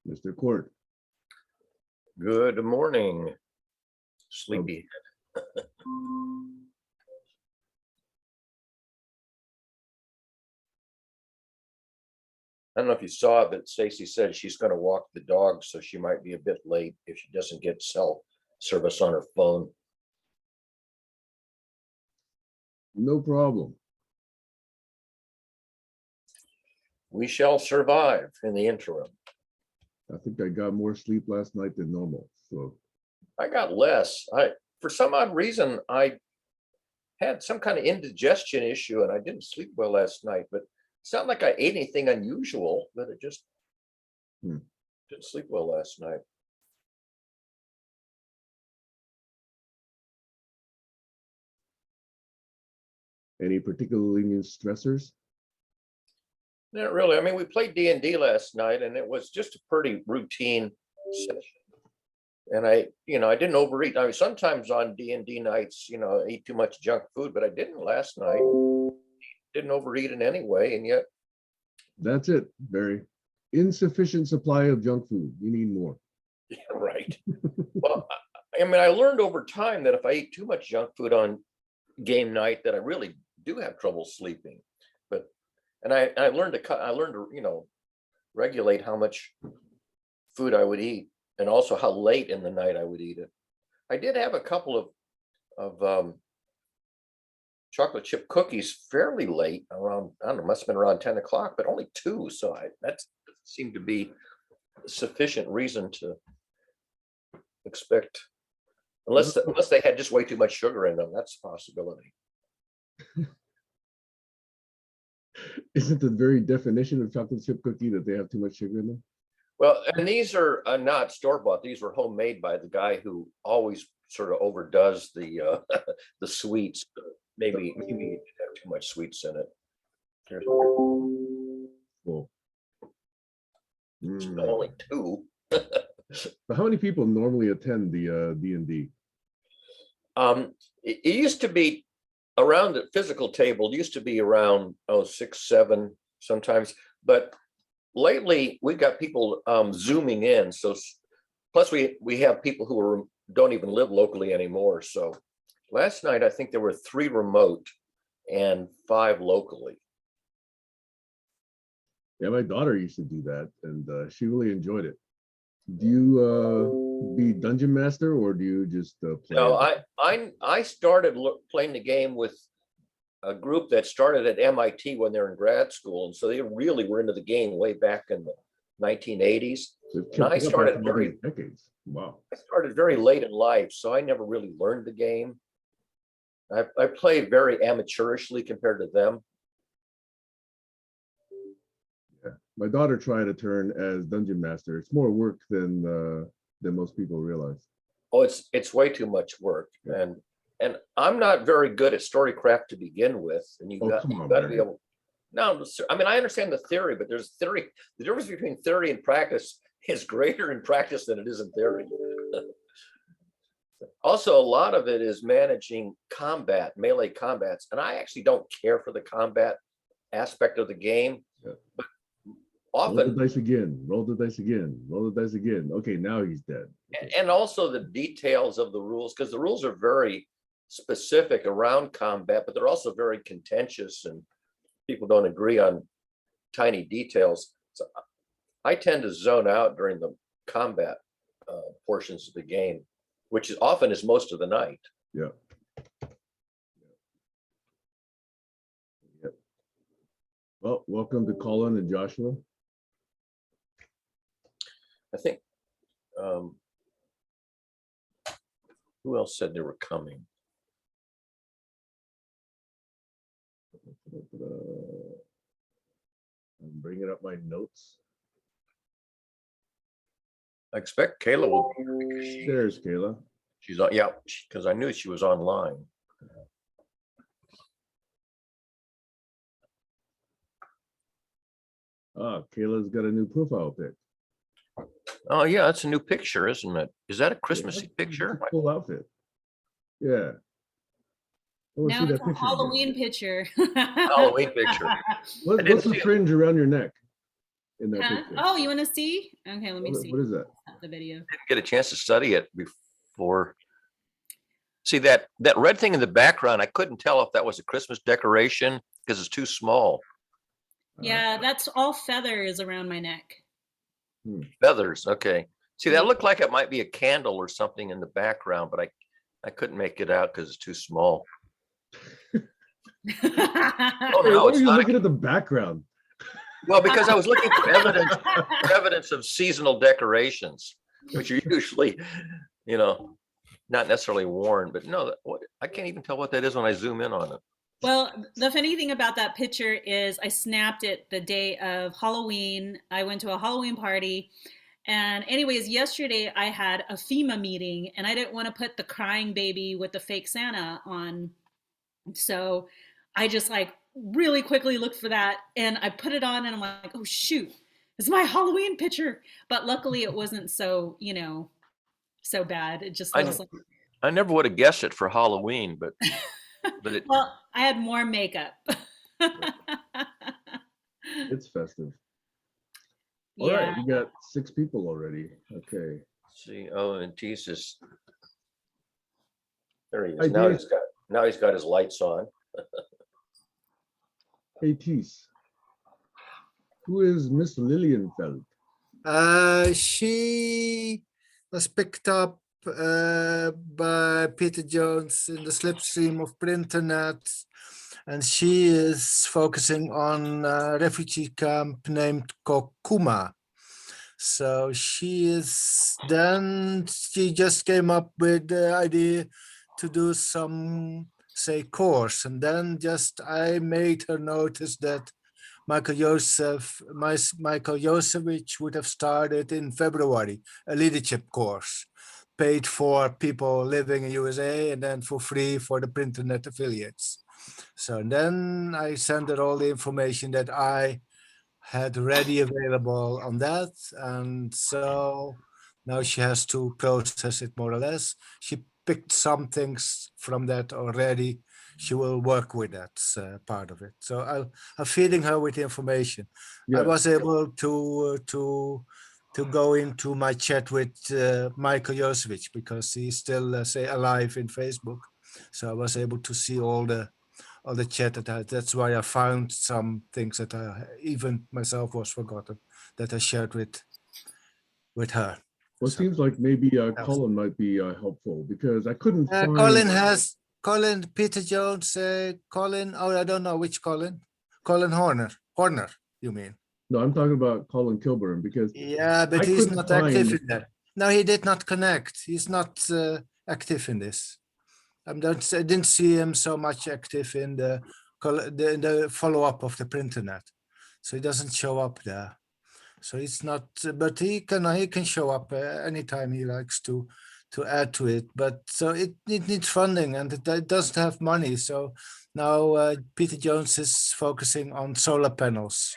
Mr. Court. Good morning, sleepy. I don't know if you saw it, but Stacy said she's going to walk the dog, so she might be a bit late if she doesn't get cell service on her phone. No problem. We shall survive in the interim. I think I got more sleep last night than normal. So I got less. For some odd reason, I had some kind of indigestion issue and I didn't sleep well last night, but it's not like I ate anything unusual, but it just didn't sleep well last night. any particularly new stressors? Not really. I mean, we played D&D last night and it was just a pretty routine session. And I didn't overeat. I mean, sometimes on D&D nights, I eat too much junk food, but I didn't last night. Didn't overeat in any way, and yet. That's it, Barry. Insufficient supply of junk food. You need more. Yeah, right. Well, I mean, I learned over time that if I eat too much junk food on game night, that I really do have trouble sleeping. And I learned to regulate how much food I would eat, and also how late in the night I would eat it. I did have a couple of chocolate chip cookies fairly late, around, I don't know, must have been around 10 o'clock, but only 2. So that seemed to be sufficient reason to expect, unless they had just way too much sugar in them. That's a possibility. Isn't the very definition of chocolate chip cookie that they have too much sugar in them? Well, and these are not store-bought. These were homemade by the guy who always sort of overdoes the the sweets. Maybe he didn't have too much sweets in it. Here's Cool. only 2. So how many people normally attend the D&D? It used to be around the physical table. It used to be around 6, 7 sometimes, but lately we've got people zooming in. So plus we have people who don't even live locally anymore. So last night I think there were 3 remote and 5 locally. Yeah, my daughter used to do that, and she really enjoyed it. Do you be dungeon master, or do you just play? No, I started playing the game with a group that started at MIT when they're in grad school, and so they really were into the game way back in the 1980s. And I started decades. Wow. I started very late in life, so I never really learned the game. I played very amateurishly compared to them. Yeah, my daughter tried a turn as dungeon master. It's more work than most people realize. Oh, it's way too much work, Yeah. and I'm not very good at storycraft to begin with. And you got to be able. No, I mean, I understand the theory, but there's theory. The difference between theory and practice is greater in practice than it is in theory. Also, a lot of it is managing combat, melee combats, and I actually don't care for the combat aspect of the game. Yeah. But often, roll the dice again, roll the dice again, roll the dice again. Okay, now he's dead. Okay. And also the details of the rules, because the rules are very specific around combat, but they're also very contentious, and people don't agree on tiny details. So I tend to zone out during the combat portions of the game, which is often most of the night. Yeah. Yep. Well, welcome to Colin and Joshua. I think, who else said they were coming? I'm bringing up my notes. I expect Kayla will be here because There's Kayla. she's on, yeah, because I knew she was online. Ah, Kayla's got a new profile pic. Oh yeah, that's a new picture, isn't it? Is that a Christmassy picture? Full outfit. Yeah. Now it's a Halloween picture. Halloween picture. What's the fringe around your neck? in that Huh? picture? Oh, you want to see? Okay, let me see What is that? the video. Didn't get a chance to study it before. See that red thing in the background, I couldn't tell if that was a Christmas decoration because it's too small. Yeah, that's all feathers around my neck. Feathers, okay. See, Yeah. that looked like it might be a candle or something in the background, but I couldn't make it out because it's too small. Oh Hey, no, why it's are you not. looking at the background? Well, because I was looking for evidence of seasonal decorations, which are usually, not necessarily worn, but no, I can't even tell what that is when I zoom in on it. Well, the funny thing about that picture is I snapped it the day of Halloween. I went to a Halloween party. And anyways, yesterday I had a FEMA meeting and I didn't want to put the crying baby with the fake Santa on. So I just like really quickly looked for that and I put it on and I'm like, oh shoot, it's my Halloween picture. But luckily it wasn't so, so bad. It just looks like. I never would have guessed it for Halloween, but it. Well, I had more makeup. It's festive. All Yeah. right, we got 6 people already. Okay. See, and T's is there. He Hi, is. Dave. Now he's got his lights on. Hey, Tees. Who is Miss Lilienfeld? She was picked up by Peter Jones in the slipstream of Printernet, and she is focusing on a refugee camp named Kokuma. So she just came up with the idea to do some, say, course, and then I made her notice that Michael Josevich would have started in February a leadership course, paid for people living in USA and then for free for the Printernet affiliates. So then I sent her all the information that I had ready available on that, and so now she has to process it more or less. She picked some things from that already. She will work with that part of it. So I'm feeding her with information. Yeah. I was able to go into my chat with Michael Josevich because he's still alive in Facebook. So I was able to see all the chat that that's why I found some things that I even myself was forgotten that I shared with her. Well, it seems like maybe Colin might be helpful because I couldn't find. Colin, Peter Jones, Colin. Oh, I don't know which Colin. Colin Horner, you mean? No, I'm talking about Colin Kilburn because. Yeah, but he's not active in that. No, he did not connect. He's not active in this. I didn't see him so much active in the follow-up of the Printernet, so he doesn't show up there. So it's not, but he can show up anytime he likes to add to it. But so it needs funding and it doesn't have money. So now Peter Jones is focusing on solar panels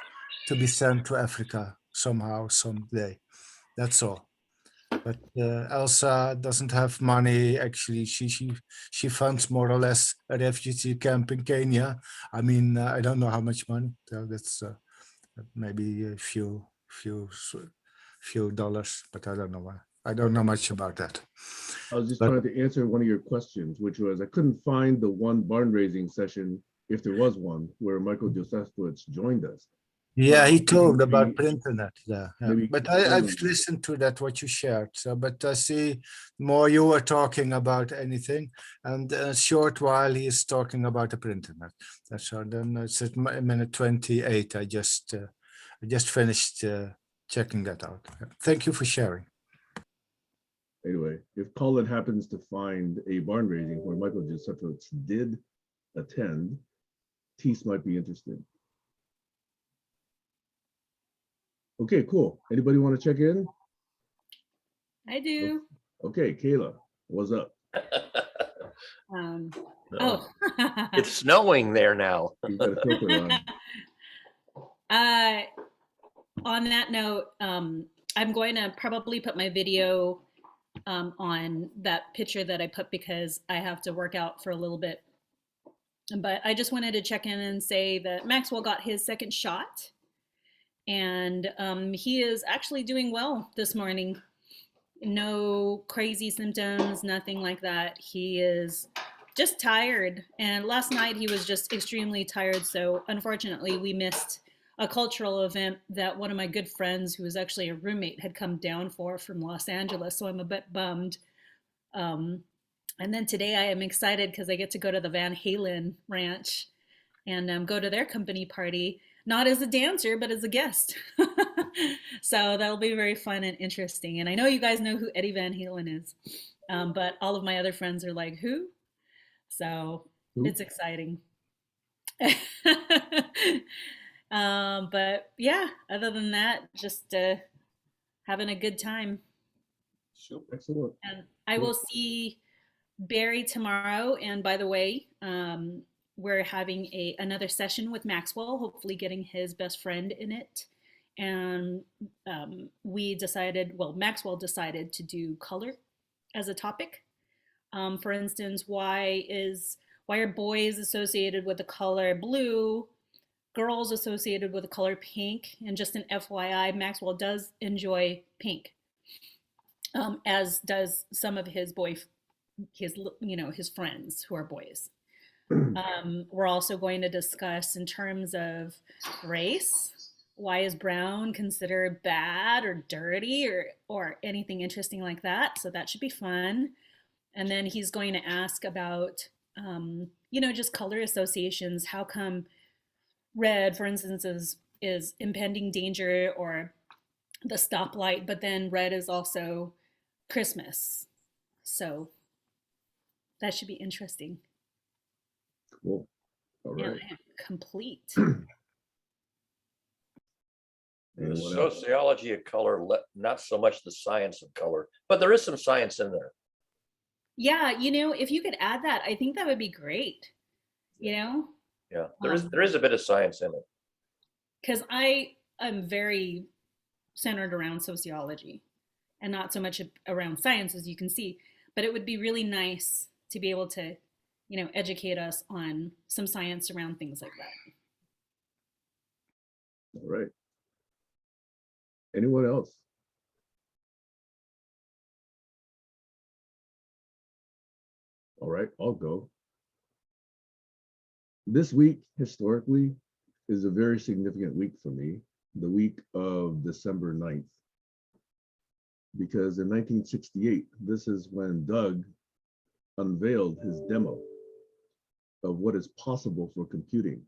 to be sent to Africa somehow, someday. That's all. But Elsa doesn't have money. Actually, she funds more or less a refugee camp in Kenya. I mean, I don't know how much money. So that's maybe a few dollars, but I don't know why. I don't know much about that. I was just trying to answer one of your questions, which was I couldn't find the one barn raising session, if there was one, where Michael Josefowicz joined us. Yeah, he told about Printernet. Yeah. But I've Colin. listened to that what you shared. So, but I see more you were talking about anything, and a short while he is talking about the Printernet. That's so. Then it's at minute 28. I just finished checking that out. Thank you for sharing. Anyway, if Colin happens to find a barn raising where Michael Josefowicz did attend, Tees might be interested. Okay, cool. Anybody want to check in? I do. Okay, Kayla, what's up? No. Oh. It's snowing there now. You got a filter on. On that note, I'm going to probably put my video on that picture that I put because I have to work out for a little bit. But I just wanted to check in and say that Maxwell got his second shot. And he is actually doing well this morning. No crazy symptoms, nothing like that. He is just tired. And last night he was just extremely tired. So unfortunately, we missed a cultural event that one of my good friends, who was actually a roommate, had come down for from Los Angeles. So I'm a bit bummed. And then today I am excited because I get to go to the Van Halen ranch and go to their company party, not as a dancer, but as a guest. So that'll be very fun and interesting. And I know you guys know who Eddie Van Halen is, but all of my other friends are like, who? So Who? it's exciting. But yeah, other than that, just having a good time. Super. Excellent. And I will see Barry tomorrow. And by the way, we're having another session with Maxwell, hopefully getting his best friend in it. And we decided, well, Maxwell decided to do color as a topic. For instance, why are boys associated with the color blue, girls associated with the color pink? And just an FYI, Maxwell does enjoy pink, as does some of his his friends who are boys. We're also going to discuss in terms of race. Why is brown considered bad or dirty or anything interesting like that? So that should be fun. And then he's going to ask about, just color associations. How come red, for instance, is impending danger or the stoplight, but then red is also Christmas. So that should be interesting. Cool. All And right. I am complete. The Anyone else? sociology of color, not so much the science of color, but there is some science in there. Yeah, if you could add that, I think that would be great. Yeah, there is a bit of science in it. Because I am very centered around sociology and not so much around science, as you can see. But it would be really nice to be able to, educate us on some science around things like that. All right. Anyone else? All right, I'll go. This week, historically, is a very significant week for me, the week of December 9th. Because in 1968, this is when Doug unveiled his demo of what is possible for computing.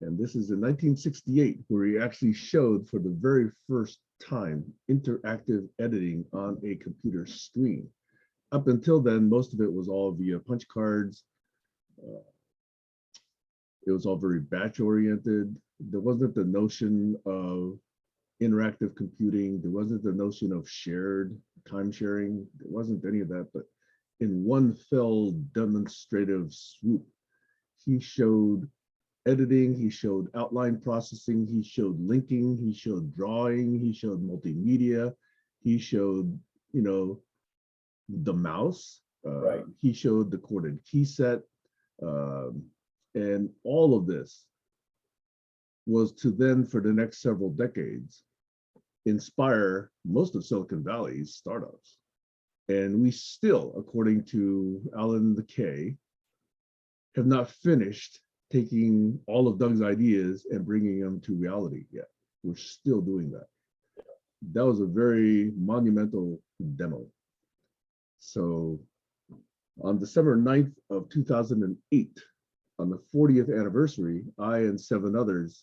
And this is in 1968, where he actually showed for the very first time interactive editing on a computer screen. Up until then, most of it was all via punch cards. It was all very batch oriented. There wasn't the notion of interactive computing. There wasn't the notion of shared time sharing. There wasn't any of that, but in one fell demonstrative swoop, he showed editing, he showed outline processing, he showed linking, he showed drawing, he showed multimedia, he showed, the mouse, Right. He showed the coordinate key set, and all of this was to then, for the next several decades, inspire most of Silicon Valley's startups. And we still, according to Alan McKay, have not finished taking all of Doug's ideas and bringing them to reality yet. We're still doing that. That was a very monumental demo. So on December 9th of 2008, on the 40th anniversary, I and 7 others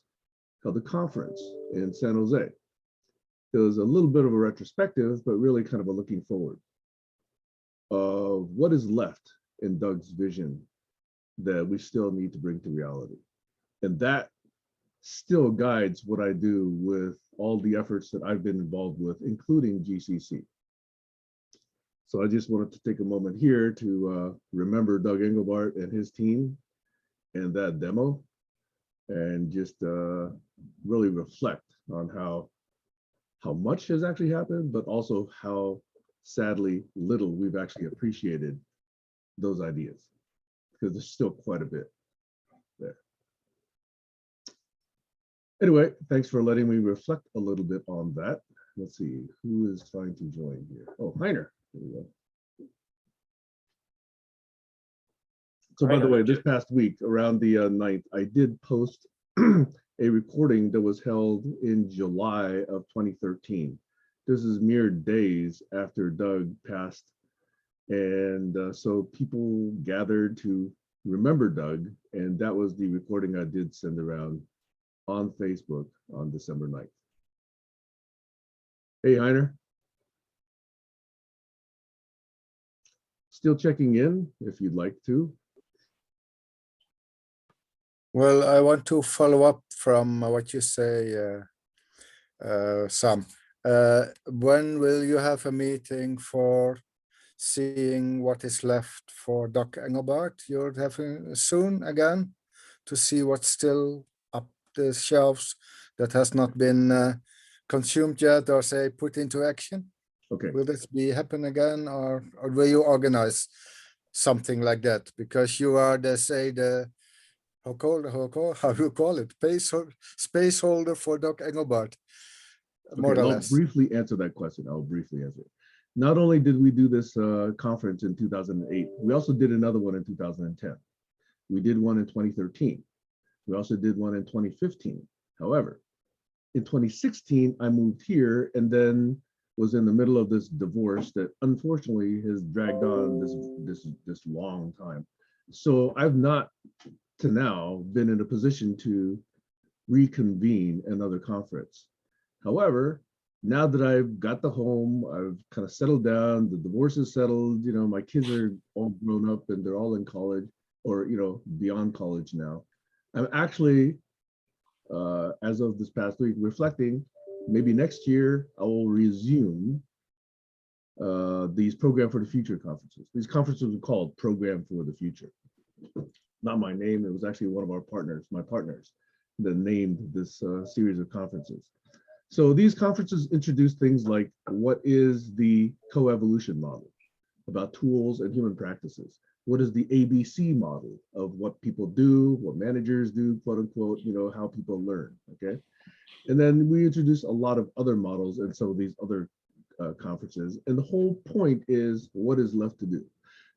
held a conference in San Jose. It was a little bit of a retrospective, but really kind of a looking forward of what is left in Doug's vision that we still need to bring to reality. And that still guides what I do with all the efforts that I've been involved with, including GCC. So I just wanted to take a moment here to remember Doug Engelbart and his team and that demo, and just really reflect on how much has actually happened, but also how sadly little we've actually appreciated those ideas, because there's still quite a bit there. Anyway, thanks for letting me reflect a little bit on that. Let's see, who is trying to join here? Oh, Heiner. There we go. So by the way, this past week, around the 9th, I did post a recording that was held in July of 2013. This is mere days after Doug passed. And so people gathered to remember Doug, and that was the recording I did send around on Facebook on December 9th. Hey, Heiner. Still checking in if you'd like to. Well, I want to follow up from what you say, Sam. When will you have a meeting for seeing what is left for Doc Engelbart? You're having soon again to see what's still up the shelves that has not been consumed yet, or say put into action. Okay. Will this be happen again, or will you organize something like that? Because you are the how you call it, space holder for Doc Engelbart, more Okay, or I'll less. briefly answer that question. I'll briefly answer it. Not only did we do this conference in 2008, we also did another one in 2010. We did one in 2013. We also did one in 2015. However, in 2016, I moved here and then was in the middle of this divorce that unfortunately has dragged on this long time. So I've not to now been in a position to reconvene another conference. However, now that I've got the home, I've kind of settled down, the divorce is settled, you know, my kids are all grown up and they're all in college or, you know, beyond college now. I'm actually, as of this past week, reflecting, maybe next year I will resume these Program for the Future conferences. These conferences are called Program for the Future. Not my name, it was actually one of our partners, my partners, that named this series of conferences. So these conferences introduce things like what is the coevolution model about tools and human practices? What is the ABC model of what people do, what managers do, quote unquote, you know, how people learn, okay? And then we introduce a lot of other models in some of these other conferences. And the whole point is what is left to do.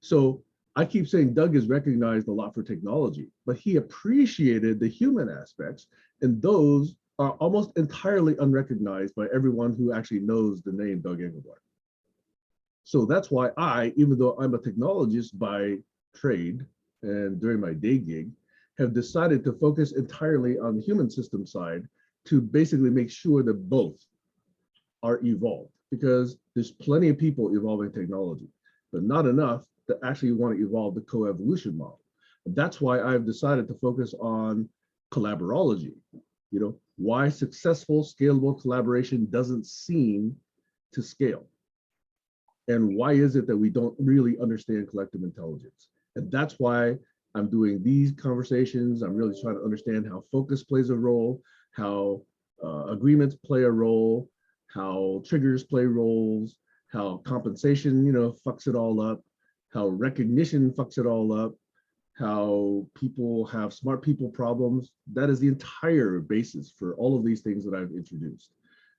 So I keep saying Doug is recognized a lot for technology, but he appreciated the human aspects, and those are almost entirely unrecognized by everyone who actually knows the name Doug Engelbart. So that's why I, even though I'm a technologist by trade and during my day gig, have decided to focus entirely on the human system side to basically make sure that both are evolved, because there's plenty of people evolving technology, but not enough that actually want to evolve the coevolution model. And that's why I've decided to focus on collaborology. You know, why successful scalable collaboration doesn't seem to scale. And why is it that we don't really understand collective intelligence? And that's why I'm doing these conversations. I'm really trying to understand how focus plays a role, how agreements play a role, how triggers play roles, how compensation, you know, fucks it all up, how recognition fucks it all up, how people have smart people problems. That is the entire basis for all of these things that I've introduced.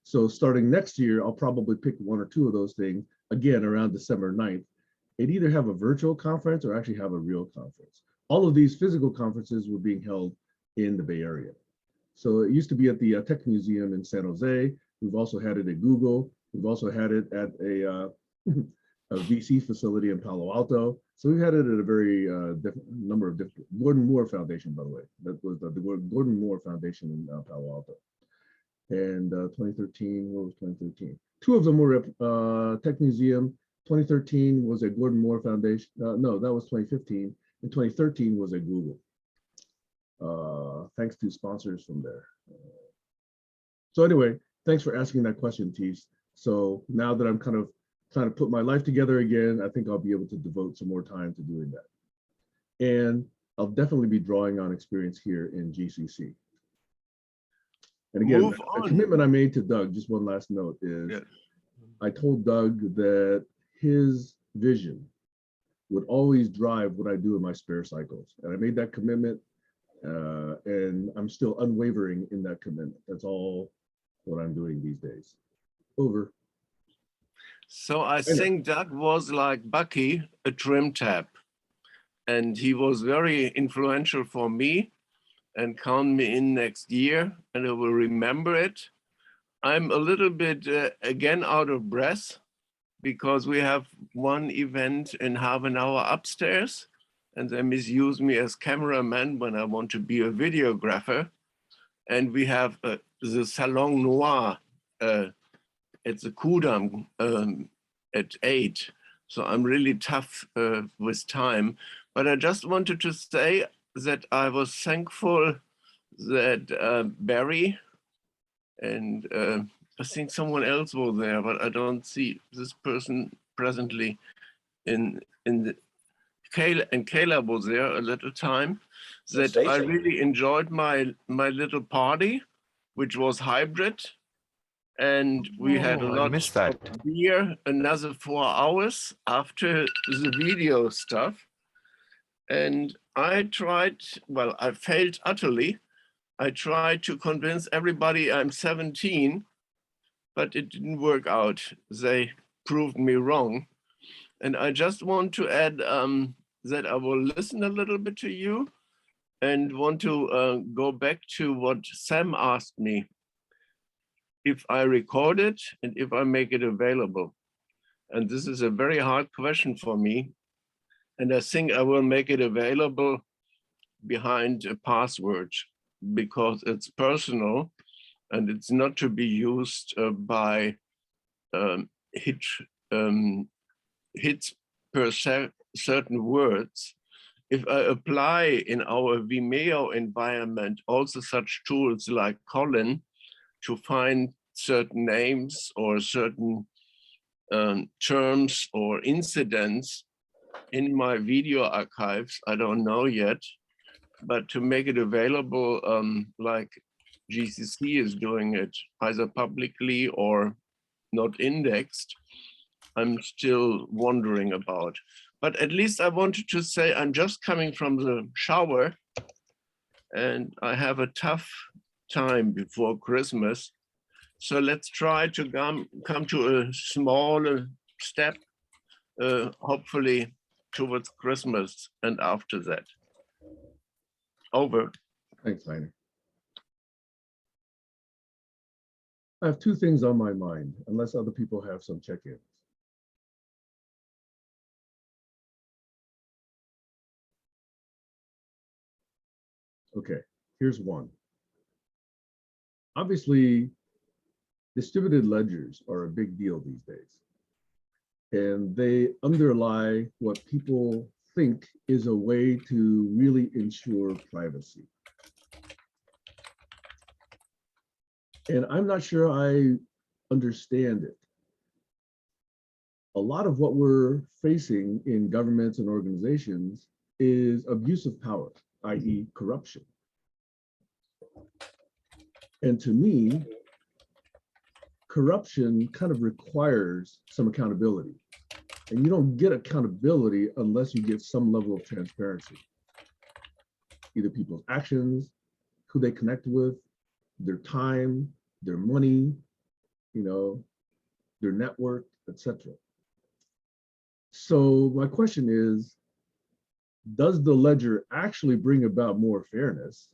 So starting next year, I'll probably pick one or two of those things, again, around December 9th, and either have a virtual conference or actually have a real conference. All of these physical conferences were being held in the Bay Area. So it used to be at the Tech Museum in San Jose. We've also had it at Google. We've also had it at a VC facility in Palo Alto. So we've had it at a very different number of different, Gordon Moore Foundation, by the way. That was the Gordon Moore Foundation in Palo Alto. And 2013, what was 2013? Two of them were at Tech Museum. 2013 was at Gordon Moore Foundation. No, that was 2015. And 2013 was at Google. Thanks to sponsors from there. So anyway, thanks for asking that question, Tees. So now that I'm kind of trying to put my life together again, I think I'll be able to devote some more time to doing that. And I'll definitely be drawing on experience here in GCC. And again, a commitment I made to Doug, just one last note is, I told Doug that his vision would always drive what I do in my spare cycles. And I made that commitment And I'm still unwavering in that commitment. That's all what I'm doing these days. Over. So I think Doug was like Bucky, a trim tab. And he was very influential for me, and count me in next year and I will remember it. I'm a little bit, again, out of breath because we have one event in half an hour upstairs and they misuse me as cameraman when I want to be a videographer. And we have the Salon Noir at the Kudam at 8. So I'm really tough with time. But I just wanted to say that I was thankful that Barry and I think someone else was there, but I don't see this person presently in the Kayla was there a little time, that Stacey. I really enjoyed my little party, which was hybrid. And we had a Oh, I lot missed that. of beer, another 4 hours after the video stuff. And I tried, well, I failed utterly. I tried to convince everybody I'm 17, but it didn't work out. They proved me wrong. And I just want to add that I will listen a little bit to you and want to go back to what Sam asked me. If I record it and if I make it available. And this is a very hard question for me. And I think I will make it available behind a password because it's personal and it's not to be used by hits per certain words. If I apply in our Vimeo environment also such tools like Colin to find certain names or certain terms or incidents in my video archives, I don't know yet, but to make it available like GCC is doing it, either publicly or not indexed, I'm still wondering about. But at least I wanted to say I'm just coming from the shower and I have a tough time before Christmas. So let's try to come to a smaller step, hopefully towards Christmas and after that. Over. Thanks, Heiner. I have two things on my mind, unless other people have some check-ins. Okay, here's one. Obviously, distributed ledgers are a big deal these days. And they underlie what people think is a way to really ensure privacy. And I'm not sure I understand it. A lot of what we're facing in governments and organizations is abuse of power, i.e. corruption. And to me, corruption kind of requires some accountability. And you don't get accountability unless you get some level of transparency. Either people's actions, who they connect with, their time, their money, you know, their network, etc. So my question is, does the ledger actually bring about more fairness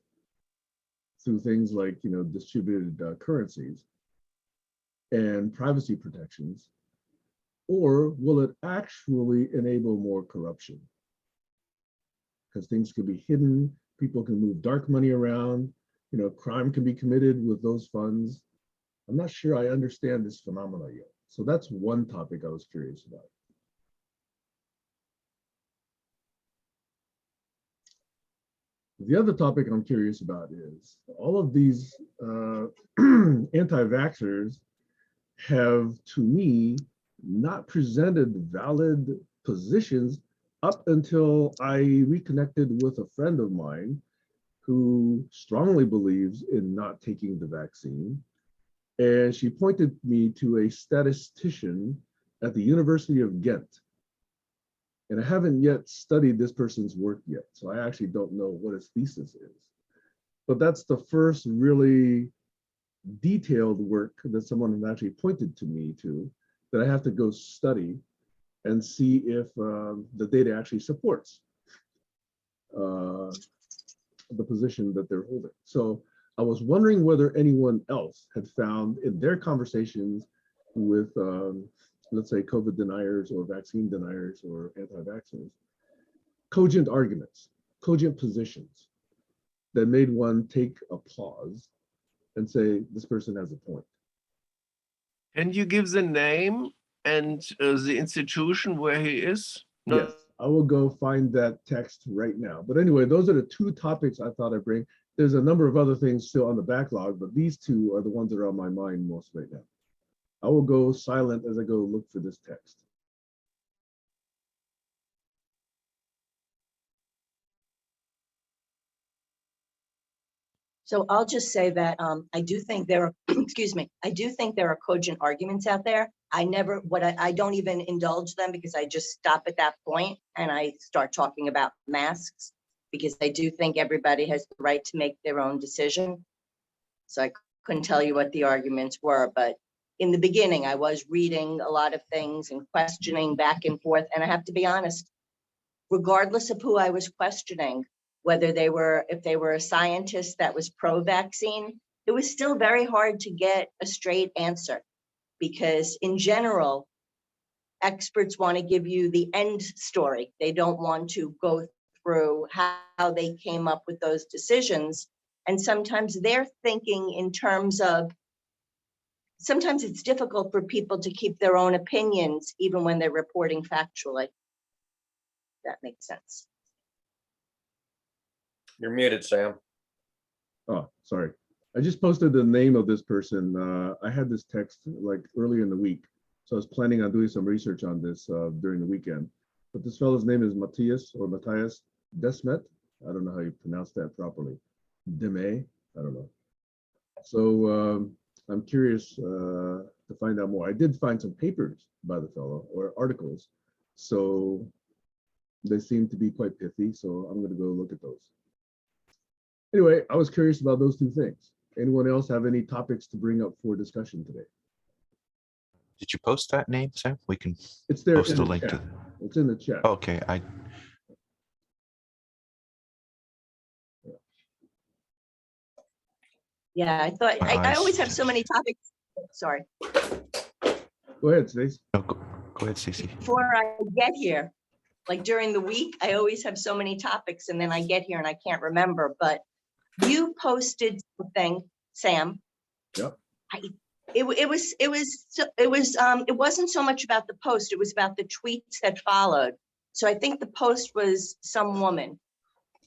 through things like, you know, distributed currencies and privacy protections, or will it actually enable more corruption? Because things could be hidden, people can move dark money around, you know, crime can be committed with those funds. I'm not sure I understand this phenomena yet. So that's one topic I was curious about. The other topic I'm curious about is all of these anti-vaxxers have, to me, not presented valid positions up until I reconnected with a friend of mine who strongly believes in not taking the vaccine. And she pointed me to a statistician at the University of Ghent. And I haven't yet studied this person's work yet, so I actually don't know what his thesis is. but that's the first really detailed work that someone has actually pointed to me to, that I have to go study and see if the data actually supports the position that they're holding. So I was wondering whether anyone else had found in their conversations with, let's say, COVID deniers or vaccine deniers or anti-vaxxers, cogent arguments, cogent positions that made one take a pause and say, this person has a point. Can you give the name and the institution where he is? No. Yes, I will go find that text right now. But anyway, those are the two topics I thought I'd bring. There's a number of other things still on the backlog, but these two are the ones that are on my mind most right now. I will go silent as I go look for this text. So I'll just say that I do think there are, excuse me, I do think there are cogent arguments out there. I don't even indulge them because I just stop at that point and I start talking about masks, because I do think everybody has the right to make their own decision. So I couldn't tell you what the arguments were, but in the beginning, I was reading a lot of things and questioning back and forth. And I have to be honest, regardless of who I was questioning, whether if they were a scientist that was pro-vaccine, it was still very hard to get a straight answer, because in general, experts want to give you the end story. They don't want to go through how they came up with those decisions. And sometimes they're thinking in terms of, sometimes it's difficult for people to keep their own opinions, even when they're reporting factually. That makes sense. You're muted, Sam. Oh, sorry. I just posted the name of this person. I had this text like earlier in the week. So I was planning on doing some research on this during the weekend. But this fellow's name is Matthias Desmet. I don't know how you pronounce that properly. Deme, I don't know. So I'm curious to find out more. I did find some papers by the fellow, or articles. So they seem to be quite pithy. So I'm going to go look at those. Anyway, I was curious about those two things. Anyone else have any topics to bring up for discussion today? Did you post that name, Sam? We can It's there post in the the link chat. to. It's in the chat. Okay, Yeah, I thought, I always have so many topics. Sorry. Go ahead, Stacey. No, go ahead, Stacey. Before I get here, like during the week, I always have so many topics and then I get here and I can't remember, but you posted something, Sam. Yep. It wasn't so much about the post, it was about the tweets that followed. So I think the post was some woman.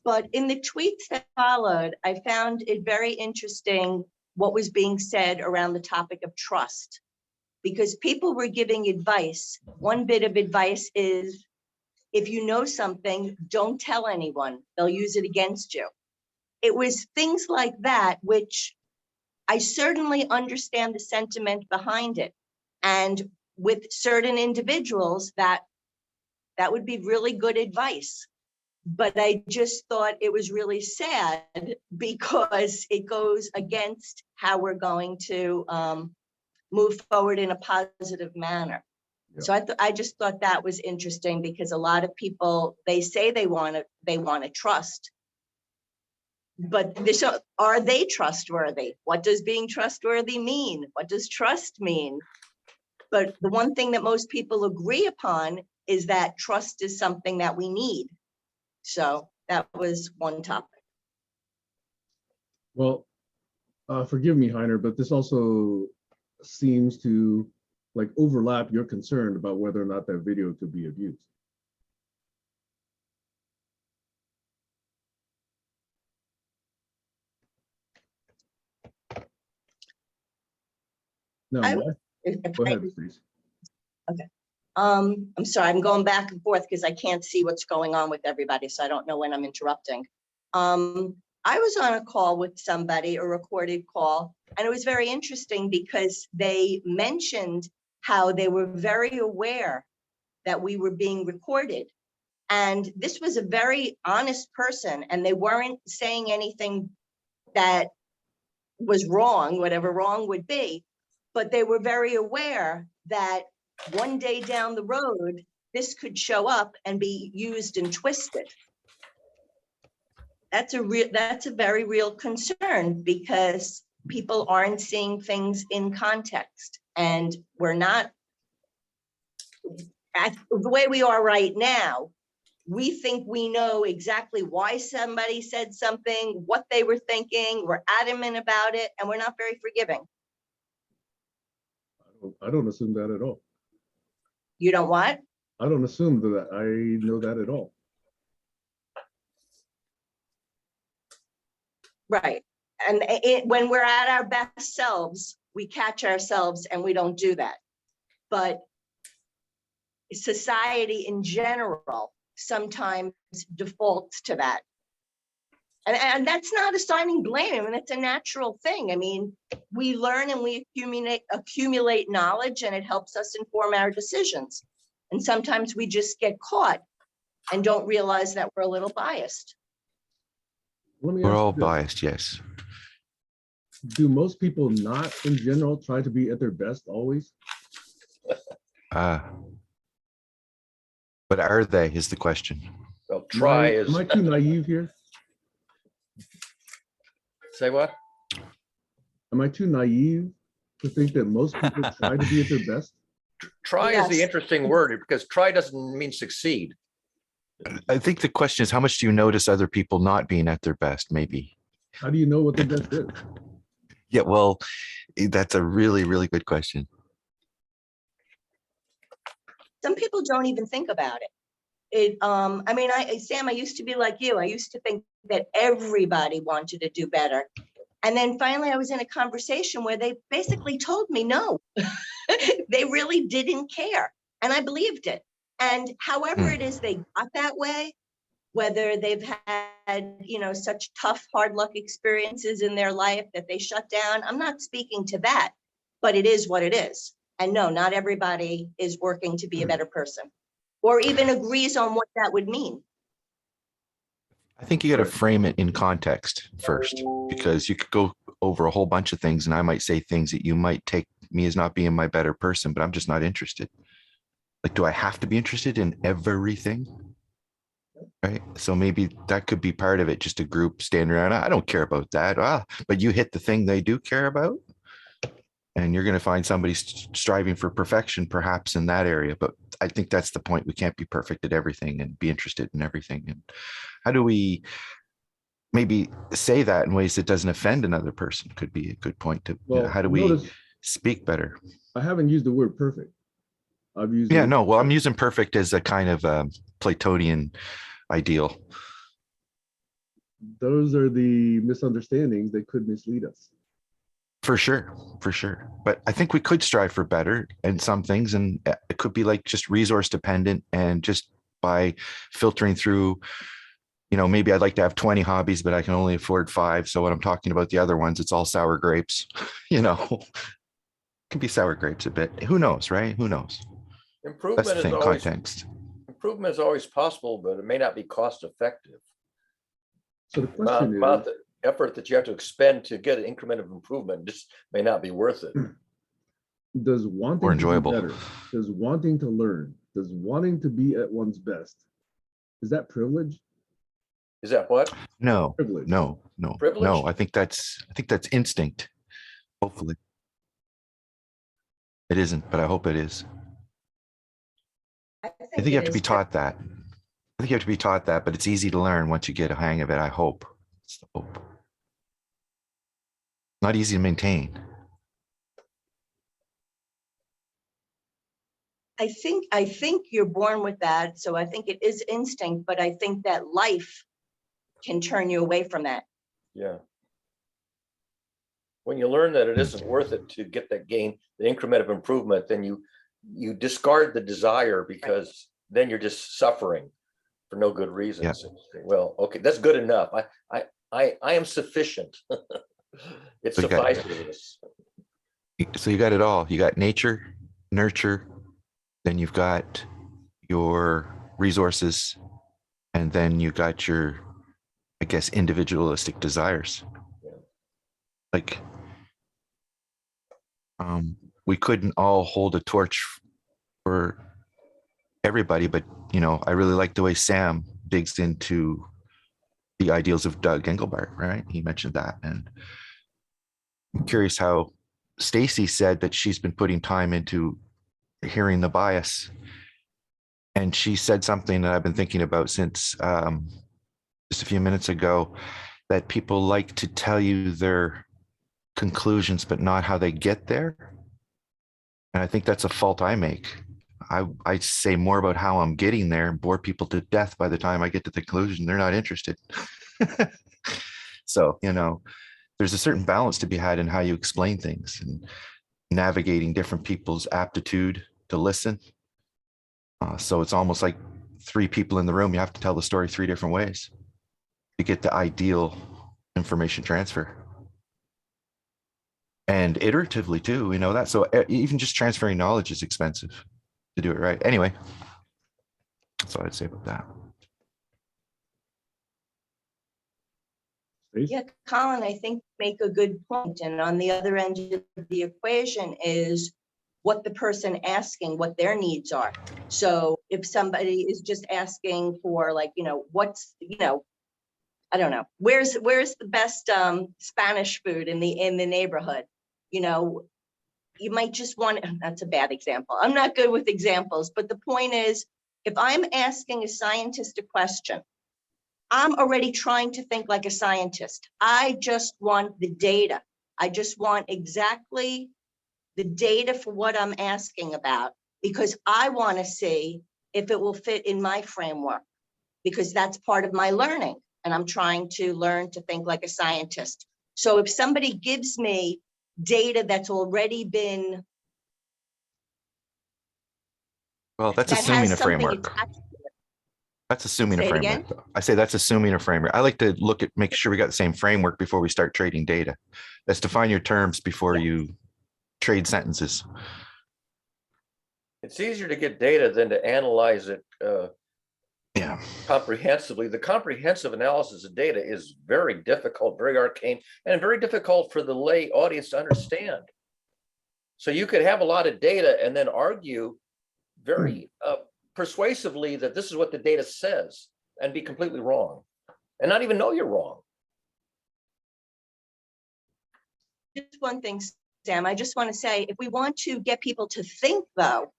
But in the tweets that followed, I found it very interesting what was being said around the topic of trust, because people were giving advice. One bit of advice is, if you know something, don't tell anyone. They'll use it against you. It was things like that, which I certainly understand the sentiment behind it. And with certain individuals, that would be really good advice. But I just thought it was really sad because it goes against how we're going to move forward in a positive manner. Yeah. So I just thought that was interesting, because a lot of people, they say they want to trust, but are they trustworthy? What does being trustworthy mean? What does trust mean? But the one thing that most people agree upon is that trust is something that we need. So that was one topic. Well, forgive me, Heiner, but this also seems to like overlap your concern about whether or not that video could be abused. No, go ahead, please. Okay. I'm sorry, I'm going back and forth because I can't see what's going on with everybody, so I don't know when I'm interrupting. I was on a call with somebody, a recorded call, and it was very interesting because they mentioned how they were very aware that we were being recorded. And this was a very honest person, and they weren't saying anything that was wrong, whatever wrong would be, but they were very aware that one day down the road, this could show up and be used and twisted. That's a very real concern, because people aren't seeing things in context, and we're not at the way we are right now. We think we know exactly why somebody said something, what they were thinking, we're adamant about it, and we're not very forgiving. I don't assume that at all. You don't what? I don't assume that I know that at all. Right. And when we're at our best selves, we catch ourselves and we don't do that. But society in general sometimes defaults to that. And that's not assigning blame. I mean, it's a natural thing. I mean, we learn and we accumulate knowledge, and it helps us inform our decisions. And sometimes we just get caught and don't realize that we're a little biased. We're all biased, yes. Do most people not, in general, try to be at their best always? But are they, is the question. Well, try is. Am I too naive here? Say what? Am I too naive to think that most people try to be at their best? Try is the Yes. interesting word, because try doesn't mean succeed. I think the question is, how much do you notice other people not being at their best, maybe? How do you know what the best is? Yeah, well, that's a really, really good question. Some people don't even think about it. I mean, Sam, I used to be like you. I used to think that everybody wanted to do better. And then finally I was in a conversation where they basically told me no. They really didn't care. And I believed it. And however it is they got that way, whether they've had, such tough, hard luck experiences in their life that they shut down, I'm not speaking to that, but it is what it is. And no, not everybody is working to be a better person, or even agrees on what that would mean. I think you got to frame it in context first, because you could go over a whole bunch of things and I might say things that you might take me as not being my better person, but I'm just not interested. Like, do I have to be interested in everything? Right. So maybe that could be part of it. Just a group standing around. I don't care about that. But you hit the thing they do care about. And you're going to find somebody striving for perfection, perhaps in that area. But I think that's the point. We can't be perfect at everything and be interested in everything. And how do we maybe say that in ways that doesn't offend another person? Could be a good point to, Well, how do we speak better? I haven't used the word perfect. I've used. Yeah, no, well, I'm using perfect as a kind of Platonian ideal. Those are the misunderstandings that could mislead us. For sure. But I think we could strive for better in some things. And it could be like just resource dependent, and just by filtering through, maybe I'd like to have 20 hobbies, but I can only afford 5. So when I'm talking about the other ones, it's all sour grapes, it can be sour grapes a bit. Who knows, right? Who knows? Improvement That's the is thing, always context. improvement is always possible, but it may not be cost effective. So the question About is, the effort that you have to expend to get an increment of improvement just may not be worth it. does wanting Or to be enjoyable. better, does wanting to learn, does wanting to be at one's best, is that privilege? Is that what? No, Privilege. no. Privilege? I think that's instinct. Hopefully. It isn't, but I hope it is. I think you have to be taught that. I think you have to be taught that, but it's easy to learn once you get a hang of it. I hope. It's the hope. Not easy to maintain. I think you're born with that. So I think it is instinct, but I think that life can turn you away from that. Yeah. When you learn that it isn't worth it to get that gain, the increment of improvement, then you discard the desire, because then you're just suffering for no good reasons. Yeah. Well, okay, that's good enough. I am sufficient. It So suffices. So you got it all. You got nature, nurture, then you've got your resources, and then you got your, I guess, individualistic desires. like, we couldn't all hold a torch for everybody, but I really like the way Sam digs into the ideals of Doug Engelbart, right? He mentioned that. And I'm curious how Stacy said that she's been putting time into hearing the bias. And she said something that I've been thinking about since just a few minutes ago, that people like to tell you their conclusions, but not how they get there. And I think that's a fault I make. I say more about how I'm getting there and bore people to death by the time I get to the conclusion. They're not interested. So, there's a certain balance to be had in how you explain things and navigating different people's aptitude to listen. So it's almost like 3 people in the room. You have to tell the story 3 different ways to get the ideal information transfer. And iteratively too, we know that. So even just transferring knowledge is expensive to do it right. Anyway, that's all I'd say about that. Stacey? Yeah, Colin, I think you make a good point. And on the other end of the equation is what the person asking, what their needs are. So if somebody is just asking for like, what's, I don't know, where's the best Spanish food in the neighborhood? You might just want, that's a bad example. I'm not good with examples, but the point is, if I'm asking a scientist a question, I'm already trying to think like a scientist. I just want the data. I just want exactly the data for what I'm asking about, because I want to see if it will fit in my framework, because that's part of my learning. And I'm trying to learn to think like a scientist. So if somebody gives me data that's already been, Well, that's that assuming has a something framework. attached. That's assuming a Say it framework. again? I say that's assuming a framework. I like to make sure we got the same framework before we start trading data. Let's define your terms before you trade sentences. It's easier to get data than to analyze it Yeah. comprehensively. The comprehensive analysis of data is very difficult, very arcane, and very difficult for the lay audience to understand. So you could have a lot of data and then argue very persuasively that this is what the data says and be completely wrong and not even know you're wrong. Just one thing, Sam, I just want to say, if we want to get people to think, though,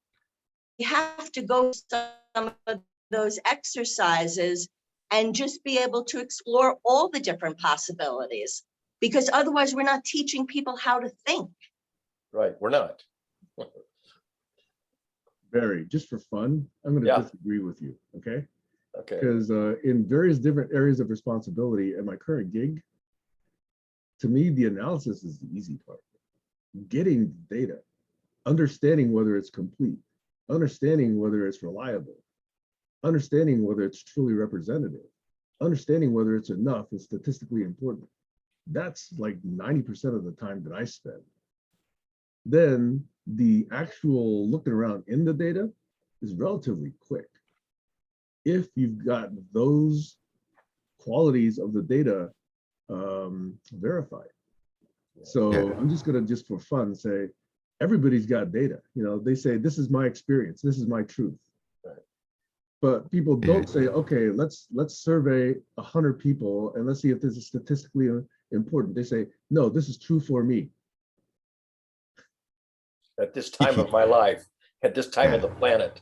we have to go some of those exercises and just be able to explore all the different possibilities, because otherwise we're not teaching people how to think. Right, we're not. Barry, just for fun, I'm going to disagree with you, okay? Okay. Because in various different areas of responsibility at my current gig, to me, the analysis is the easy part. Getting data, understanding whether it's complete, understanding whether it's reliable, understanding whether it's truly representative, understanding whether it's enough is statistically important. That's like 90% of the time that I spend. Then the actual looking around in the data is relatively quick. If you've got those qualities of the data verified. So I'm just gonna, just for fun, say, everybody's got data. They say, this is my experience, this is my truth. But people don't say, okay, let's survey 100 people and let's see if this is statistically important. They say, no, this is true for me. At this time of my life, at this time of the planet.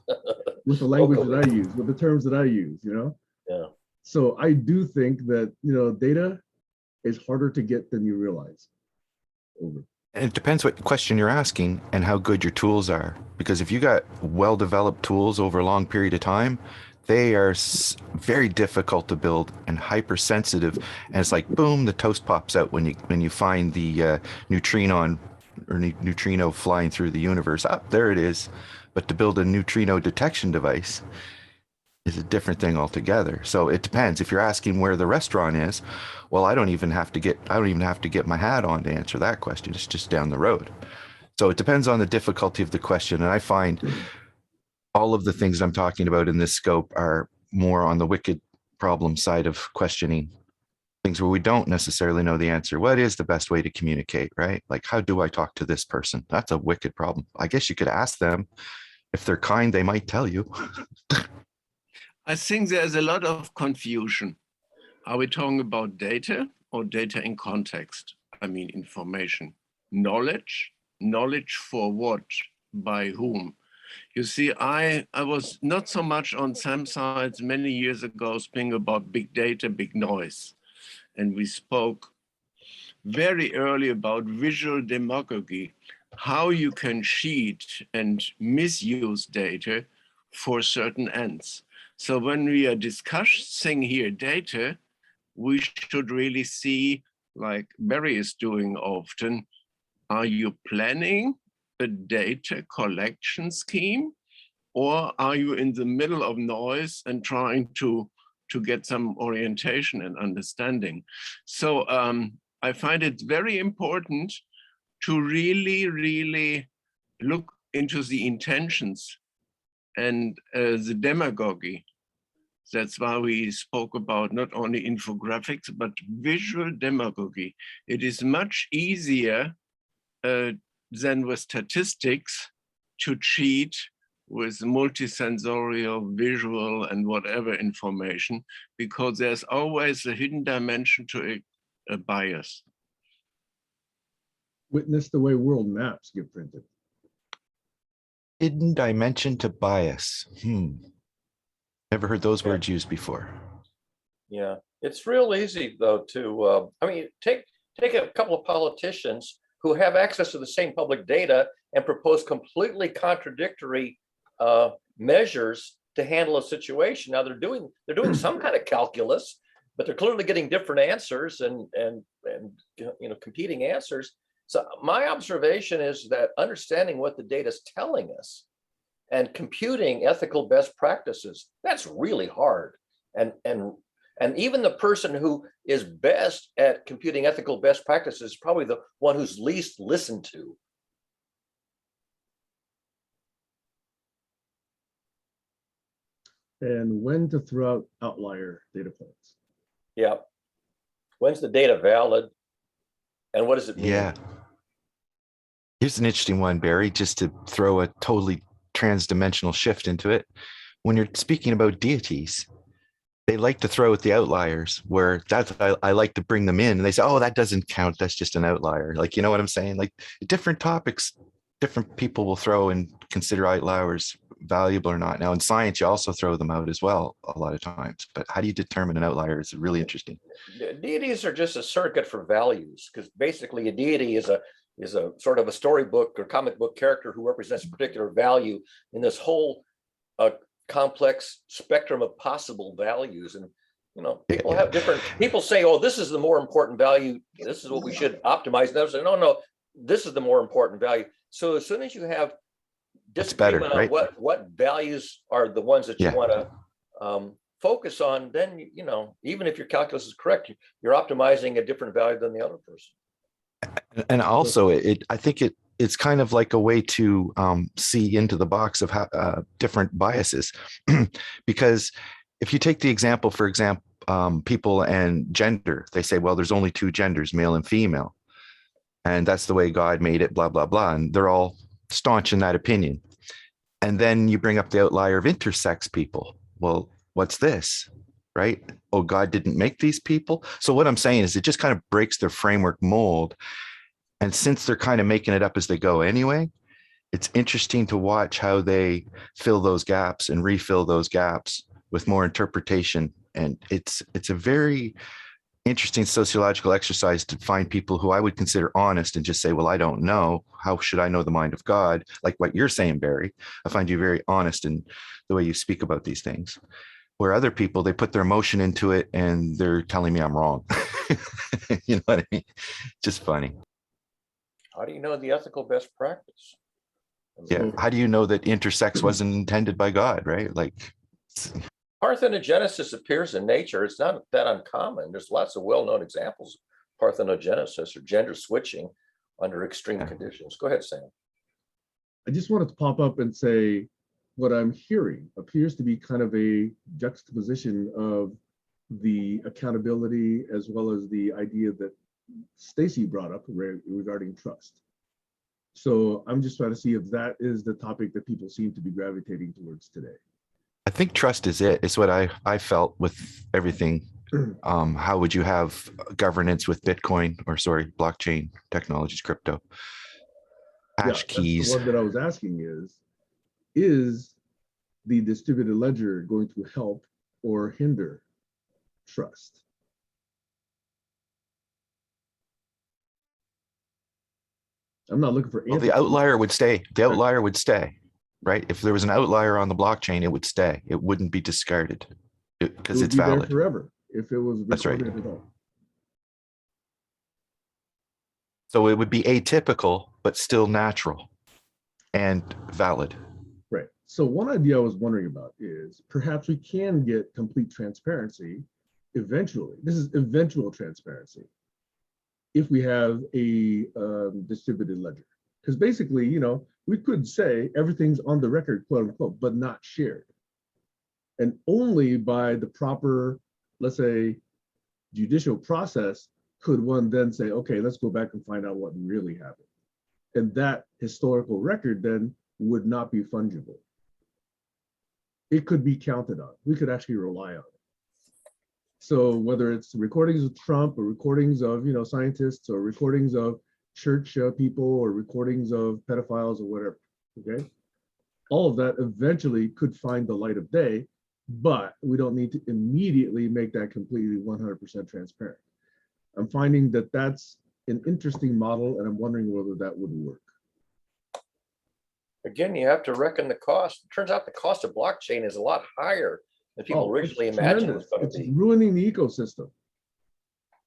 With the language that I use, with the terms that I use, Yeah. So I do think that, data is harder to get than you realize. Over. And it depends what question you're asking and how good your tools are. Because if you got well-developed tools over a long period of time, they are very difficult to build and hypersensitive. And it's like, boom, the toast pops out when you find the neutrino flying through the universe. There it is. But to build a neutrino detection device is a different thing altogether. So it depends. If you're asking where the restaurant is, well, I don't even have to get my hat on to answer that question. It's just down the road. So it depends on the difficulty of the question. And I find all of the things I'm talking about in this scope are more on the wicked problem side of questioning things where we don't necessarily know the answer. What is the best way to communicate, right? Like, how do I talk to this person? That's a wicked problem. I guess you could ask them. If they're kind, they might tell you. I think there's a lot of confusion. Are we talking about data or data in context? I mean, information, knowledge for what, by whom? You see, I was not so much on some sides many years ago speaking about big data, big noise. And we spoke very early about visual demagogy, how you can cheat and misuse data for certain ends. So when we are discussing here data, we should really see, like Barry is doing often, are you planning a data collection scheme, or are you in the middle of noise and trying to get some orientation and understanding? So I find it very important to really look into the intentions and the demagogy. That's why we spoke about not only infographics, but visual demagogy. It is much easier than with statistics to cheat with multisensorial, visual, and whatever information, because there's always a hidden dimension to a bias. Witness the way world maps get printed. Hidden dimension to bias. Never heard those words used before. Yeah, it's real easy though to, I mean, take a couple of politicians who have access to the same public data and propose completely contradictory measures to handle a situation. Now they're doing some kind of calculus, but they're clearly getting different answers and competing answers. So my observation is that understanding what the data is telling us and computing ethical best practices, that's really hard. And even the person who is best at computing ethical best practices is probably the one who's least listened to. And when to throw out outlier data points. Yeah. When's the data valid? And what does it mean? Yeah. Here's an interesting one, Barry, just to throw a totally trans-dimensional shift into it. When you're speaking about deities, they like to throw out the outliers where I like to bring them in and they say, oh, that doesn't count. That's just an outlier. Like, you know what I'm saying? Like different topics, different people will throw and consider outliers valuable or not. Now in science, you also throw them out as well a lot of times, but how do you determine an outlier? It's really interesting. Deities are just a surrogate for values, because basically a deity is a sort of a storybook or comic book character who represents a particular value in this whole complex spectrum of possible values. And people have different, people say, oh, this is the more important value, this is what we should optimize, and others say, no, this is the more important value. So as soon as you have disagreement on what values are the ones that you want to focus on, then even if your calculus is correct, you're optimizing a different value than the other person. And also, I think it's kind of like a way to see into the box of how, different biases, because if you take the example, for example, people and gender, they say, well, there's only two genders, male and female, and that's the way God made it, blah, blah, blah. And they're all staunch in that opinion. And then you bring up the outlier of intersex people. Well, what's this? Right? Oh, God didn't make these people. So what I'm saying is it just kind of breaks their framework mold. And since they're kind of making it up as they go anyway, it's interesting to watch how they fill those gaps and refill those gaps with more interpretation. And it's a very interesting sociological exercise to find people who I would consider honest and just say, well, I don't know. How should I know the mind of God? Like what you're saying, Barry. I find you very honest in the way you speak about these things. Where other people, they put their emotion into it and they're telling me I'm wrong. You know what I mean? Just funny. How do you know the ethical best practice? Yeah. How do you know that intersex wasn't intended by God, right? Like parthenogenesis appears in nature. It's not that uncommon. There's lots of well-known examples of parthenogenesis or gender switching under extreme conditions. Go ahead, Sam. I just wanted to pop up and say what I'm hearing appears to be kind of a juxtaposition of the accountability, as well as the idea that Stacy brought up regarding trust. So I'm just trying to see if that is the topic that people seem to be gravitating towards today. I think trust is it. It's what I felt with everything. How would you have governance with Bitcoin, or sorry, blockchain technologies, crypto? Hash keys. The one that I was asking is the distributed ledger going to help or hinder trust? I'm not looking for Well, the outlier would stay. The outlier would stay, right? If there was an outlier on the blockchain, it would stay. It wouldn't be discarded because it's valid. There forever if it was recorded at all. So it would be atypical, but still natural and valid. Right. So one idea I was wondering about is perhaps we can get complete transparency eventually. This is eventual transparency if we have a distributed ledger. Because basically, you know, we could say everything's on the record, quote unquote, but not shared. And only by the proper, let's say, judicial process could one then say, okay, let's go back and find out what really happened. And that historical record then would not be fungible. It could be counted on. We could actually rely on it. So whether it's recordings of Trump or recordings of, you know, scientists or recordings of church people or recordings of pedophiles or whatever, okay? All of that eventually could find the light of day, but we don't need to immediately make that completely 100% transparent. I'm finding that that's an interesting model, and I'm wondering whether that would work. Again, you have to reckon the cost. It turns out the cost of blockchain is a lot higher than people originally imagined it was going to be. It's ruining the ecosystem.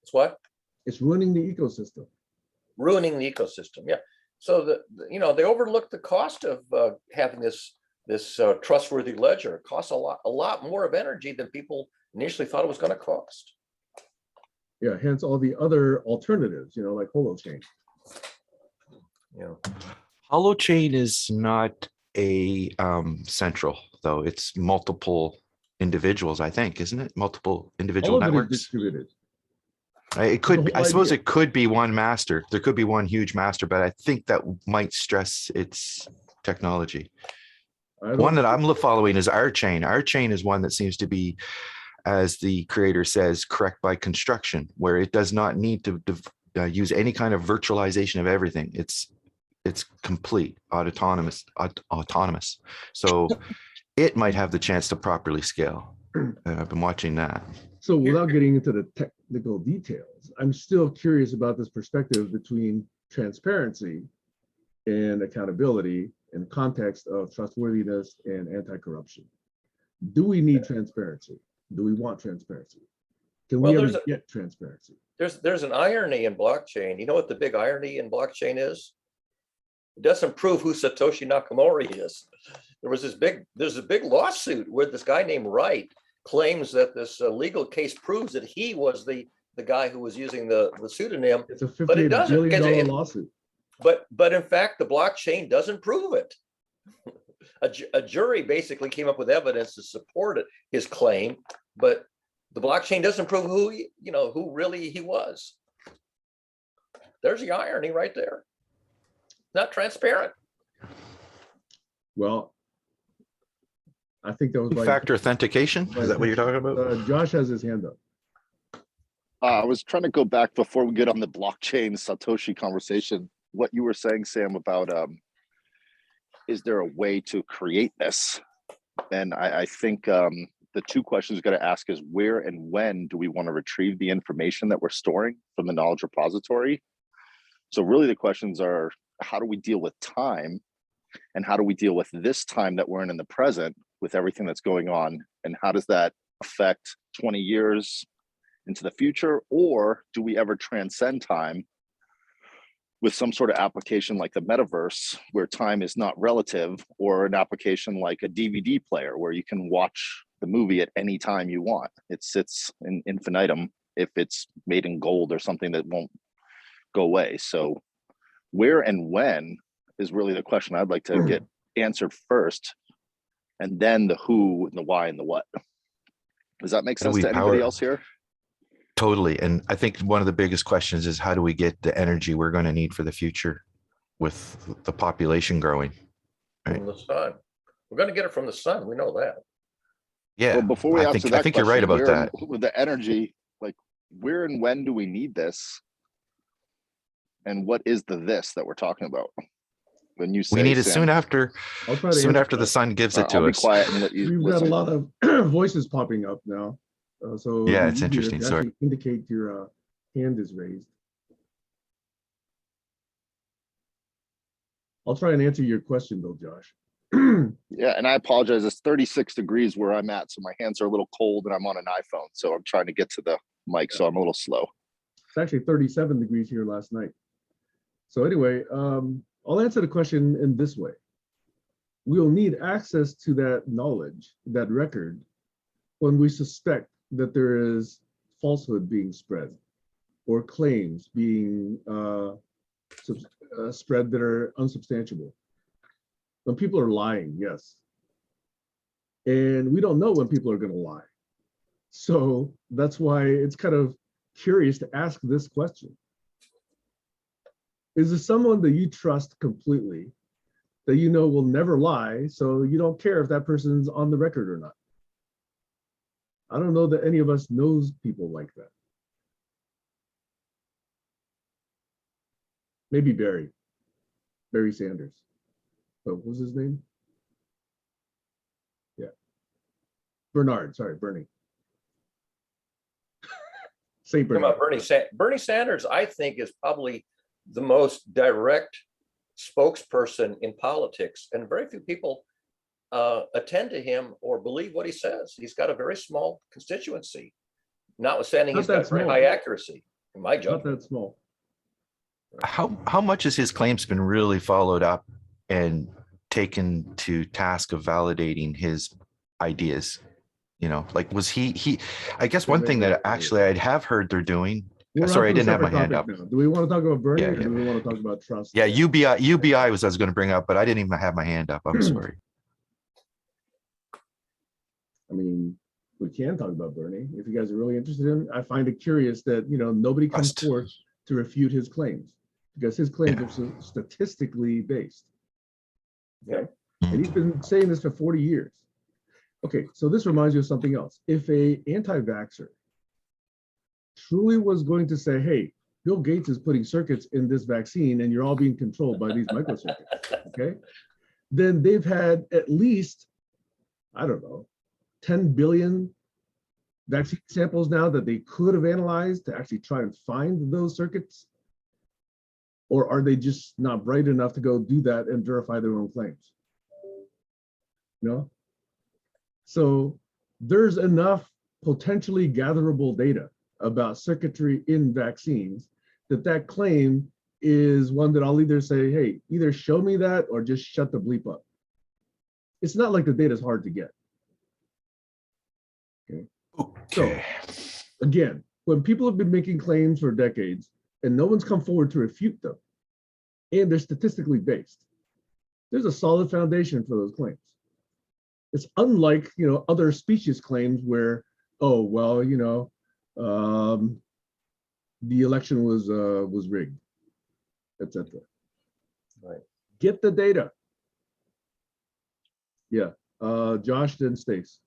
It's what? It's ruining the ecosystem. Ruining the ecosystem, yeah. So you know, they overlooked the cost of having this trustworthy ledger. It costs a lot more of energy than people initially thought it was going to cost. Yeah, hence all the other alternatives, you know, like holochain. Yeah. Holochain is not a central, though. It's multiple individuals, I think, isn't it? Multiple individual networks. Distributed. It could be, I suppose it could be one master. There could be one huge master, but I think that might stress its technology. One that I'm following is our chain. Our chain is one that seems to be, as the creator says, correct by construction, where it does not need to use any kind of virtualization of everything. It's complete, autonomous. So it might have the chance to properly scale. And I've been watching that. So without getting into the technical details, I'm still curious about this perspective between transparency and accountability in context of trustworthiness and anti-corruption. Do we need transparency? Do we want transparency? Can we ever get transparency? There's an irony in blockchain. You know what the big irony in blockchain is? It doesn't prove who Satoshi Nakamoto is. There's a big lawsuit where this guy named Wright claims that this legal case proves that he was the guy who was using the pseudonym. It's a $58 billion lawsuit. But in fact, the blockchain doesn't prove it. A jury basically came up with evidence to support his claim, but the blockchain doesn't prove who really he was. There's the irony right there. Not transparent. Well, I think that was Two-factor authentication. Is that what you're talking about? Josh has his hand up. I was trying to go back before we get on the blockchain Satoshi conversation. What you were saying, Sam, about is there a way to create this? And I think the two questions we've got to ask is where and when do we want to retrieve the information that we're storing from the knowledge repository? So really the questions are, how do we deal with time? And how do we deal with this time that we're in the present with everything that's going on? And how does that affect 20 years into the future? Or do we ever transcend time with some sort of application like the metaverse, where time is not relative, or an application like a DVD player where you can watch the movie at any time you want? It sits in infinitum if it's made in gold or something that won't go away. So where and when is really the question I'd like to get answered first, and then the who and the why and the what. Does that make How do sense we to anybody power- else here? Totally. And I think one of the biggest questions is how do we get the energy we're going to need for the future with the population growing? Right. From the sun. We're going to get it from the sun. We know that. Yeah. Well, before we I answer think that you're right question, about that. with the energy, like where and when do we need this? And what is the this that we're talking about? When you say We need it Sam, soon after I'll try to soon answer after the that. sun gives it I'll to be us. quiet and let you We've got a listen. lot of voices popping up now. So Yeah, it'd be it's easier interesting. to Sorry. actually indicate your hand is raised. I'll try and answer your question though, Josh. Yeah, and I apologize. It's 36 degrees where I'm at, so my hands are a little cold and I'm on an iPhone. So I'm trying to get to the mic, so I'm a little slow. It's actually 37 degrees here last night. So anyway, I'll answer the question in this way. We'll need access to that knowledge, that record, when we suspect that there is falsehood being spread or claims being spread that are unsubstantiable. When people are lying, yes. And we don't know when people are going to lie. So that's why it's kind of curious to ask this question. Is there someone that you trust completely that you know will never lie, so you don't care if that person's on the record or not? I don't know that any of us knows people like that. Maybe Barry Sanders. But what was his name? Yeah. Bernie. Say Talking Bernard. about Bernie Sanders, I think, is probably the most direct spokesperson in politics, and very few people attend to him or believe what he says. He's got a very small constituency, notwithstanding Not he's that got very small. high accuracy, in my Not judgment. that small. How much has his claims been really followed up and taken to task of validating his ideas? You know, like was he I guess one thing that actually I'd have heard they're doing. We're Sorry, I on to a didn't have my separate hand up. topic now. Do we want to talk about Bernie Yeah, or yeah. do we want to talk about trust? Yeah, UBI was I was going to bring up, but I didn't even have my hand up. I'm sorry. I mean, we can talk about Bernie if you guys are really interested in. I find it curious that nobody comes Trust. forth to refute his claims because his claims are statistically based. Okay, and he's been saying this for 40 years. Okay, so this reminds you of something else. If a anti-vaxxer truly was going to say, hey, Bill Gates is putting circuits in this vaccine and you're all being controlled by these microcircuits, okay? Then they've had at least, I don't know, 10 billion vaccine samples now that they could have analyzed to actually try and find those circuits? Or are they just not bright enough to go do that and verify their own claims? So there's enough potentially gatherable data about circuitry in vaccines that claim is one that I'll either say, hey, either show me that or just shut the bleep up. It's not like the data is hard to get. Okay. So again, when people have been making claims for decades and no one's come forward to refute them, and they're statistically based, there's a solid foundation for those claims. It's unlike other specious claims where, oh well, the election was rigged, etc. Right. Get the data. Yeah. Josh, then Stace.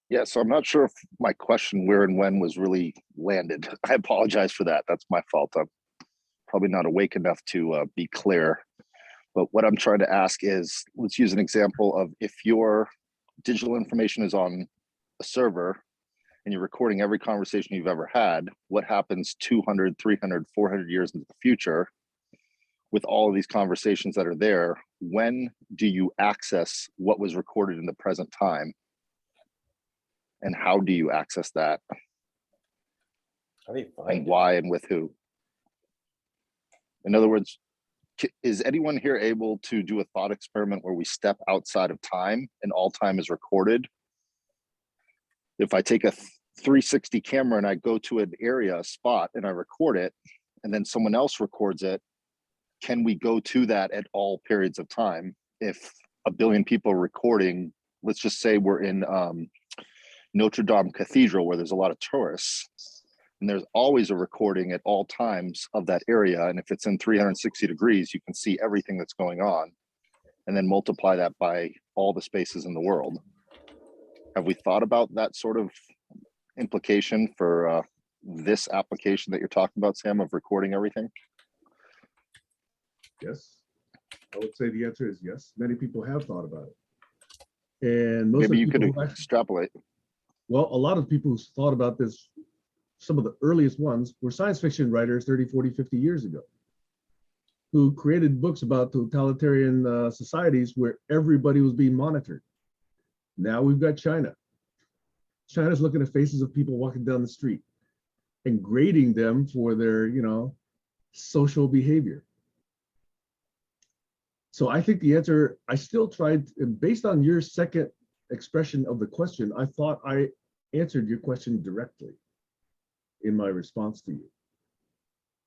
Yeah, so I'm not sure if my question where and when was really landed. I apologize for that. That's my fault. I'm probably not awake enough to be clear. But what I'm trying to ask is, let's use an example of if your digital information is on a server and you're recording every conversation you've ever had, what happens 200, 300, 400 years into the future with all of these conversations that are there? When do you access what was recorded in the present time? And how do you access that? How do you And find it? why and with who? In other words, is anyone here able to do a thought experiment where we step outside of time and all time is recorded? If I take a 360 camera and I go to an area, a spot, and I record it, and then someone else records it, can we go to that at all periods of time? If a billion people are recording, let's just say we're in Notre Dame Cathedral, where there's a lot of tourists, and there's always a recording at all times of that area. And if it's in 360 degrees, you can see everything that's going on, and then multiply that by all the spaces in the world. Have we thought about that sort of implication for this application that you're talking about, Sam, of recording everything? Yes, I would say the answer is yes. Many people have thought about it. And most Maybe of you the could people who actually, extrapolate. well, a lot of people who thought about this, some of the earliest ones were science fiction writers 30, 40, 50 years ago, who created books about totalitarian societies where everybody was being monitored. Now we've got China. China's looking at faces of people walking down the street and grading them for their, social behavior. So I think the answer, I still tried, based on your second expression of the question, I thought I answered your question directly in my response to you.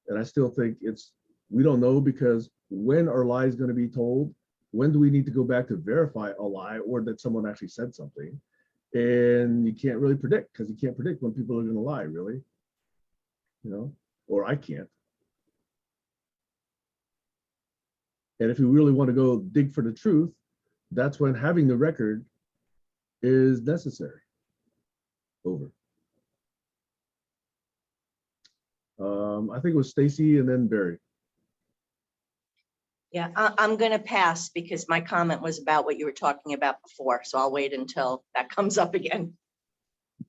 And I still think we don't know, because when are lies going to be told? When do we need to go back to verify a lie or that someone actually said something? And you can't really predict, because you can't predict when people are going to lie, really, or I can't. And if you really want to go dig for the truth, that's when having the record is necessary. Over. I think it was Stacy and then Barry. Yeah, I'm going to pass because my comment was about what you were talking about before. So I'll wait until that comes up again.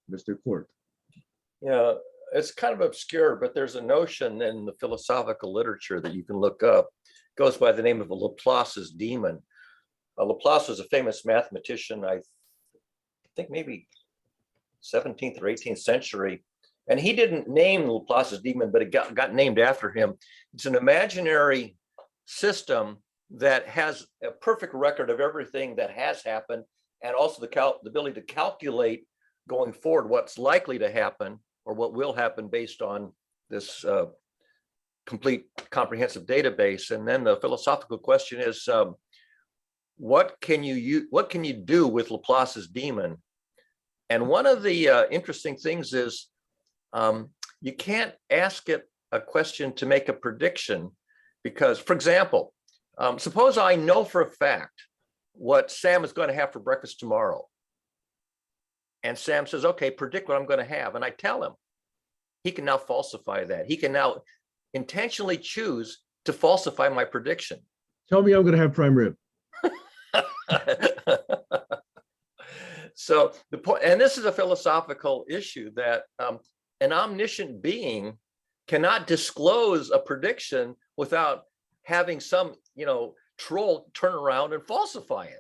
Mr. Court. Yeah, it's kind of obscure, but there's a notion in the philosophical literature that you can look up. It goes by the name of Laplace's demon. Laplace was a famous mathematician, I think maybe 17th or 18th century. And he didn't name Laplace's demon, but it got named after him. It's an imaginary system that has a perfect record of everything that has happened, and also the ability to calculate going forward what's likely to happen or what will happen based on this complete comprehensive database. And then the philosophical question is, what can you do with Laplace's demon? And one of the interesting things is you can't ask it a question to make a prediction, because, for example, suppose I know for a fact what Sam is going to have for breakfast tomorrow. And Sam says, okay, predict what I'm going to have. And I tell him, he can now falsify that. He can now intentionally choose to falsify my prediction. Tell me I'm going to have prime rib. So the point, and this is a philosophical issue, that an omniscient being cannot disclose a prediction without having some, troll turn around and falsify it.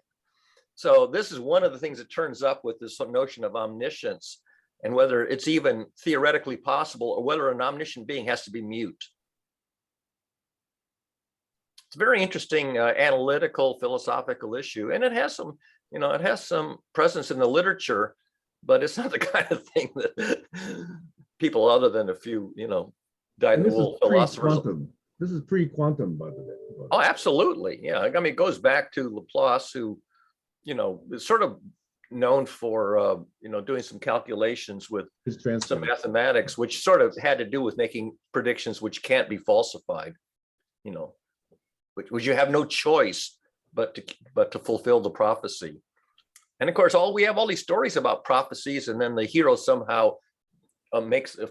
So this is one of the things that turns up with this notion of omniscience, and whether it's even theoretically possible, or whether an omniscient being has to be mute. It's a very interesting analytical, philosophical issue, and it has some, it has some presence in the literature, but it's not the kind of thing that people other than a few, dyed-in-the-wool philosophers. This is pre-quantum, by the way. Oh, absolutely. Yeah. I mean, it goes back to Laplace, who, is sort of known for, doing some calculations with some mathematics, which sort of had to do with making predictions which can't be falsified, which you have no choice but to fulfill the prophecy. And of course, we have all these stories about prophecies, and then the hero somehow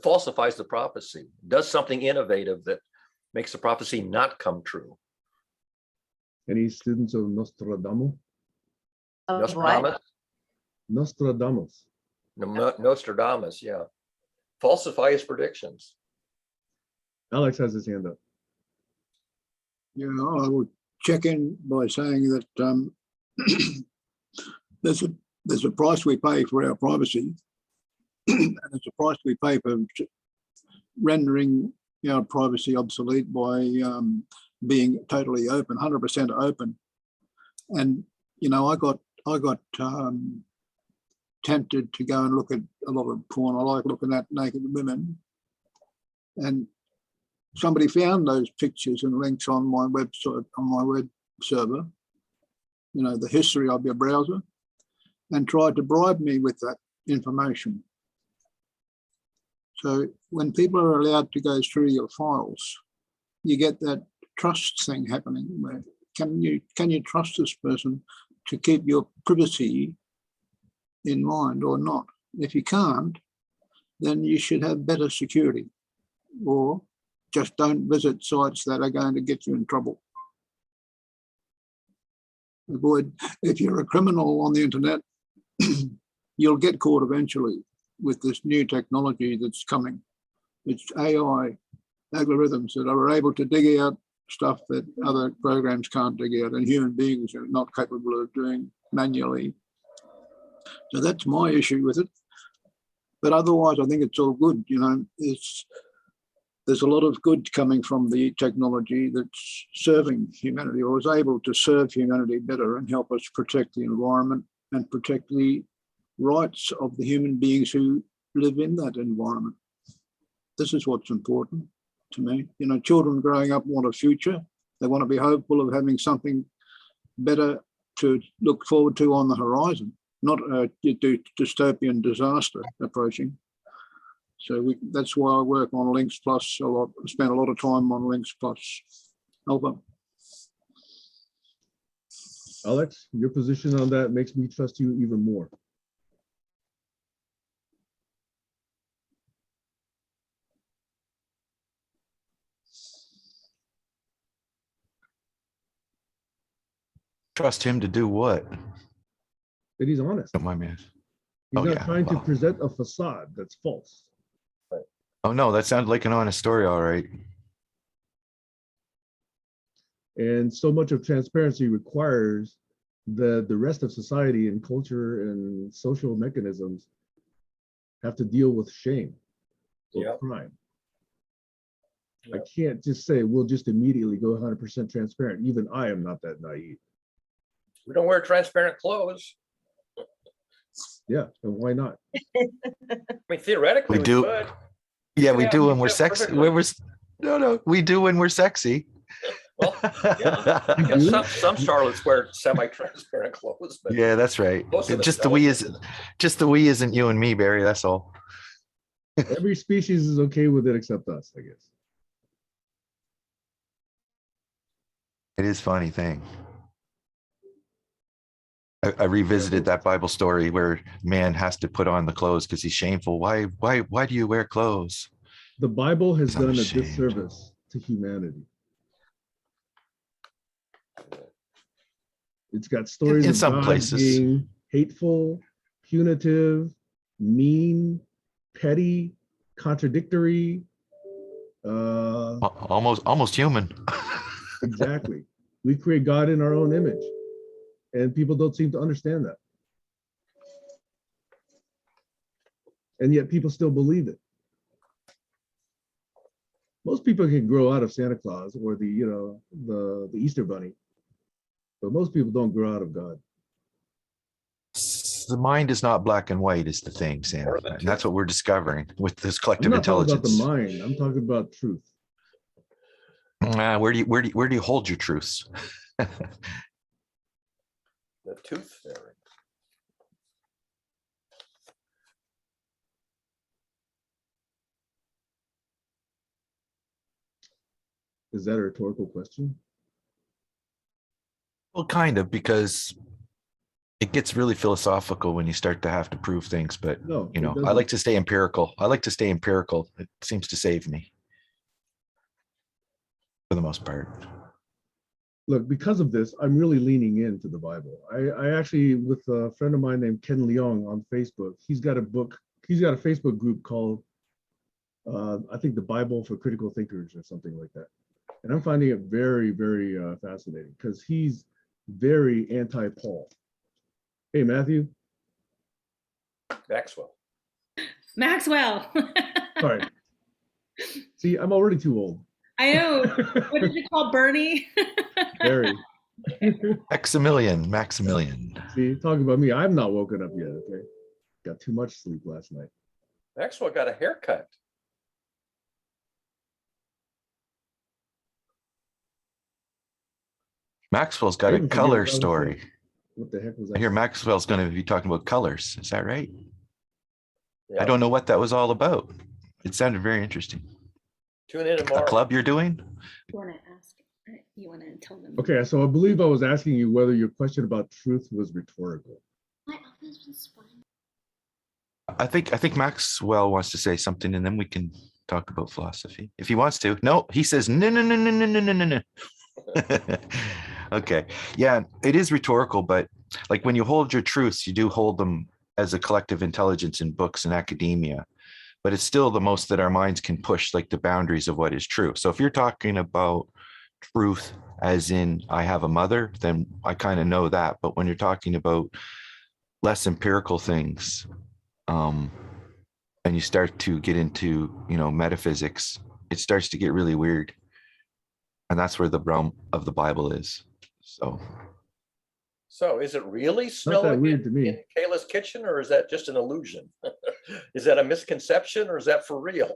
falsifies the prophecy, does something innovative that makes the prophecy not come true. Any students of Nostradamus? Nostradamus? Nostradamus. Nostradamus, yeah. Falsify his predictions. Alex has his hand up. Yeah, I would check in by saying that there's a price we pay for our privacy, and there's a price we pay for rendering our privacy obsolete by being totally open, 100% open. And I got tempted to go and look at a lot of porn. I like looking at naked women, and somebody found those pictures and links on my website, on my web server, the history of your browser, and tried to bribe me with that information. So when people are allowed to go through your files, you get that trust thing happening where can you trust this person to keep your privacy in mind or not? If you can't, then you should have better security, or just don't visit sites that are going to get you in trouble. Avoid, if you're a criminal on the internet, you'll get caught eventually with this new technology that's coming. It's AI algorithms that are able to dig out stuff that other programs can't dig out and human beings are not capable of doing manually. So that's my issue with it. But otherwise, I think it's all good. You know, there's a lot of good coming from the technology that's serving humanity, or is able to serve humanity better and help us protect the environment and protect the rights of the human beings who live in that environment. This is what's important to me. You know, children growing up want a future. They want to be hopeful of having something better to look forward to on the horizon, not a dystopian disaster approaching. So that's why I work on Links Plus a lot. I spend a lot of time on Links Plus. Alpha. Alex, your position on that makes me trust you even more. Trust him to do what? That he's honest. Don't mind me. He's Oh, not yeah, trying to well. present a facade that's false. Oh no, that sounded like an honest story, all right. And so much of transparency requires the rest of society and culture and social mechanisms have to deal with shame or crime. I can't just say we'll just immediately go 100% transparent. Even I am not that naive. We don't wear transparent clothes. Yeah, and why not? I mean, theoretically, We do. could. Yeah, could we have do these when we're just sexy. perfectly. No, we do when we're sexy. Well, yeah. I guess some starlets wear semi-transparent clothes, but Yeah, that's right. most of the Just the we isn't you and me, Barry. That's all. Every species is okay with it except us, I guess. It is a funny thing. I revisited that Bible story where man has to put on the clothes because he's shameful. Why do you wear clothes? The Bible has I'm done a ashamed. disservice to humanity. It's got stories In of some God places. being hateful, punitive, mean, petty, contradictory. Almost human. Exactly. We create God in our own image, and people don't seem to understand that. And yet people still believe it. Most people can grow out of Santa Claus or the Easter Bunny, but most people don't grow out of God. The mind is not black and white is the thing, Sam. And that's what we're discovering with this I'm collective not talking about intelligence. the mind. I'm talking about truth. Where do you hold your truths? the tooth fairy. Is that a rhetorical question? Well, kind of, because it gets really philosophical when you start to have to prove things. But No, you know, it I like doesn't. to stay empirical. It seems to save me for the most part. Look, because of this, I'm really leaning into the Bible. I actually, with a friend of mine named Ken Leong on Facebook, he's got a Facebook group called, I think, the Bible for Critical Thinkers or something like that. And I'm finding it very, very fascinating because he's very anti-Paul. Hey, Matthew. Maxwell. Sorry. See, I'm already too old. I know. What did you call Bernie? Very. Maximilian. See, talk about me. I'm not woken up yet, okay? Got too much sleep last night. Maxwell got a haircut. Maxwell's got I a even forget color what I was story. saying. What the heck was that? I hear Maxwell's going to be talking about colors. Is that right? Yeah. I don't know what that was all about. It sounded very interesting. Tune in A tomorrow. club you're doing? You want to ask? You want to tell them? Okay, so I believe I was asking you whether your question about truth was rhetorical. I think Maxwell wants to say something, and then we can talk about philosophy if he wants to. No, he says no. Okay, yeah, it is rhetorical, but like when you hold your truths, you do hold them as a collective intelligence in books and academia, but it's still the most that our minds can push, like the boundaries of what is true. So if you're talking about truth as in I have a mother, then I kind of know that. But when you're talking about less empirical things, and you start to get into, metaphysics, it starts to get really weird. And that's where the realm of the Bible is. So is it really Not that snowing weird to me. in Kayla's kitchen, or is that just an illusion? Is that a misconception, or is that for real?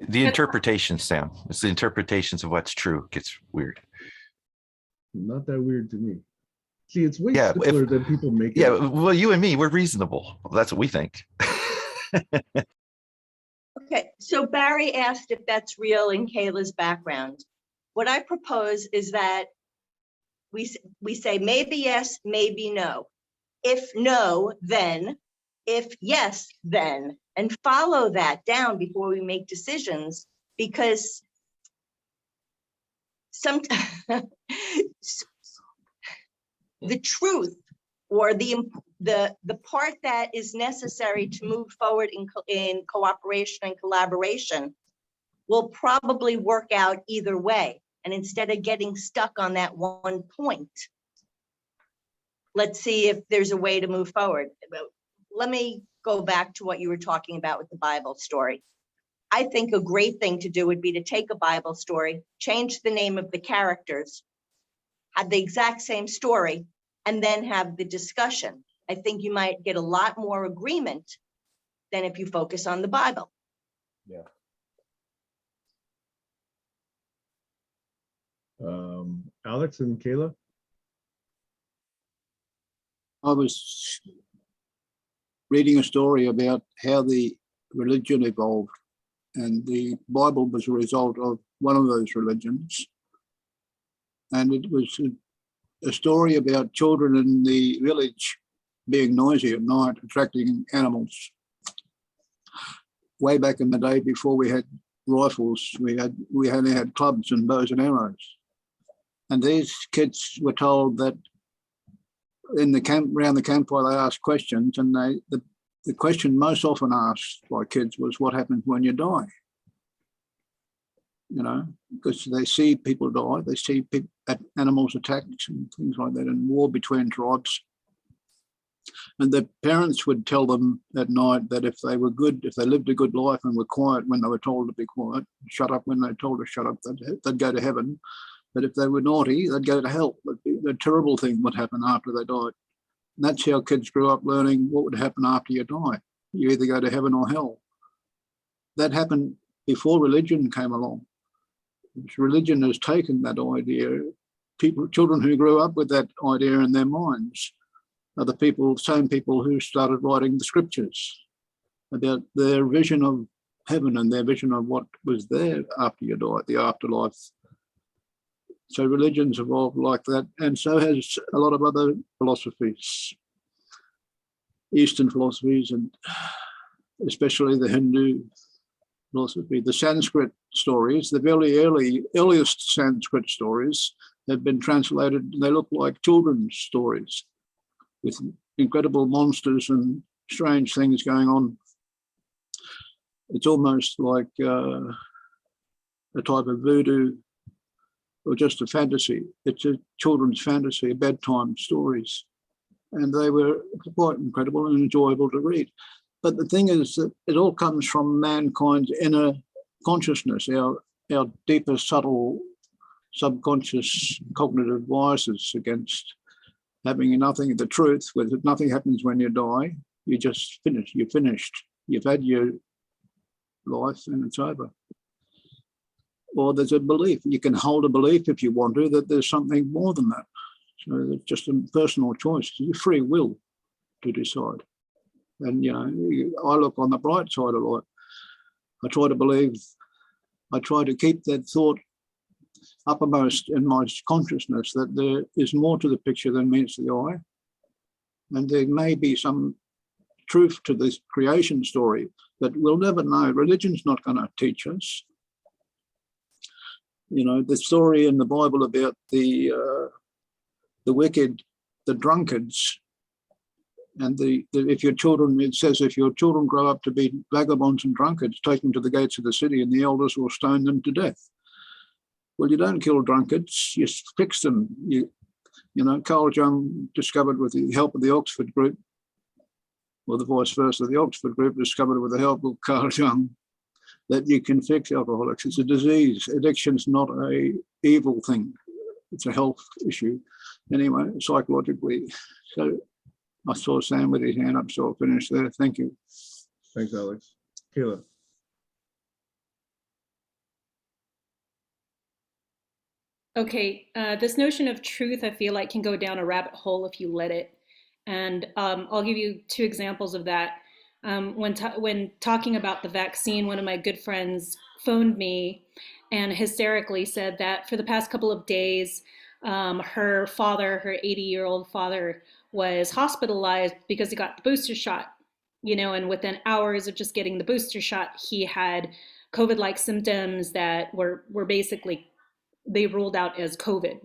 The interpretations, Sam, it's the interpretations of what's true gets weird. Not that weird to me. See, it's way Yeah, simpler than people make it. Yeah, well, you and me, we're reasonable. That's what we think. Okay, so Barry asked if that's real in Kayla's background. What I propose is that we say maybe yes, maybe no. If no, then. If yes, then. And follow that down before we make decisions, because sometimes the truth or the part that is necessary to move forward in cooperation and collaboration will probably work out either way. And instead of getting stuck on that one point, let's see if there's a way to move forward. Let me go back to what you were talking about with the Bible story. I think a great thing to do would be to take a Bible story, change the name of the characters, have the exact same story, and then have the discussion. I think you might get a lot more agreement than if you focus on the Bible. Yeah. Alex and Kayla? I was reading a story about how the religion evolved, and the Bible was a result of one of those religions. And it was a story about children in the village being noisy at night, attracting animals. Way back in the day, before we had rifles, we only had clubs and bows and arrows. And these kids were told that in the camp, around the campfire, they asked questions, and the question most often asked by kids was, what happens when you die? Because they see people die, they see animals attacked and things like that, and war between tribes. And the parents would tell them at night that if they were good, if they lived a good life and were quiet when they were told to be quiet, shut up when they were told to shut up, they'd go to heaven. But if they were naughty, they'd go to hell. The terrible thing would happen after they died. And that's how kids grew up learning what would happen after you die. You either go to heaven or hell. That happened before religion came along. Religion has taken that idea. Children who grew up with that idea in their minds are the same people who started writing the scriptures about their vision of heaven and their vision of what was there after you died, the afterlife. So religion's evolved like that, and so has a lot of other philosophies, Eastern philosophies, and especially the Hindu philosophy. The Sanskrit stories, the very earliest Sanskrit stories have been translated. They look like children's stories with incredible monsters and strange things going on. It's almost like a type of voodoo, or just a fantasy. It's a children's fantasy, bedtime stories. And they were quite incredible and enjoyable to read. But the thing is that it all comes from mankind's inner consciousness, our deeper, subtle, subconscious cognitive biases against having nothing, the truth, where nothing happens when you die. You just finish, you're finished. You've had your life and it's over. Or there's a belief. You can hold a belief if you want to, that there's something more than that. So it's just a personal choice. It's your free will to decide. And, you know, I look on the bright side of life. I try to keep that thought uppermost in my consciousness that there is more to the picture than meets the eye. And there may be some truth to this creation story that we'll never know. Religion's not going to teach us. You know, the story in the Bible about the wicked, the drunkards, and if your children, it says, if your children grow up to be vagabonds and drunkards, take them to the gates of the city and the elders will stone them to death. Well, you don't kill drunkards, you fix them. You know, Carl Jung discovered with the help of the Oxford group, or the vice versa, the Oxford group discovered with the help of Carl Jung, that you can fix alcoholics. It's a disease. Addiction's not a evil thing. It's a health issue. Anyway, psychologically. So I saw Sam with his hand up, so I'll finish there. Thank you. Thanks, Alex. Kayla. Okay, this notion of truth, I feel like, can go down a rabbit hole if you let it. And I'll give you two examples of that. When talking about the vaccine, one of my good friends phoned me and hysterically said that for the past couple of days, her father, her 80-year-old father, was hospitalized because he got the booster shot, you know, and within hours of just getting the booster shot, he had COVID-like symptoms that were basically, they ruled out as COVID.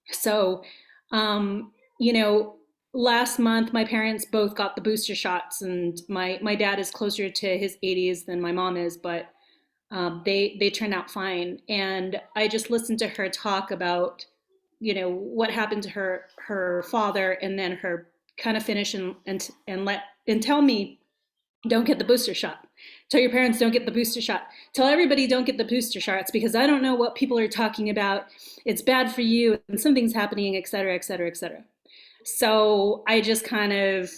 So, you know, last month, my parents both got the booster shots, and my dad is closer to his 80s than my mom is, but they turned out fine. And I just listened to her talk about, you know, what happened to her father, and then her kind of finish and tell me, don't get the booster shot. Tell your parents don't get the booster shot. Tell everybody don't get the booster shots, because I don't know what people are talking about. It's bad for you and something's happening, et cetera, et cetera, et cetera. So I just kind of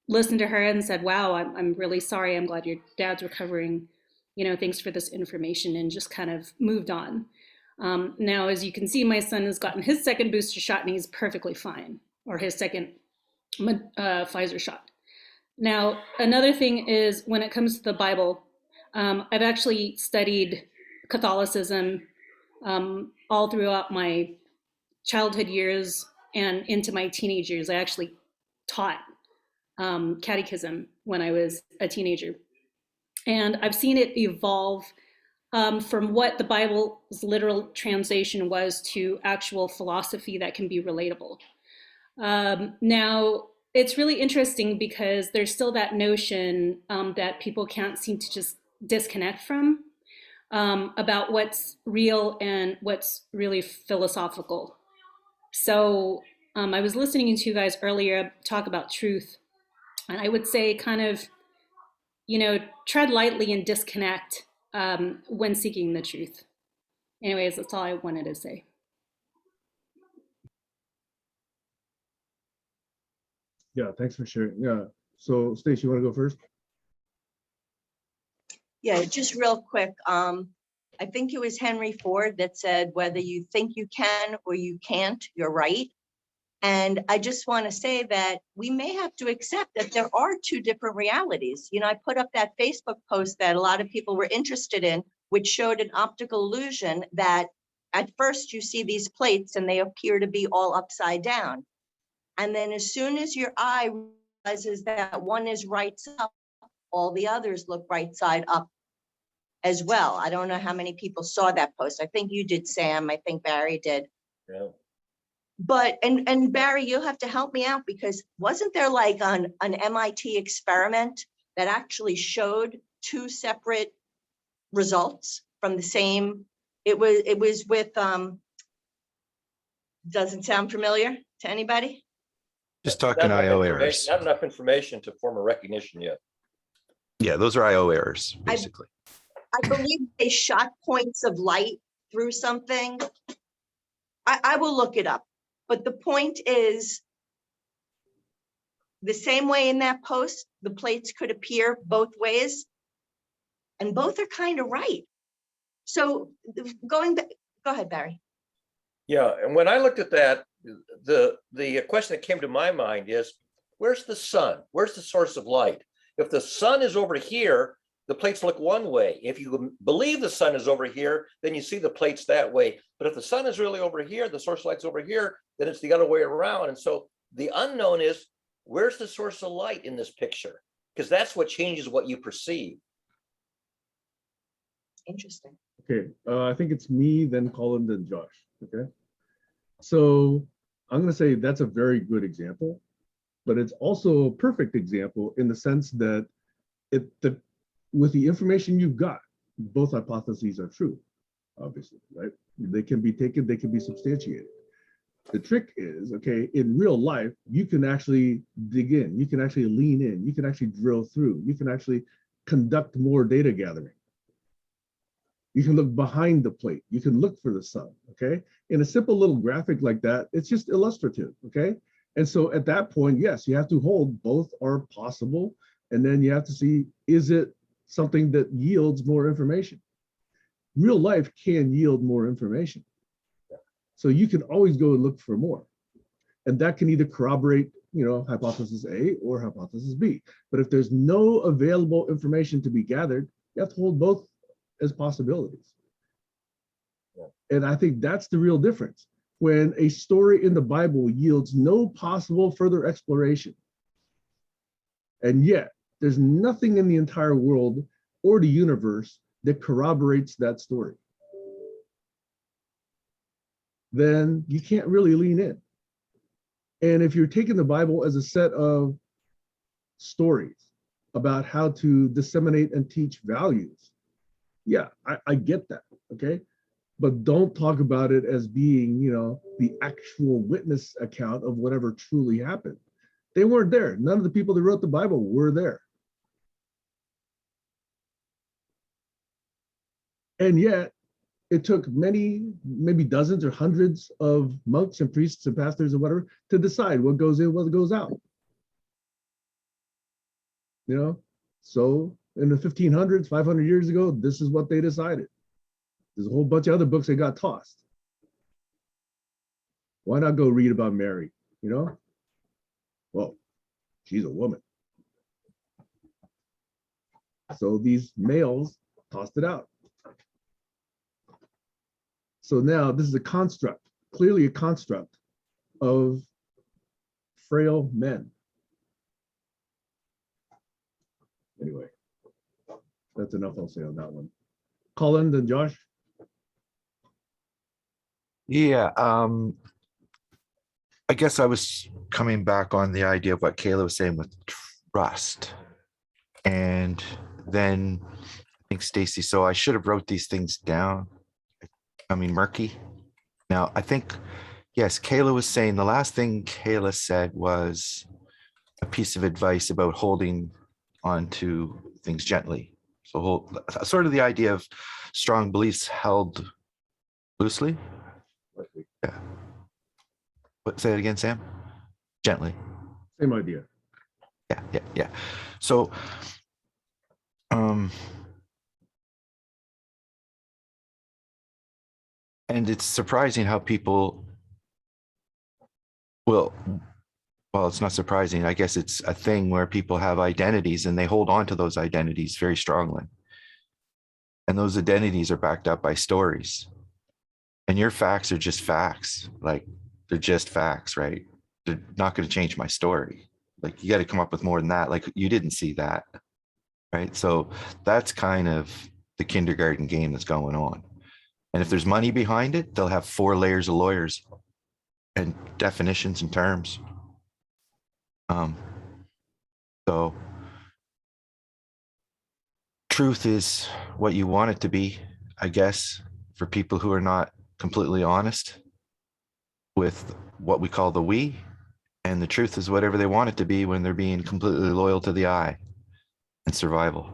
listened to her and said, wow, I'm really sorry. I'm glad your dad's recovering. You know, thanks for this information, and just kind of moved on. Now, as you can see, my son has gotten his second booster shot and he's perfectly fine, or his second Pfizer shot. Now, another thing is when it comes to the Bible, I've actually studied Catholicism all throughout my childhood years and into my teenage years. I actually taught catechism when I was a teenager. And I've seen it evolve from what the Bible's literal translation was to actual philosophy that can be relatable. Now, it's really interesting because there's still that notion that people can't seem to just disconnect from about what's real and what's really philosophical. So I was listening to you guys earlier talk about truth, and I would say kind of, you know, tread lightly and disconnect when seeking the truth. Anyways, that's all I wanted to say. Yeah, thanks for sharing. Yeah. So Stacey, you want to go first? Yeah, just real quick. I think it was Henry Ford that said, whether you think you can or you can't, you're right. And I just want to say that we may have to accept that there are two different realities. You know, I put up that Facebook post that a lot of people were interested in, which showed an optical illusion that at first you see these plates and they appear to be all upside down. And then as soon as your eye realizes that one is right side up, all the others look right side up as well. I don't know how many people saw that post. I think you did, Sam. I think Barry did. Yeah. But, and Barry, you'll have to help me out, because wasn't there like an MIT experiment that actually showed two separate results from the same, it was with, doesn't sound familiar to anybody? Just talking IO errors. Not enough information to form a recognition yet. Yeah, those are IO errors, basically. I believe they shot points of light through something. I will look it up. But the point is, the same way in that post, the plates could appear both ways, and both are kind of right. So going back, go ahead, Barry. Yeah, and when I looked at that, the question that came to my mind is, where's the sun? Where's the source of light? If the sun is over here, the plates look one way. If you believe the sun is over here, then you see the plates that way. But if the sun is really over here, the source light's over here, then it's the other way around. And so the unknown is, where's the source of light in this picture? Because that's what changes what you perceive. Interesting. Okay, I think it's me, then Colin, then Josh. Okay, so I'm going to say that's a very good example, but it's also a perfect example in the sense that with the information you've got, both hypotheses are true, obviously, right? They can be taken, they can be substantiated. The trick is, okay, in real life, you can actually dig in, you can actually lean in, you can actually drill through, you can actually conduct more data gathering. You can look behind the plate. You can look for the sun, okay? In a simple little graphic like that, it's just illustrative, okay? And so at that point, yes, you have to hold both are possible, and then you have to see, is it something that yields more information? Real life can yield more information. So you can always go and look for more. And that can either corroborate, hypothesis A or hypothesis B. But if there's no available information to be gathered, you have to hold both as possibilities. And I think that's the real difference. When a story in the Bible yields no possible further exploration, and yet there's nothing in the entire world or the universe that corroborates that story, then you can't really lean in. And if you're taking the Bible as a set of stories about how to disseminate and teach values, yeah, I get that, okay? But don't talk about it as being, the actual witness account of whatever truly happened. They weren't there. None of the people that wrote the Bible were there. And yet, it took many, maybe dozens or hundreds of monks and priests and pastors and whatever to decide what goes in, what goes out. So in the 1500s, 500 years ago, this is what they decided. There's a whole bunch of other books that got tossed. Why not go read about Mary? Well, she's a woman. So these males tossed it out. So now this is a construct, clearly a construct of frail men. Anyway, that's enough I'll say on that one. Colin, then Josh. Yeah, I guess I was coming back on the idea of what Kayla was saying with trust. And then I think Stacy, so I should have wrote these things down. Murky. Now, I think, yes, Kayla was saying, the last thing Kayla said was a piece of advice about holding on to things gently. So sort of the idea of strong beliefs held loosely. Yeah. Say it again, Sam. Gently. Same idea. Yeah. So, and it's surprising how people well, it's not surprising. I guess it's a thing where people have identities and they hold on to those identities very strongly. And those identities are backed up by stories. And your facts are just facts. Like, they're just facts, right? They're not going to change my story. Like, you got to come up with more than that. Like, you didn't see that, right? So that's kind of the kindergarten game that's going on. And if there's money behind it, they'll have 4 layers of lawyers and definitions and terms. So truth is what you want it to be, I guess, for people who are not completely honest with what we call the we, and the truth is whatever they want it to be when they're being completely loyal to the I and survival.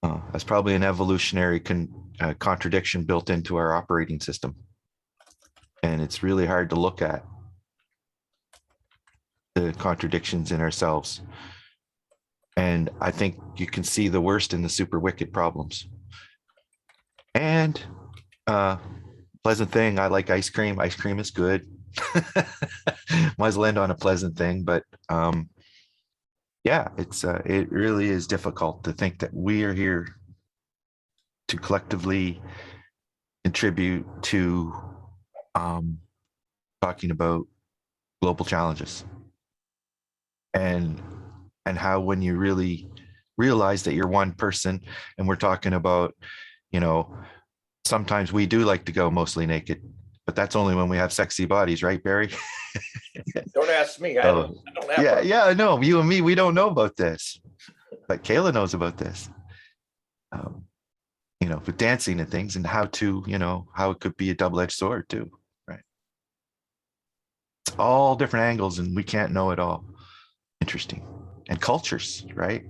That's probably an evolutionary contradiction built into our operating system. And it's really hard to look at the contradictions in ourselves. And I think you can see the worst in the super wicked problems. And pleasant thing, I like ice cream. Ice cream is good. Might as well end on a pleasant thing, but yeah, it really is difficult to think that we are here to collectively contribute to talking about global challenges, and how when you really realize that you're one person, and we're talking about, you know, sometimes we do like to go mostly naked, but that's only when we have sexy bodies, right, Barry? Don't ask me. I So, don't have yeah, one. yeah, no, you and me, we don't know about this, but Kayla knows about this. You know, with dancing and things, and how to, you know, how it could be a double-edged sword too, right? It's all different angles, and we can't know it all. Interesting. And cultures, right?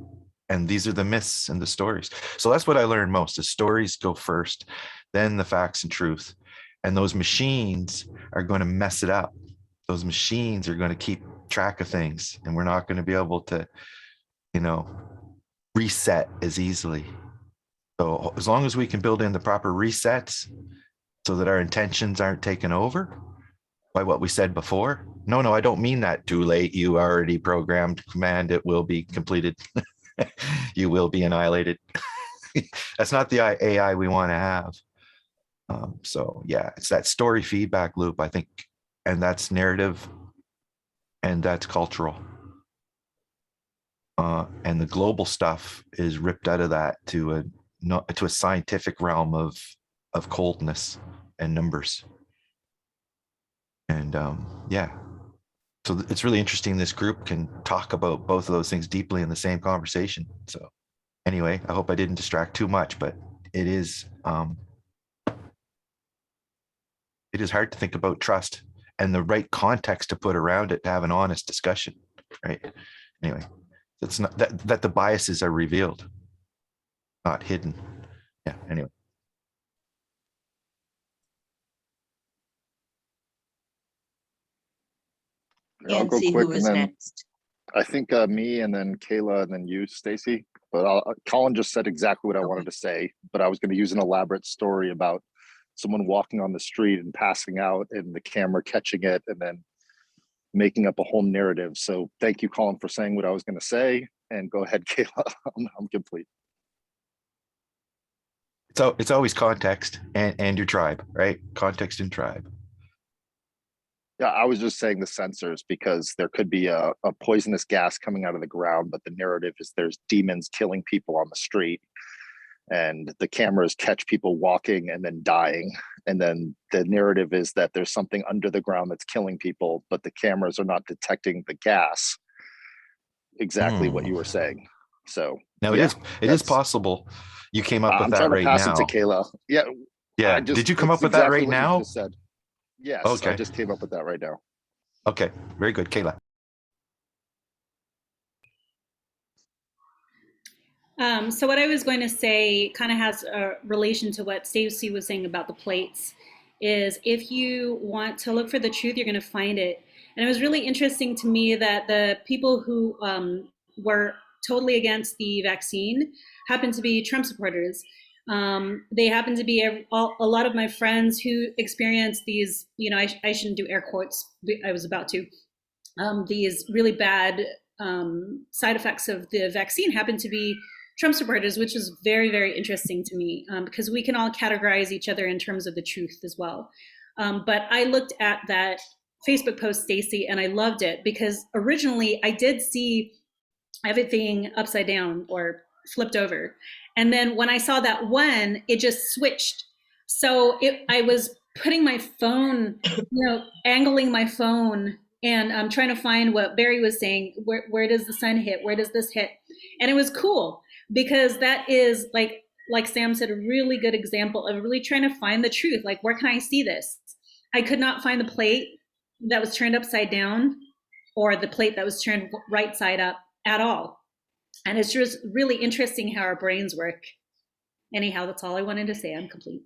And these are the myths and the stories. So that's what I learned most. The stories go first, then the facts and truth. And those machines are going to mess it up. Those machines are going to keep track of things, and we're not going to be able to, you know, reset as easily. So as long as we can build in the proper resets so that our intentions aren't taken over by what we said before. No, I don't mean that. Too late. You already programmed command. It will be completed. You will be annihilated. That's not the AI we want to have. So yeah, it's that story feedback loop, I think, and that's narrative, and that's cultural. And the global stuff is ripped out of that to a scientific realm of coldness and numbers. And yeah, so it's really interesting. This group can talk about both of those things deeply in the same conversation. So anyway, I hope I didn't distract too much, but it is hard to think about trust and the right context to put around it to have an honest discussion, right? Anyway, it's not that the biases are revealed, not hidden. Yeah, anyway. I'll And go see quick who and is then next. I think me and then Kayla and then you, Stacy. But Colin just said exactly what I wanted to say, but I was going to use an elaborate story about someone walking on the street and passing out and the camera catching it and then making up a whole narrative. So thank you, Colin, for saying what I was going to say. And go ahead, Kayla. I'm complete. So it's always context and your tribe, right? Context and tribe. Yeah, I was just saying the sensors because there could be a poisonous gas coming out of the ground, but the narrative is there's demons killing people on the street, and the cameras catch people walking and then dying. And then the narrative is that there's something under the ground that's killing people, but the cameras are not detecting the gas. Exactly what you were saying. So now yeah, it is possible you came up with I'm that trying to right pass now. it to Kayla. Yeah. Yeah. Did you come up with that exactly right what now? You just said. Yes. Okay. I just came up with that right now. Okay. Very good, Kayla. So what I was going to say kind of has a relation to what Stacey was saying about the plates, is if you want to look for the truth, you're going to find it. And it was really interesting to me that the people who were totally against the vaccine happened to be Trump supporters. They happen to be a lot of my friends who experienced these, you know, I shouldn't do air quotes, I was about to, these really bad side effects of the vaccine happen to be Trump supporters, which is very, very interesting to me, because we can all categorize each other in terms of the truth as well. But I looked at that Facebook post, Stacy, and I loved it because originally I did see everything upside down or flipped over. And then when I saw that one, it just switched. So I was putting my phone, angling my phone, and I'm trying to find what Barry was saying. Where does the sun hit? Where does this hit? And it was cool because that is like Sam said, a really good example of really trying to find the truth. Like, where can I see this? I could not find the plate that was turned upside down or the plate that was turned right side up at all. And it's just really interesting how our brains work. Anyhow, that's all I wanted to say. I'm complete.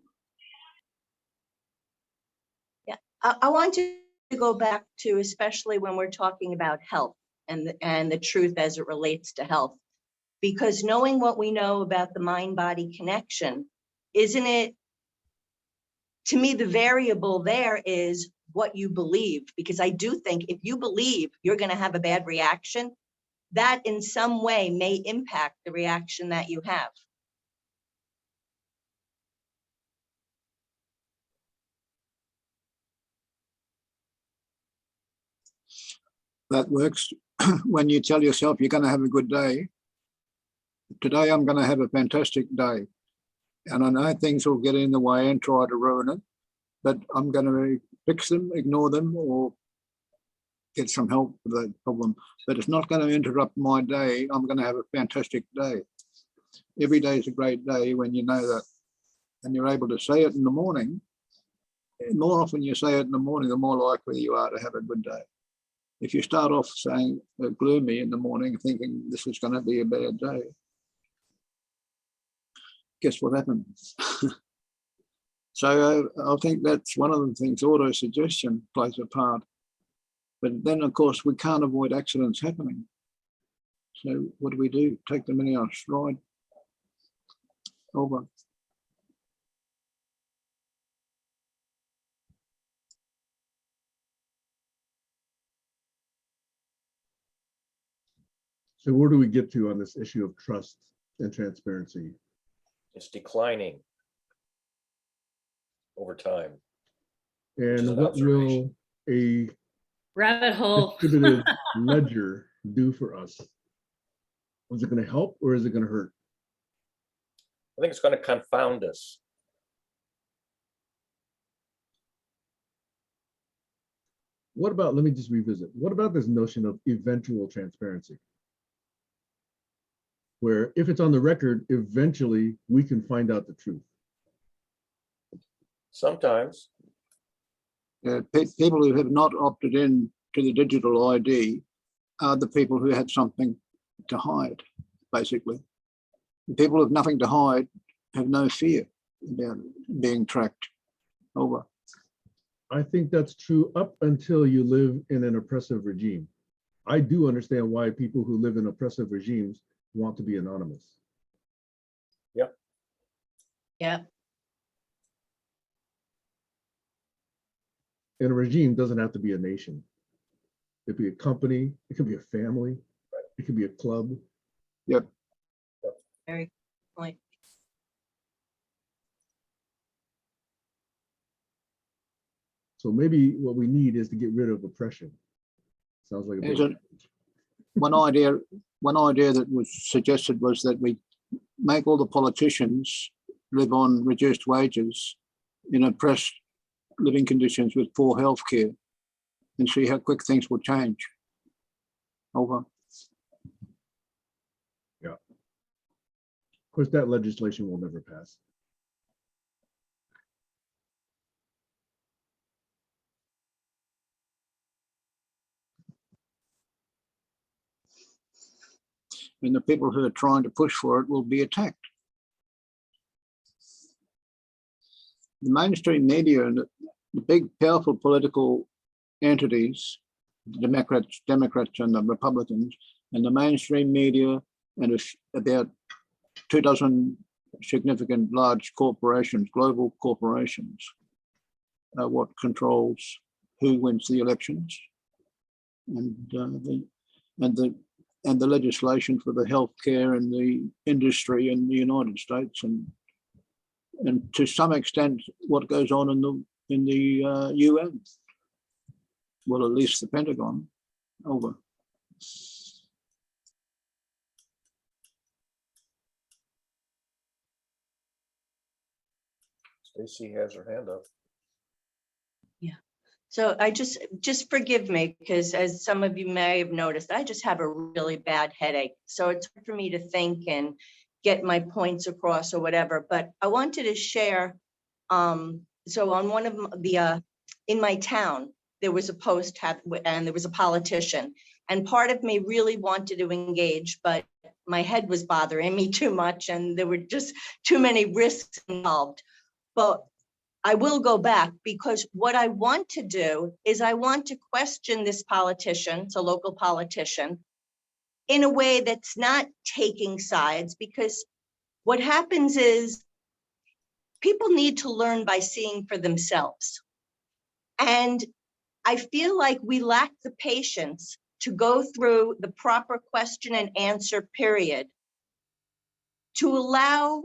Yeah, I want to go back to, especially when we're talking about health and the truth as it relates to health, because knowing what we know about the mind-body connection, isn't it, to me, the variable there is what you believe, because I do think if you believe you're going to have a bad reaction, that in some way may impact the reaction that you have. That works when you tell yourself you're going to have a good day. Today, I'm going to have a fantastic day. And I know things will get in the way and try to ruin it, but I'm going to fix them, ignore them, or get some help with that problem. But it's not going to interrupt my day. I'm going to have a fantastic day. Every day is a great day when you know that. And you're able to say it in the morning. The more often you say it in the morning, the more likely you are to have a good day. If you start off saying gloomy in the morning, thinking this is going to be a bad day, guess what happens? So I think that's one of the things, auto-suggestion plays a part. But then, of course, we can't avoid accidents happening. So what do? Take them in our stride. Over. So where do we get to on this issue of trust and transparency? It's declining over time. And an what will a Rabbit hole. distributed ledger do for us? Is it going to help or is it going to hurt? I think it's going to confound us. What about, let me just revisit. What about this notion of eventual transparency? Where if it's on the record, eventually we can find out the truth. Sometimes. People who have not opted in to the digital ID are the people who have something to hide, basically. The people who have nothing to hide have no fear about being tracked. Over. I think that's true up until you live in an oppressive regime. I do understand why people who live in oppressive regimes want to be anonymous. Yep. Yeah. And a regime doesn't have to be a nation. It could be a company, it could be a family, it could be a club. Yep. Very good point. So maybe what we need is to get rid of oppression. Sounds like a big... One idea that was suggested was that we make all the politicians live on reduced wages in oppressed living conditions with poor healthcare and see how quick things will change. Over. Yeah. Of course, that legislation will never pass. And the people who are trying to push for it will be attacked. The mainstream media and the big, powerful political entities, the Democrats and the Republicans, and the mainstream media, and about 24 significant large corporations, global corporations, are what controls who wins the elections, and the legislation for the healthcare and the industry in the United States, and to some extent what goes on in the UN. Well, at least the Pentagon. Over. Stacy has her hand up. Yeah. So I just forgive me, because as some of you may have noticed, I just have a really bad headache. So it's hard for me to think and get my points across or whatever. But I wanted to share. So on one of the, in my town, there was a post and there was a politician. And part of me really wanted to engage, but my head was bothering me too much and there were just too many risks involved. But I will go back, because what I want to do is I want to question this politician, it's a local politician, in a way that's not taking sides, because what happens is people need to learn by seeing for themselves. And I feel like we lack the patience to go through the proper question and answer period to allow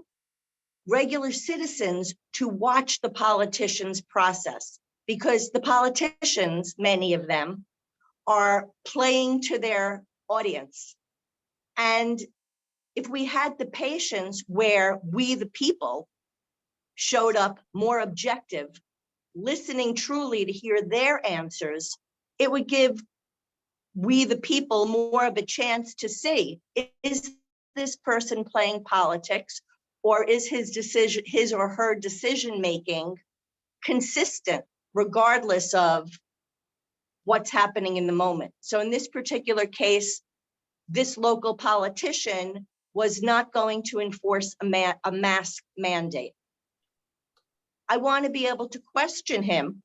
regular citizens to watch the politicians' process, because the politicians, many of them, are playing to their audience. And if we had the patience where we, the people, showed up more objective, listening truly to hear their answers, it would give we, the people, more of a chance to see, is this person playing politics, or is his or her decision making consistent regardless of what's happening in the moment. So in this particular case, this local politician was not going to enforce a mask mandate. I want to be able to question him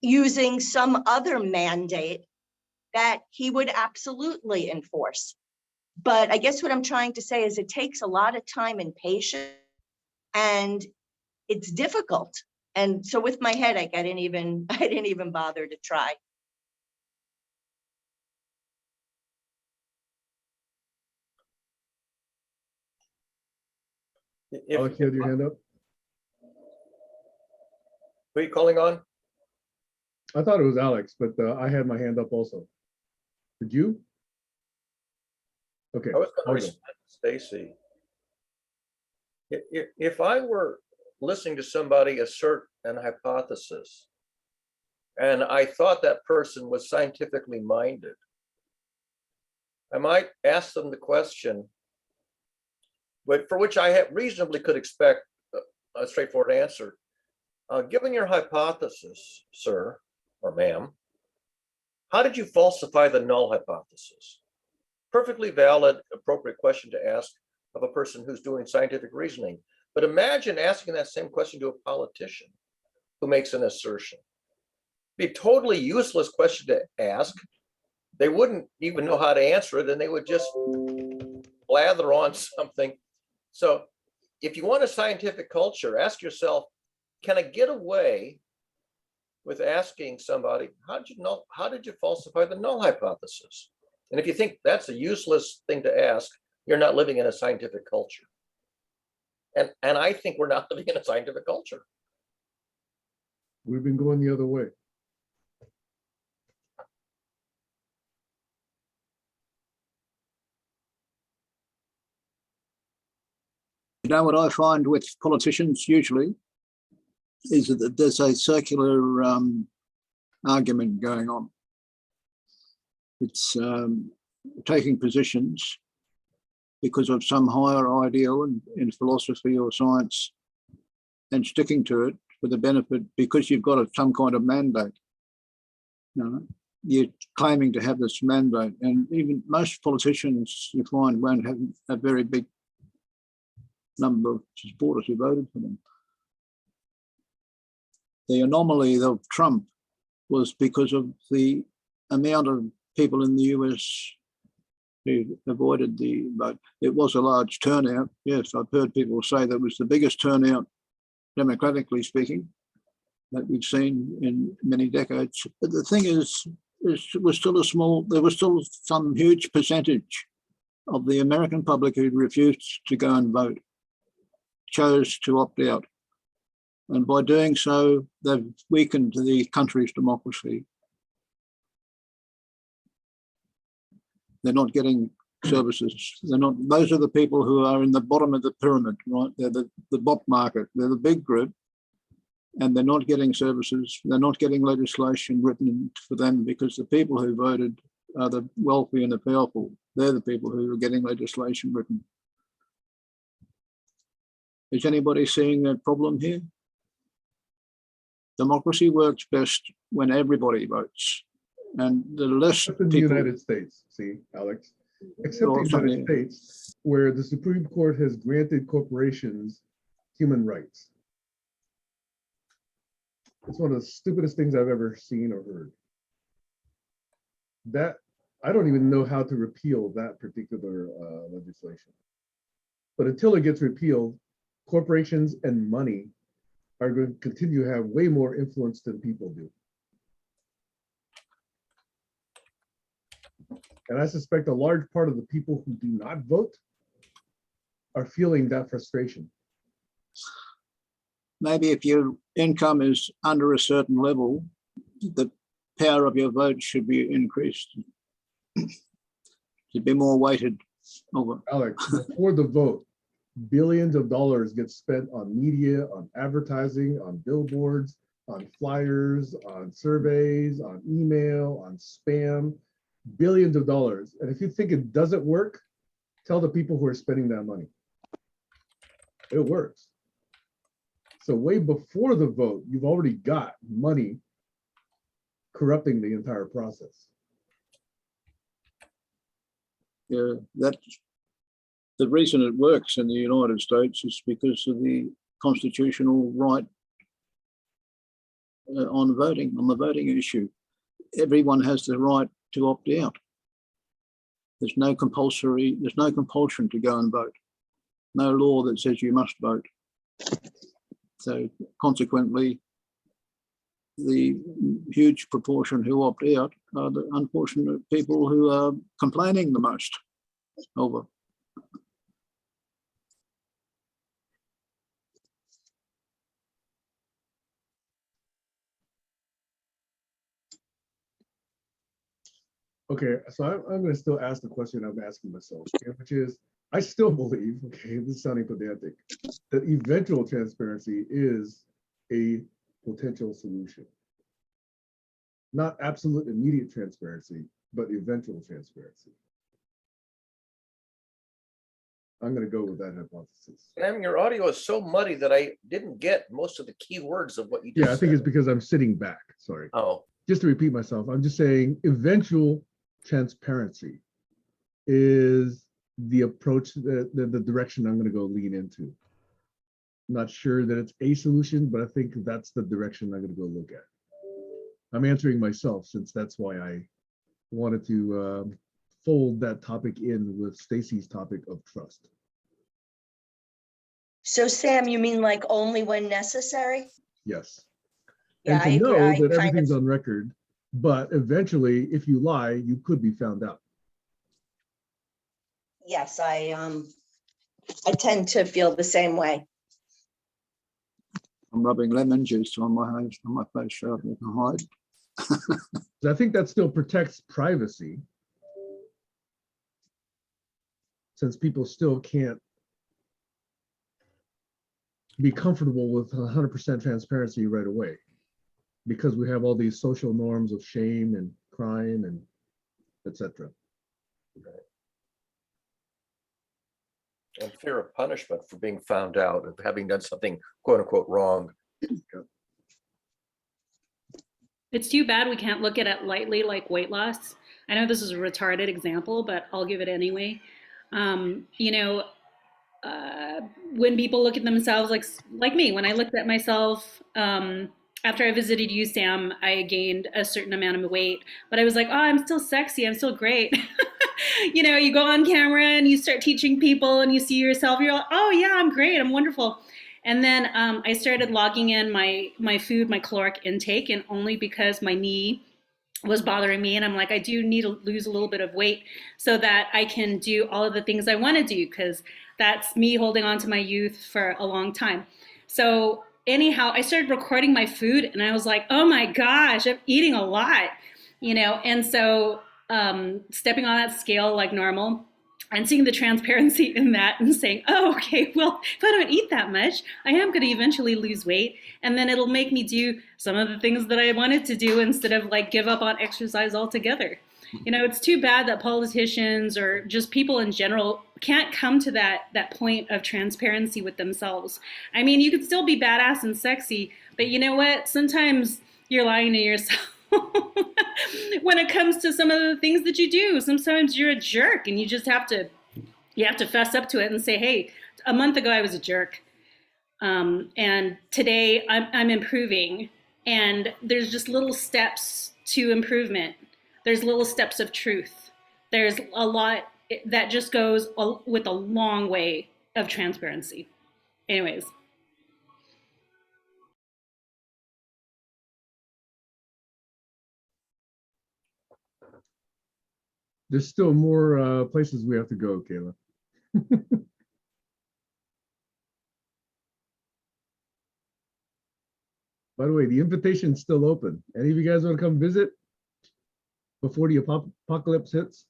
using some other mandate that he would absolutely enforce. But I guess what I'm trying to say is it takes a lot of time and patience, and it's difficult. And so with my headache, I didn't even bother to try. Alex, you had your hand up? Who are you calling on? I thought it was Alex, but I had my hand up also. Did you? Okay. I was going I'll to go. respond to Stacy. If I were listening to somebody assert an hypothesis, and I thought that person was scientifically minded, I might ask them the question, but for which I reasonably could expect a straightforward answer. Given your hypothesis, sir or ma'am, how did you falsify the null hypothesis? Perfectly valid, appropriate question to ask of a person who's doing scientific reasoning. But imagine asking that same question to a politician who makes an assertion. It'd be a totally useless question to ask. They wouldn't even know how to answer it, and they would just blather on something. So if you want a scientific culture, ask yourself, can I get away with asking somebody, how did you falsify the null hypothesis? And if you think that's a useless thing to ask, you're not living in a scientific culture. And I think we're not living in a scientific culture. We've been going the other way. You know what I find with politicians usually is that there's a circular argument going on. It's taking positions because of some higher ideal in philosophy or science and sticking to it for the benefit because you've got some kind of mandate. You know, you're claiming to have this mandate, and even most politicians you find won't have a very big number of supporters who voted for them. The anomaly of Trump was because of the amount of people in the US who avoided the vote. It was a large turnout. Yes, I've heard people say that it was the biggest turnout, democratically speaking, that we've seen in many decades. But the thing is there was still some huge percentage of the American public who refused to go and vote, chose to opt out. And by doing so, they've weakened the country's democracy. They're not getting services. Those are the people who are in the bottom of the pyramid, right? They're the bot market. They're the big group, and they're not getting services. They're not getting legislation written for them because the people who voted are the wealthy and the powerful. They're the people who are getting legislation written. Is anybody seeing a problem here? Democracy works best when everybody votes. And the less Except in the United States, see, Alex, except the United States, where the Supreme Court has granted corporations human rights. It's one of the stupidest things I've ever seen or heard. That, I don't even know how to repeal that particular legislation. But until it gets repealed, corporations and money are going to continue to have way more influence than people do. And I suspect a large part of the people who do not vote are feeling that frustration. Maybe if your income is under a certain level, the power of your vote should be increased. To be more weighted over. Alex, before the vote, billions of dollars get spent on media, on advertising, on billboards, on flyers, on surveys, on email, on spam, billions of dollars. And if you think it doesn't work, tell the people who are spending that money. It works. So way before the vote, you've already got money corrupting the entire process. Yeah, that's the reason it works in the United States is because of the constitutional right on voting, on the voting issue. Everyone has the right to opt out. There's no compulsion to go and vote. No law that says you must vote. So consequently, the huge proportion who opt out are the unfortunate people who are complaining the most over. Okay, so I'm going to still ask the question I'm asking myself, okay, which is, I still believe, okay, this is sounding pedantic, that eventual transparency is a potential solution. Not absolute immediate transparency, but eventual transparency. I'm going to go with that hypothesis. Sam, your audio is so muddy that I didn't get most of the key words of what you just Yeah, I think said. it's because I'm sitting back, sorry. Oh, Just to repeat myself, I'm just saying eventual transparency is the approach, the direction I'm going to go lean into. Not sure that it's a solution, but I think that's the direction I'm going to go look at. I'm answering myself since that's why I wanted to fold that topic in with Stacy's topic of trust. So Sam, you mean like only when necessary? Yes. Yeah, And to I agree. know I that kind everything's of, on record, but eventually, if you lie, you could be found out. yes, I tend to feel the same way. I'm rubbing lemon juice on my face so I can hide. So I think that still protects privacy, since people still can't be comfortable with 100% transparency right away, because we have all these social norms of shame and crime and etc. and fear of punishment for being found out of having done something quote unquote wrong. It's too bad we can't look at it lightly like weight loss. I know this is a retarded example, but I'll give it anyway. You know, when people look at themselves like me, when I looked at myself after I visited you, Sam, I gained a certain amount of weight, but I was like, oh, I'm still sexy, I'm still great. You know, you go on camera and you start teaching people and you see yourself, you're like, oh yeah, I'm great, I'm wonderful. And then I started logging in my food, my caloric intake, and only because my knee was bothering me, and I'm like, I do need to lose a little bit of weight so that I can do all of the things I want to do, because that's me holding on to my youth for a long time. So anyhow, I started recording my food and I was like, oh my gosh, I'm eating a lot, you know. And so stepping on that scale like normal and seeing the transparency in that and saying, oh, okay, well, if I don't eat that much, I am going to eventually lose weight. And then it'll make me do some of the things that I wanted to do instead of like give up on exercise altogether. You know, it's too bad that politicians or just people in general can't come to that point of transparency with themselves. I mean, you could still be badass and sexy, but you know what? Sometimes you're lying to yourself. When it comes to some of the things that you do, sometimes you're a jerk and you have to fess up to it and say, hey, a month ago I was a jerk. And today I'm improving, and there's just little steps to improvement. There's little steps of truth. There's a lot that just goes with a long way of transparency. Anyways. There's still more places we have to go, Kayla. By the way, the invitation's still open. Any of you guys want to come visit before the apocalypse hits?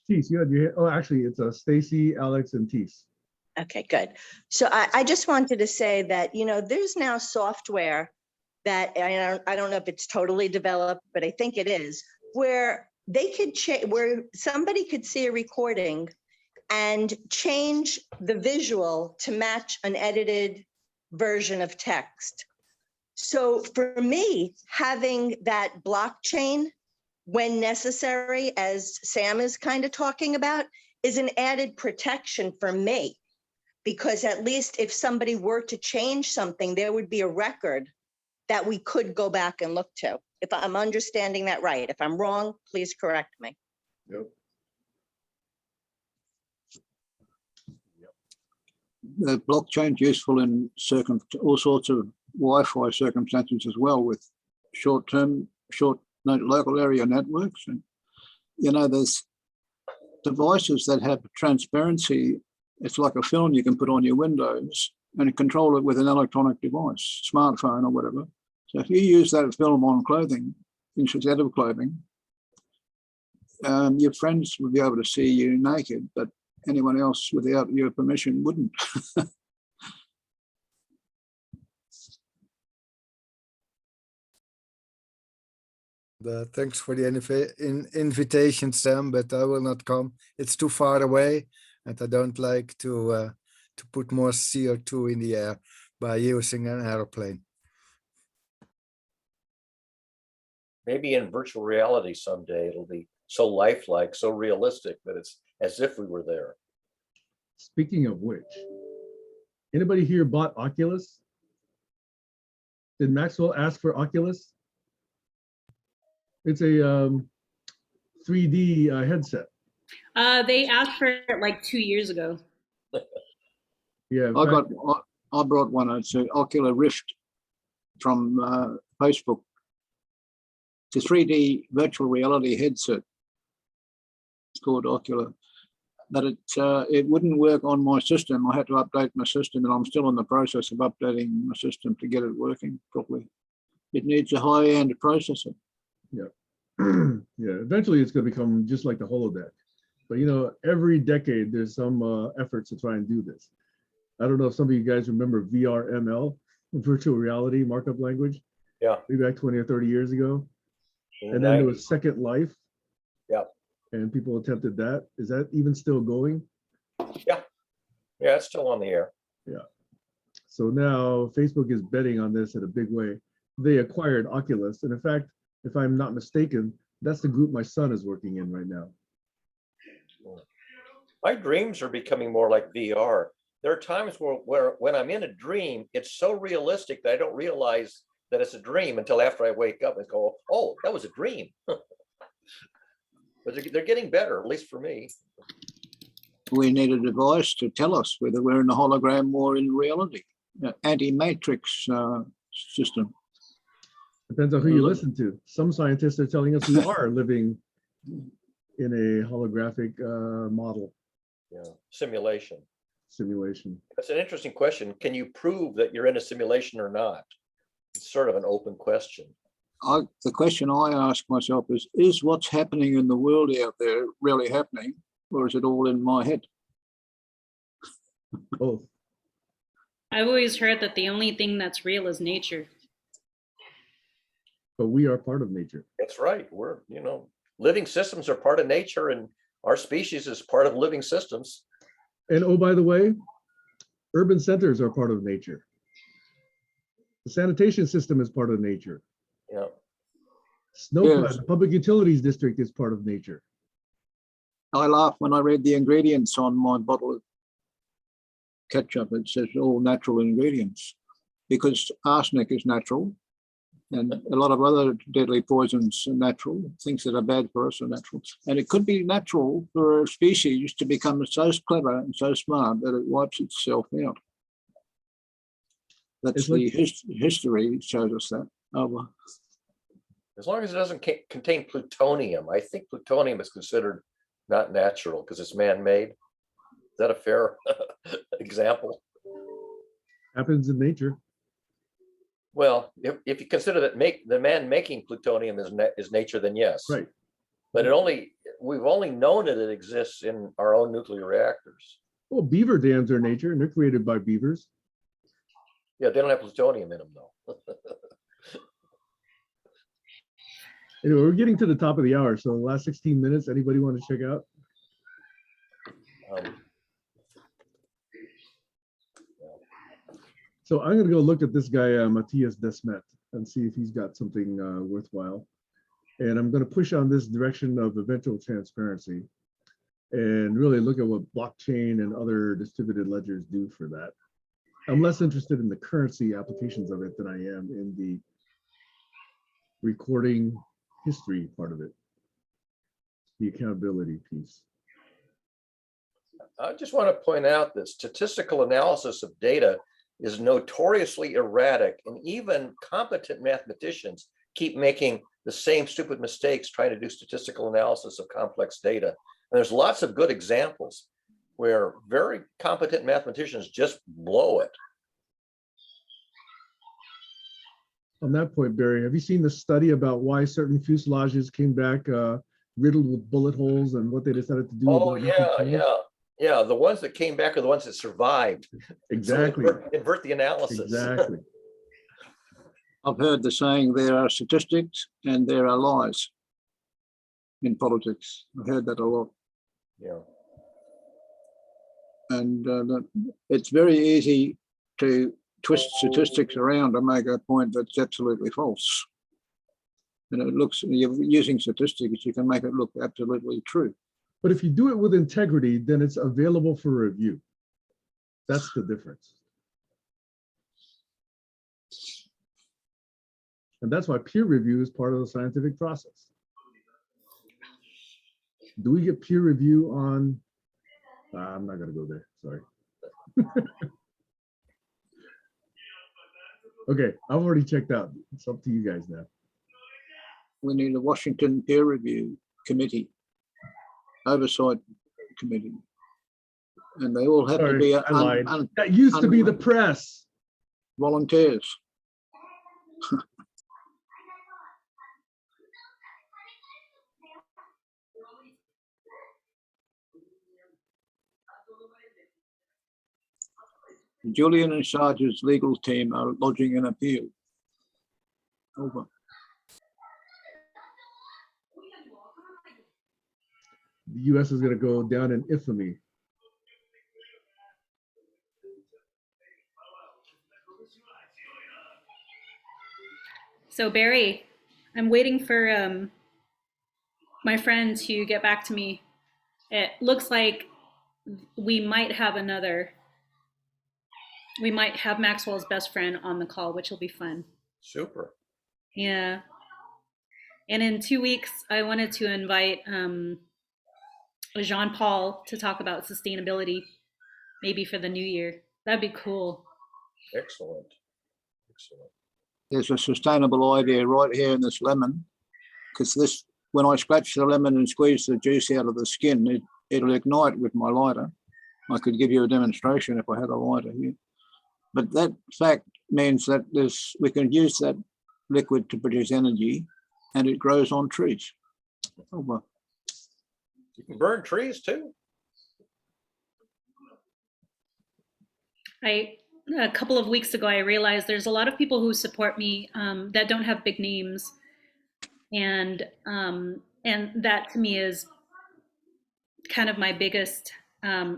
Tees, you had your hand. Oh, actually, it's Stacy, Alex, and Tees. Okay, good. So I just wanted to say that, you know, there's now software that I don't know if it's totally developed, but I think it is, where they could where somebody could see a recording and change the visual to match an edited version of text. So for me, having that blockchain when necessary, as Sam is kind of talking about, is an added protection for me. Because at least if somebody were to change something, there would be a record that we could go back and look to. If I'm understanding that right. If I'm wrong, please correct me. Yep. The blockchain is useful in all sorts of Wi-Fi circumstances as well, with short local area networks. And, you know, there's devices that have transparency. It's like a film you can put on your windows and control it with an electronic device, smartphone or whatever. So if you use that film on clothing instead of clothing, your friends would be able to see you naked, but anyone else without your permission wouldn't. Thanks for the invitation, Sam, but I will not come. It's too far away, and I don't like to put more CO2 in the air by using an airplane. Maybe in virtual reality someday it'll be so lifelike, so realistic that it's as if we were there. Speaking of which, anybody here bought Oculus? Did Maxwell ask for Oculus? It's a 3D headset. They asked for it like 2 years ago. Yeah, I brought one. It's an Oculus Rift from Facebook. It's a 3D virtual reality headset. It's called Oculus, but it wouldn't work on my system. I had to update my system, and I'm still in the process of updating my system to get it working properly. It needs a high-end processor. Yeah. Yeah, eventually it's going to become just like the holodeck. But you know, every decade there's some efforts to try and do this. I don't know if some of you guys remember VRML, virtual reality markup language. Yeah. Maybe back 20 or 30 years ago. And then there was Second Life. Yeah. And people attempted that. Is that even still going? Yeah. Yeah, it's still on the air. Yeah. So now Facebook is betting on this in a big way. They acquired Oculus. And in fact, if I'm not mistaken, that's the group my son is working in right now. My dreams are becoming more like VR. There are times where when I'm in a dream, it's so realistic that I don't realize that it's a dream until after I wake up and go, oh, that was a dream. But they're getting better, at least for me. We need a device to tell us whether we're in a hologram or in reality. Anti-matrix system. Depends on who you listen to. Some scientists are telling us we are living in a holographic model. Yeah, simulation. Simulation. That's an interesting question. Can you prove that you're in a simulation or not? It's sort of an open question. The question I ask myself is what's happening in the world out there really happening, or is it all in my head? Both. I've always heard that the only thing that's real is nature. But we are part of nature. That's right. We're, living systems are part of nature, and our species is part of living systems. And oh, by the way, urban centers are part of nature. The sanitation system is part of nature. Yeah. Snowplow, the public utilities district is part of nature. I laugh when I read the ingredients on my bottle of ketchup. It says all natural ingredients, because arsenic is natural, and a lot of other deadly poisons are natural. Things that are bad for us are natural. And it could be natural for a species to become so clever and so smart that it wipes itself out. That's the history shows us that. As long as it doesn't contain plutonium. I think plutonium is considered not natural because it's man-made. Is that a fair example? Happens in nature. Well, if you consider that the man making plutonium is nature, then yes. Right. But we've only known that it exists in our own nuclear reactors. Well, beaver dams are nature and they're created by beavers. Yeah, they don't have plutonium in them though. Anyway, we're getting to the top of the hour. So the last 16 minutes, anybody want to check out? So I'm going to go look at this guy, Matthias Desmet, and see if he's got something worthwhile. And I'm going to push on this direction of eventual transparency and really look at what blockchain and other distributed ledgers do for that. I'm less interested in the currency applications of it than I am in the recording history part of it, the accountability piece. I just want to point out that statistical analysis of data is notoriously erratic, and even competent mathematicians keep making the same stupid mistakes trying to do statistical analysis of complex data. And there's lots of good examples where very competent mathematicians just blow it. On that point, Barry, have you seen the study about why certain fuselages came back riddled with bullet holes and what they decided to do? Oh, yeah. The ones that came back are the ones that survived. Exactly. So invert the analysis. Exactly. I've heard the saying, there are statistics and there are lies in politics. I've heard that a lot. Yeah. And it's very easy to twist statistics around and make a point that's absolutely false. And it looks, you're using statistics, you can make it look absolutely true. But if you do it with integrity, then it's available for review. That's the difference. And that's why peer review is part of the scientific process. Do we get peer review on, I'm not gonna go there, sorry. Okay, I've already checked out. It's up to you guys now. We need a Washington peer review committee, oversight committee. And they all have to be that used to be the press. Volunteers. Julian and Sarge's legal team are lodging an appeal. Over. The US is going to go down in infamy. So Barry, I'm waiting for my friend to get back to me. It looks like we might have Maxwell's best friend on the call, which will be fun. Super. Yeah. And in 2 weeks, I wanted to invite Jean-Paul to talk about sustainability, maybe for the new year. That'd be cool. Excellent. Excellent. There's a sustainable idea right here in this lemon, because this, when I scratch the lemon and squeeze the juice out of the skin, it'll ignite with my lighter. I could give you a demonstration if I had a lighter here. But that fact means that we can use that liquid to produce energy, and it grows on trees. Oh, well. You can burn trees too. A couple of weeks ago, I realized there's a lot of people who support me that don't have big names, and that to me is kind of my biggest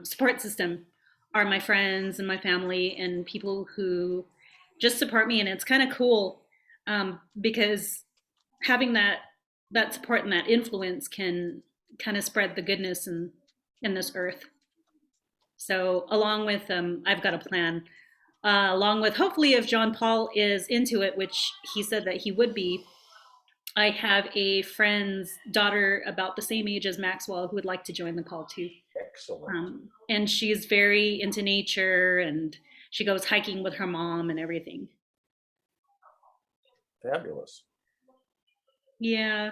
support system. Are my friends and my family and people who just support me, and it's kind of cool because having that support and that influence can kind of spread the goodness in this earth. So along with I've got a plan. Along with, hopefully, if Jean-Paul is into it, which he said that he would be, I have a friend's daughter about the same age as Maxwell who would like to join the call too. Excellent. And she's very into nature, and she goes hiking with her mom and everything. Fabulous. Yeah.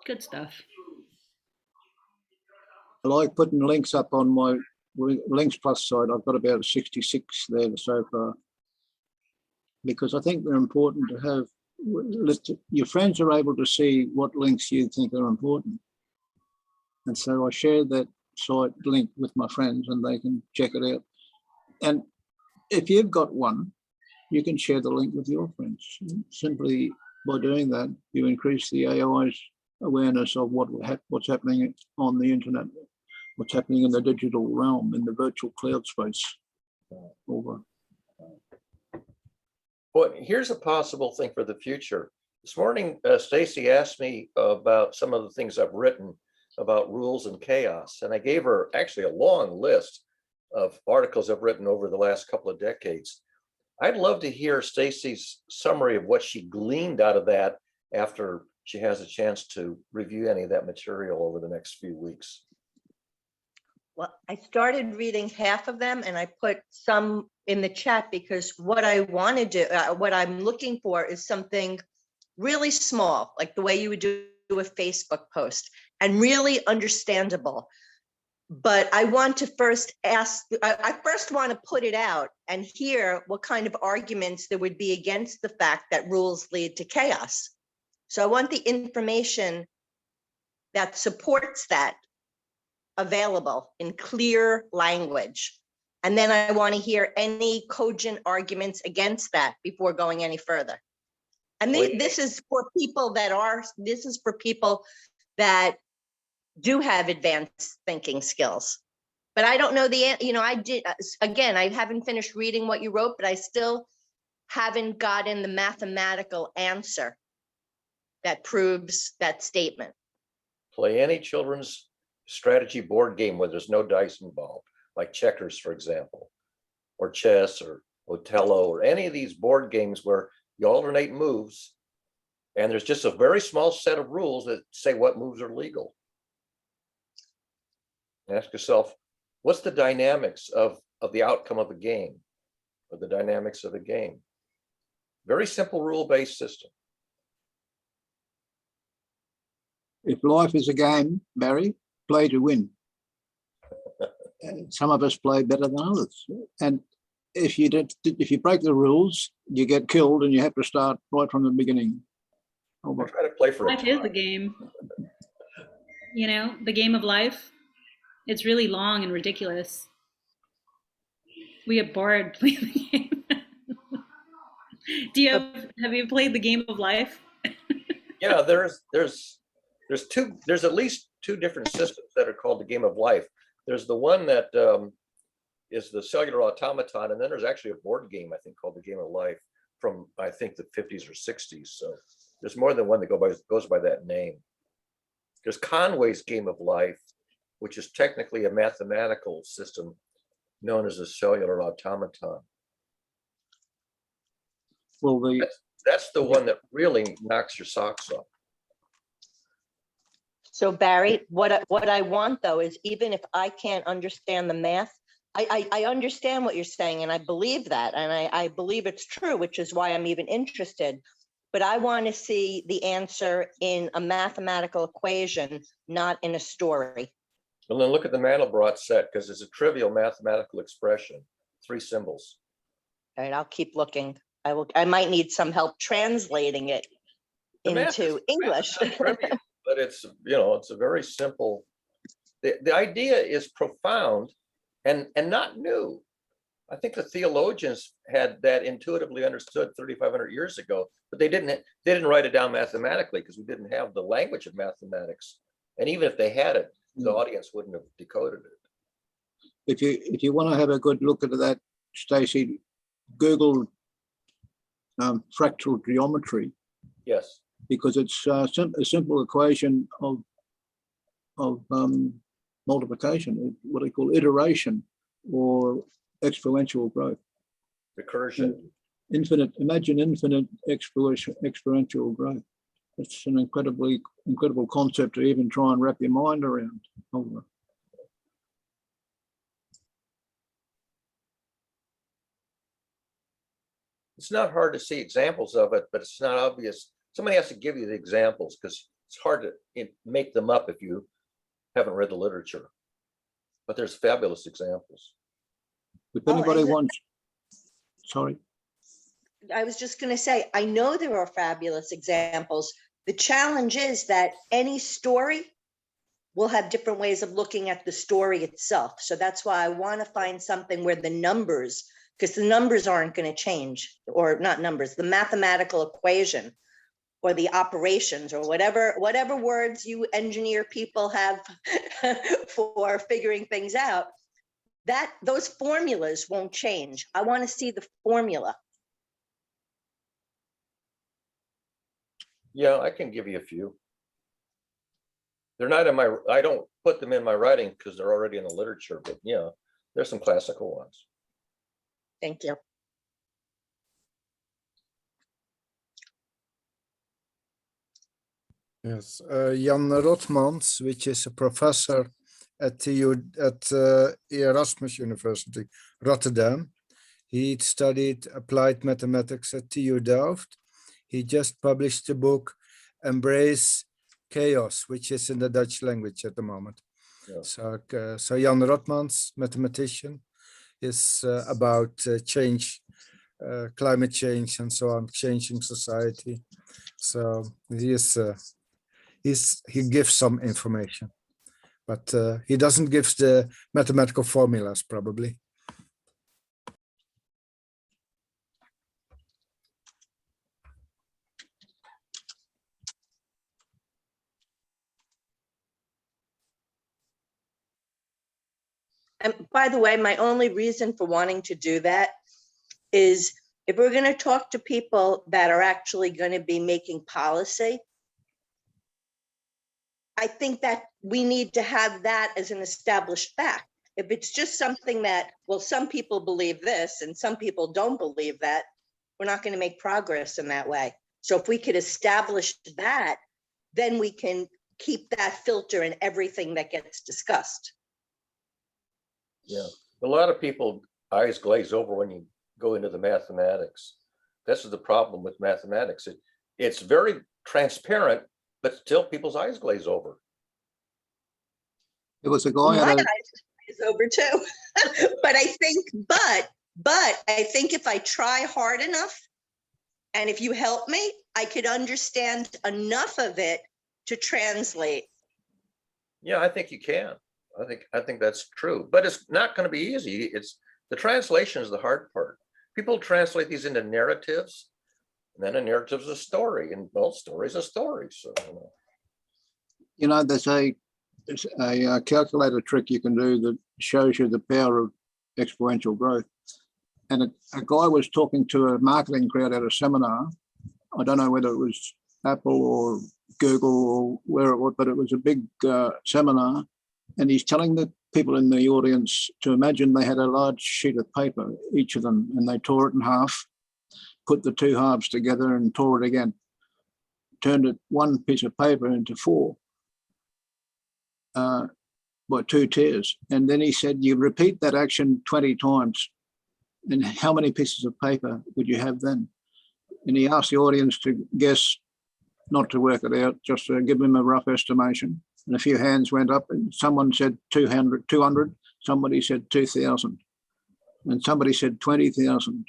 Good stuff. I like putting links up on my Links Plus site. I've got about 66 there so far, because I think they're important to have. Your friends are able to see what links you think are important. And so I share that site link with my friends and they can check it out. And if you've got one, you can share the link with your friends. Simply by doing that, you increase the AI's awareness of what's happening on the internet, what's happening in the digital realm, in the virtual cloud space. Over. Well, here's a possible thing for the future. This morning, Stacy asked me about some of the things I've written about rules and chaos. And I gave her actually a long list of articles I've written over the last couple of decades. I'd love to hear Stacy's summary of what she gleaned out of that after she has a chance to review any of that material over the next few weeks. Well, I started reading half of them and I put some in the chat because what I want to do, what I'm looking for is something really small, like the way you would do a Facebook post, and really understandable. But I want to first ask, I first want to put it out and hear what kind of arguments there would be against the fact that rules lead to chaos. So I want the information that supports that available in clear language. And then I want to hear any cogent arguments against that before going any further. And this is for people that do have advanced thinking skills. But I don't know I haven't finished reading what you wrote, but I still haven't gotten the mathematical answer that proves that statement. Play any children's strategy board game where there's no dice involved, like checkers, for example, or chess or Othello, or any of these board games where you alternate moves and there's just a very small set of rules that say what moves are legal. Ask yourself, what's the dynamics of the outcome of a game, or the dynamics of a game? Very simple rule-based system. If life is a game, Barry, play to win. Some of us play better than others. And if you break the rules, you get killed and you have to start right from the beginning. I try to play for life is a game. You know, the game of life. It's really long and ridiculous. We get bored playing the game. Have you played the game of life? Yeah, there's at least two different systems that are called the game of life. There's the one that is the cellular automaton, and then there's actually a board game, I think, called the game of life from, I think, the 50s or 60s. So there's more than one that goes by that name. There's Conway's game of life, which is technically a mathematical system known as a cellular automaton. Well, that's the one that really knocks your socks off. So Barry, what I want though is, even if I can't understand the math, I understand what you're saying and I believe that, and I believe it's true, which is why I'm even interested. But I want to see the answer in a mathematical equation, not in a story. Well, then look at the Mandelbrot set, because it's a trivial mathematical expression, 3 symbols. All right, I'll keep looking. I might need some help translating it into English. Trivial, but it's a very simple. The idea is profound and not new. I think the theologians had that intuitively understood 3,500 years ago, but they didn't write it down mathematically because we didn't have the language of mathematics. And even if they had it, the audience wouldn't have decoded it. If you want to have a good look at that, Stacey, Google fractal geometry. Yes. Because it's a simple equation of multiplication, what they call iteration or exponential growth. Recursion. Imagine infinite exponential growth. It's an incredible concept to even try and wrap your mind around. It's not hard to see examples of it, but it's not obvious somebody has to give you the examples, because it's hard to make them up if you haven't read the literature. But there's fabulous examples. If Oh, anybody and wants, sorry, I was just going to say, I know there are fabulous examples. The challenge is that any story will have different ways of looking at the story itself. So that's why I want to find something where the numbers, because the numbers aren't going to change, or not numbers, the mathematical equation or the operations or whatever words you engineer people have for figuring things out, that those formulas won't change. I want to see the formula. Yeah, I can give you a few. They're not in my, I don't put them in my writing because they're already in the literature, but yeah, there's some classical ones. Thank you. Yes, Jan Rotmans, which is a professor at Erasmus University, Rotterdam. He studied applied mathematics at TU Delft. He just published the book Embrace Chaos, which is in the Dutch language at the moment. Yeah. So Jan Rotmans, mathematician, is about change, climate change and so on, changing society. So he gives some information, but he doesn't give the mathematical formulas probably. And by the way, my only reason for wanting to do that is if we're going to talk to people that are actually going to be making policy, I think that we need to have that as an established fact. If it's just something that, well, some people believe this and some people don't believe that, we're not going to make progress in that way. So if we could establish that, then we can keep that filter in everything that gets discussed. Yeah, a lot of people eyes glaze over when you go into the mathematics. This is the problem with mathematics. It's very transparent, but still people's eyes glaze over. there was a Well, guy my at a, eyes is over too. But I think if I try hard enough, and if you help me, I could understand enough of it to translate. Yeah, I think you can. I think that's true, but it's not going to be easy. It's the translation is the hard part. People translate these into narratives, and then a narrative is a story, and well, story is a story. So, you know, there's a calculator trick you can do that shows you the power of exponential growth. And a guy was talking to a marketing crowd at a seminar. I don't know whether it was Apple or Google or where it was, but it was a big seminar. And he's telling the people in the audience to imagine they had a large sheet of paper, each of them, and they tore it in half, put the two halves together and tore it again, turned it one piece of paper into four by two tears. And then he said, you repeat that action 20 times. And how many pieces of paper would you have then? And he asked the audience to guess, not to work it out, just to give him a rough estimation. And a few hands went up and someone said 200, somebody said 2,000, and somebody said 20,000.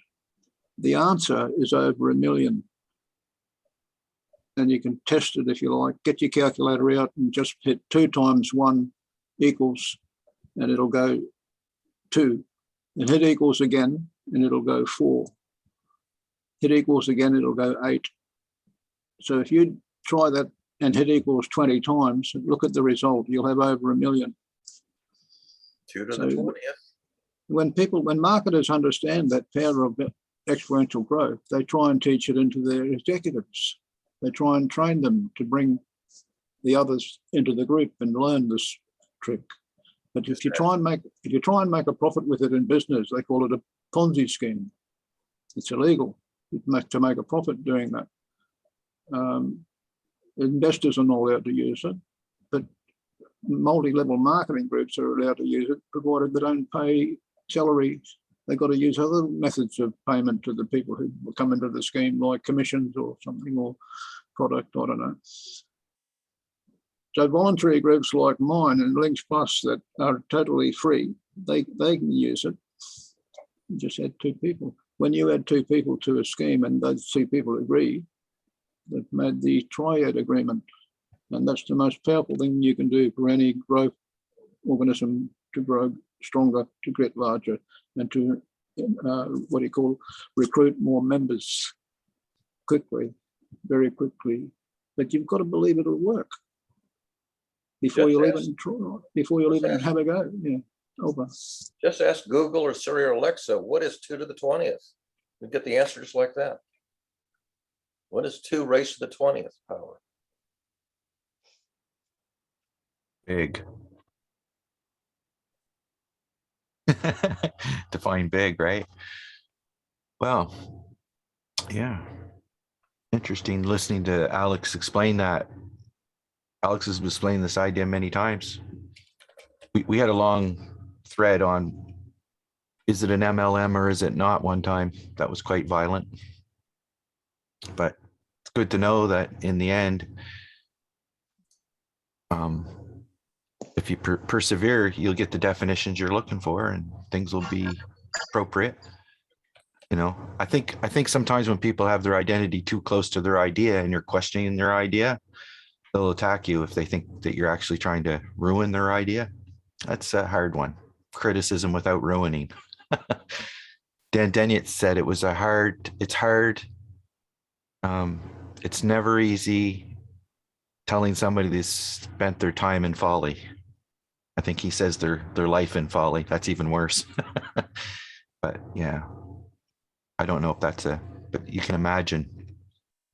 The answer is over 1 million. And you can test it if you like. Get your calculator out and just hit 2 times 1 equals, and it'll go 2. And hit equals again, and it'll go 4. Hit equals again, it'll go 8. So if you try that and hit equals 20 times, look at the result, you'll have over 1 million. 2 to the 20th. When marketers understand that power of exponential growth, they try and teach it into their executives. They try and train them to bring the others into the group and learn this trick. But if you try and make a profit with it in business, they call it a Ponzi scheme. It's illegal to make a profit doing that. Investors are not allowed to use it, but multi-level marketing groups are allowed to use it, provided they don't pay salaries. They've got to use other methods of payment to the people who come into the scheme, like commissions or something, or product, I don't know. So voluntary groups like mine and Links Plus that are totally free, they can use it. You just add 2 people. When you add 2 people to a scheme and those 2 people agree, they've made the triad agreement. And that's the most powerful thing you can do for any growth organism to grow stronger, to get larger, and to recruit more members quickly, very quickly. But you've got to believe it'll work before you'll even try, before you'll even have a go. Yeah, over. Just ask Google or Siri or Alexa, what is 2 to the 20th? You get the answer just like that. What is 2 raised to the 20th power? Big. Define big, right? Well, yeah. Interesting listening to Alex explain that. Alex has explained this idea many times. We had a long thread on, is it an MLM or is it not, one time that was quite violent. But it's good to know that in the end, if you persevere, you'll get the definitions you're looking for and things will be appropriate. You know, I think sometimes when people have their identity too close to their idea and you're questioning their idea, they'll attack you if they think that you're actually trying to ruin their idea. That's a hard one. Criticism without ruining. Dan Dennett said it's hard. It's never easy telling somebody they spent their time in folly. I think he says their life in folly. That's even worse. But yeah, I don't know if that's but you can imagine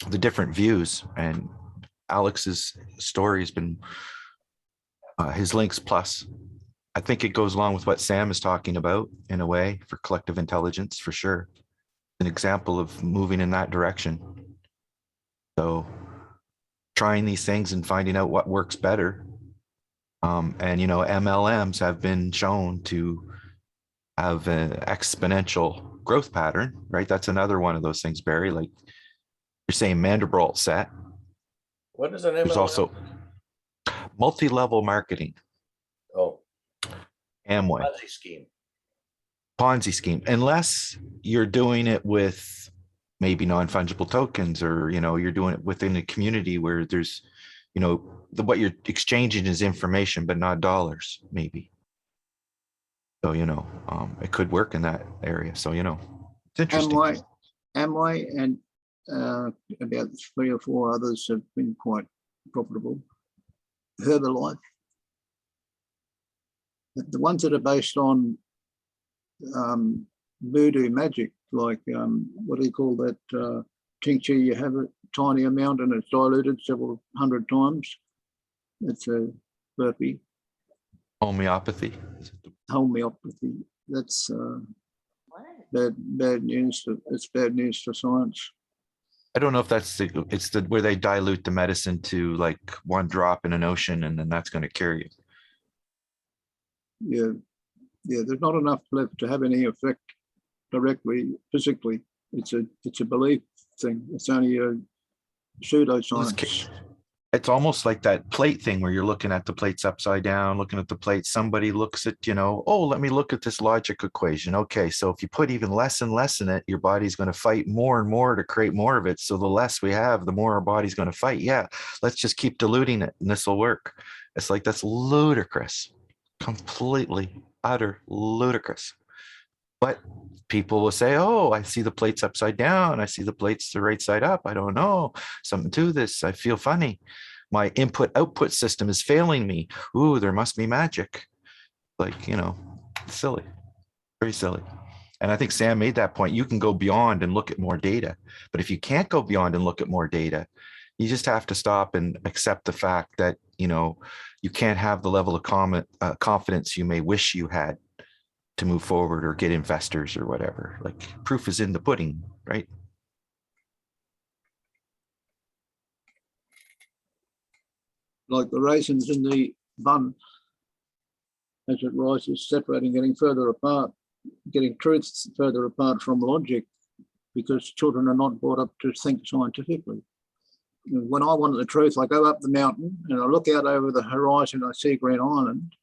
the different views, and Alex's story has been his Links Plus. I think it goes along with what Sam is talking about in a way for collective intelligence, for sure. An example of moving in that direction. So trying these things and finding out what works better. And, you know, MLMs have been shown to have an exponential growth pattern, right? That's another one of those things, Barry, like you're saying Mandelbrot set. What is an MLM? There's also multi-level marketing. Oh. Amway. Ponzi scheme, unless you're doing it with maybe non-fungible tokens, or, you know, you're doing it within a community where there's, you know, what you're exchanging is information, but not dollars, maybe. So, you know, it could work in that area. So, you know, it's interesting. Amway and about 3 or 4 others have been quite profitable. Herbalife. The ones that are based on voodoo magic, like what do you call that tincture? You have a tiny amount and it's diluted several hundred times. It's a burpee. Homeopathy. Homeopathy. That's bad news. It's bad news for science. I don't know if it's where they dilute the medicine to like 1 drop in an ocean, and then that's going to cure you. Yeah, there's not enough left to have any effect directly, physically. It's a belief thing. It's only a pseudoscience. It's almost like that plate thing where you're looking at the plates upside down, looking at the plate. Somebody looks at, you know, oh, let me look at this logic equation. Okay, so if you put even less and less in it, your body's going to fight more and more to create more of it. So the less we have, the more our body's going to fight. Yeah, let's just keep diluting it and this will work. It's like, that's ludicrous. Completely utter ludicrous. But people will say, oh, I see the plates upside down. I see the plates the right side up. I don't know, something to this. I feel funny. My input output system is failing me. Ooh, there must be magic. Like, you know, silly, very silly. And I think Sam made that point. You can go beyond and look at more data. But if you can't go beyond and look at more data, you just have to stop and accept the fact that, you know, you can't have the level of confidence you may wish you had to move forward or get investors or whatever. Like, proof is in the pudding, right? Like the raisins in the bun, as it rises, separating, getting further apart, getting truths further apart from logic, because children are not brought up to think scientifically. when I wanted the truth, I go up the mountain and I look out over the horizon, I see Green Island.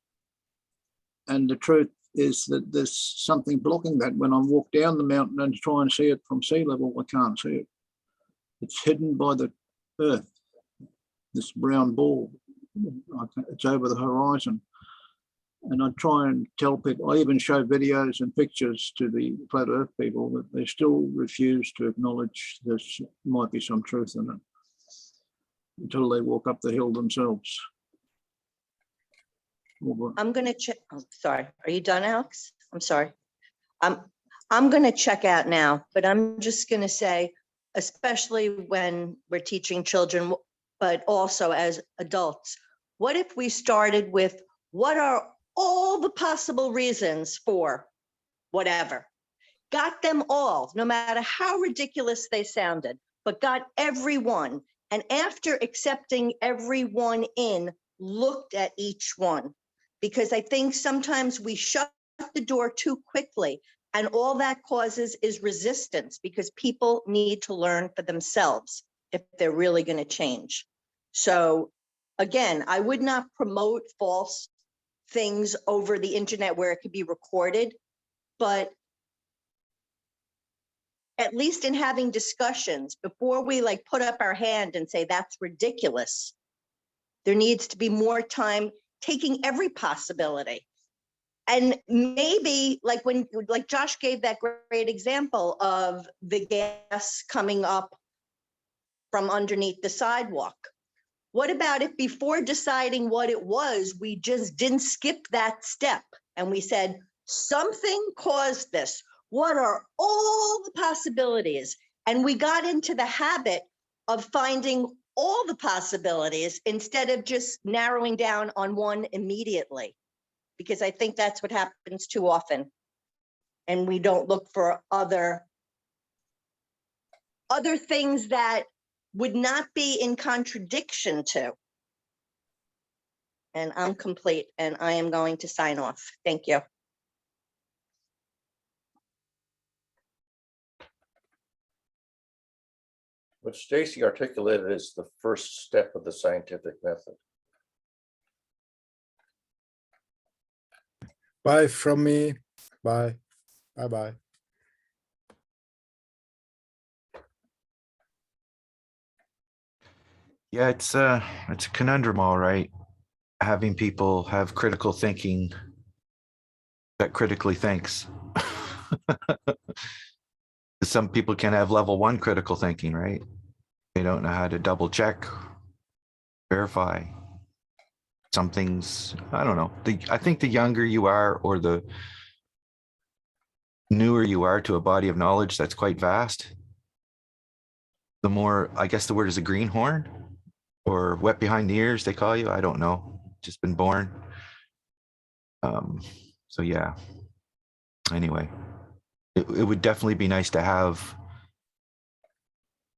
And the truth is that there's something blocking that. When I walk down the mountain and try and see it from sea level, I can't see it. It's hidden by the earth, this brown ball. It's over the horizon. And I try and tell people, I even show videos and pictures to the flat earth people, that they still refuse to acknowledge there might be some truth in it until they walk up the hill themselves. I'm going to check. Oh, sorry. Are you done, Alex? I'm sorry. I'm going to check out now, but I'm just going to say, especially when we're teaching children, but also as adults, what if we started with what are all the possible reasons for whatever? Got them all, no matter how ridiculous they sounded, but got everyone. And after accepting everyone in, looked at each one. Because I think sometimes we shut the door too quickly, and all that causes is resistance, because people need to learn for themselves if they're really going to change. So again, I would not promote false things over the internet where it could be recorded, but at least in having discussions, before we like put up our hand and say that's ridiculous, there needs to be more time taking every possibility. And maybe like like Josh gave that great example of the gas coming up from underneath the sidewalk. What about if before deciding what it was, we just didn't skip that step and we said, something caused this. What are all the possibilities? And we got into the habit of finding all the possibilities instead of just narrowing down on one immediately, because I think that's what happens too often. And we don't look for other things that would not be in contradiction to. And I'm complete, and I am going to sign off. Thank you. What Stacy articulated is the first step of the scientific method. Bye from me. Bye. Bye-bye. Yeah, it's a conundrum, all right. Having people have critical thinking that critically thinks. Some people can have level 1 critical thinking, right? They don't know how to double check, verify. Some things, I don't know. I think the younger you are, or the newer you are to a body of knowledge that's quite vast, the more, I guess the word is a greenhorn, or wet behind the ears, they call you. I don't know. Just been born. So yeah. Anyway, it would definitely be nice to have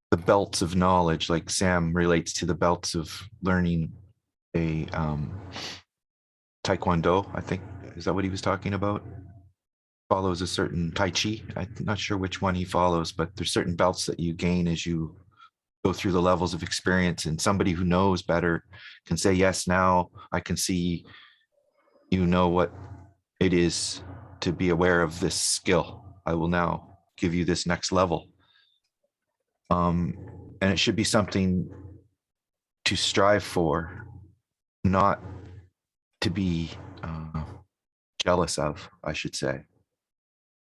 the belts of knowledge, like Sam relates to the belts of learning a Taekwondo, I think. Is that what he was talking about? Follows a certain Tai Chi. I'm not sure which one he follows, but there's certain belts that you gain as you go through the levels of experience, and somebody who knows better can say, yes, now I can see, you know, what it is to be aware of this skill. I will now give you this next level. And it should be something to strive for, not to be jealous of, I should say.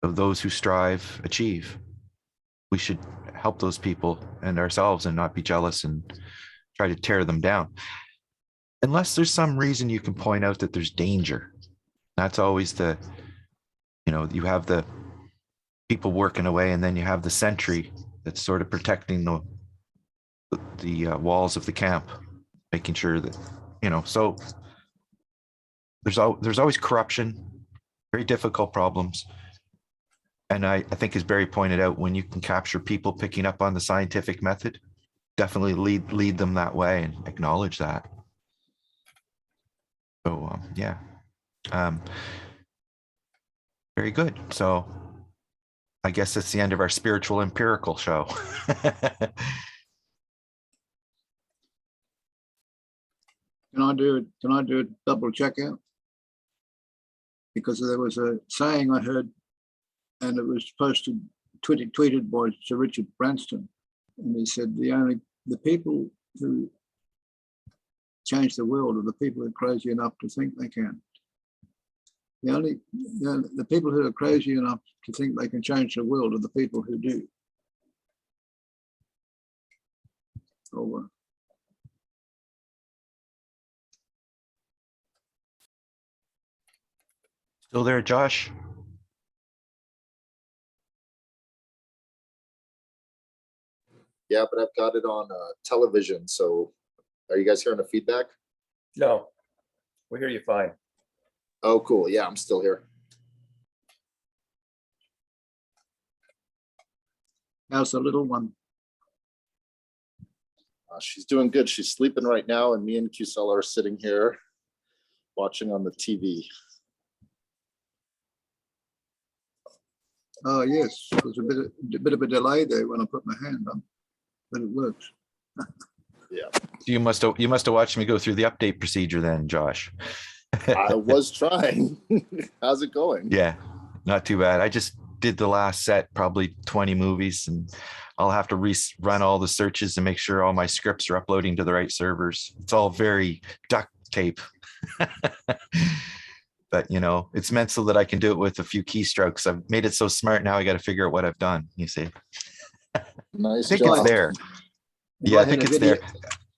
Of those who strive, achieve. We should help those people and ourselves and not be jealous and try to tear them down. Unless there's some reason you can point out that there's danger. That's always the, you know, you have the people working away, and then you have the sentry that's sort of protecting the walls of the camp, making sure that, you know, so there's always corruption, very difficult problems. And I think, as Barry pointed out, when you can capture people picking up on the scientific method, definitely lead them that way and acknowledge that. So yeah, very good. So I guess that's the end of our spiritual empirical show. can I do a double checkout? Because there was a saying I heard, and it was posted, tweeted by Sir Richard Branson, and he said the people who change the world are the people who are crazy enough to think they can. The people who are crazy enough to think they can change the world are the people who do. So, Still there, Josh? Yeah, but I've got it on television. So are you guys hearing the feedback? No, we hear you fine. Oh, cool. Yeah, I'm still here. how's the little one? She's doing good. She's sleeping right now, and me and Qcella are sitting here watching on the TV. Oh yes, there's a bit of a delay there when I put my hand on, but it works. Yeah, You must have watched me go through the update procedure then, Josh. I was trying. How's it going? Yeah, not too bad. I just did the last set, probably 20 movies, and I'll have to run all the searches and make sure all my scripts are uploading to the right servers. It's all very duct tape. But you know, it's meant so that I can do it with a few keystrokes. I've made it so smart now I got to figure out what I've done, you see. Nice I think job. it's there. If Yeah, I I think had a it's video-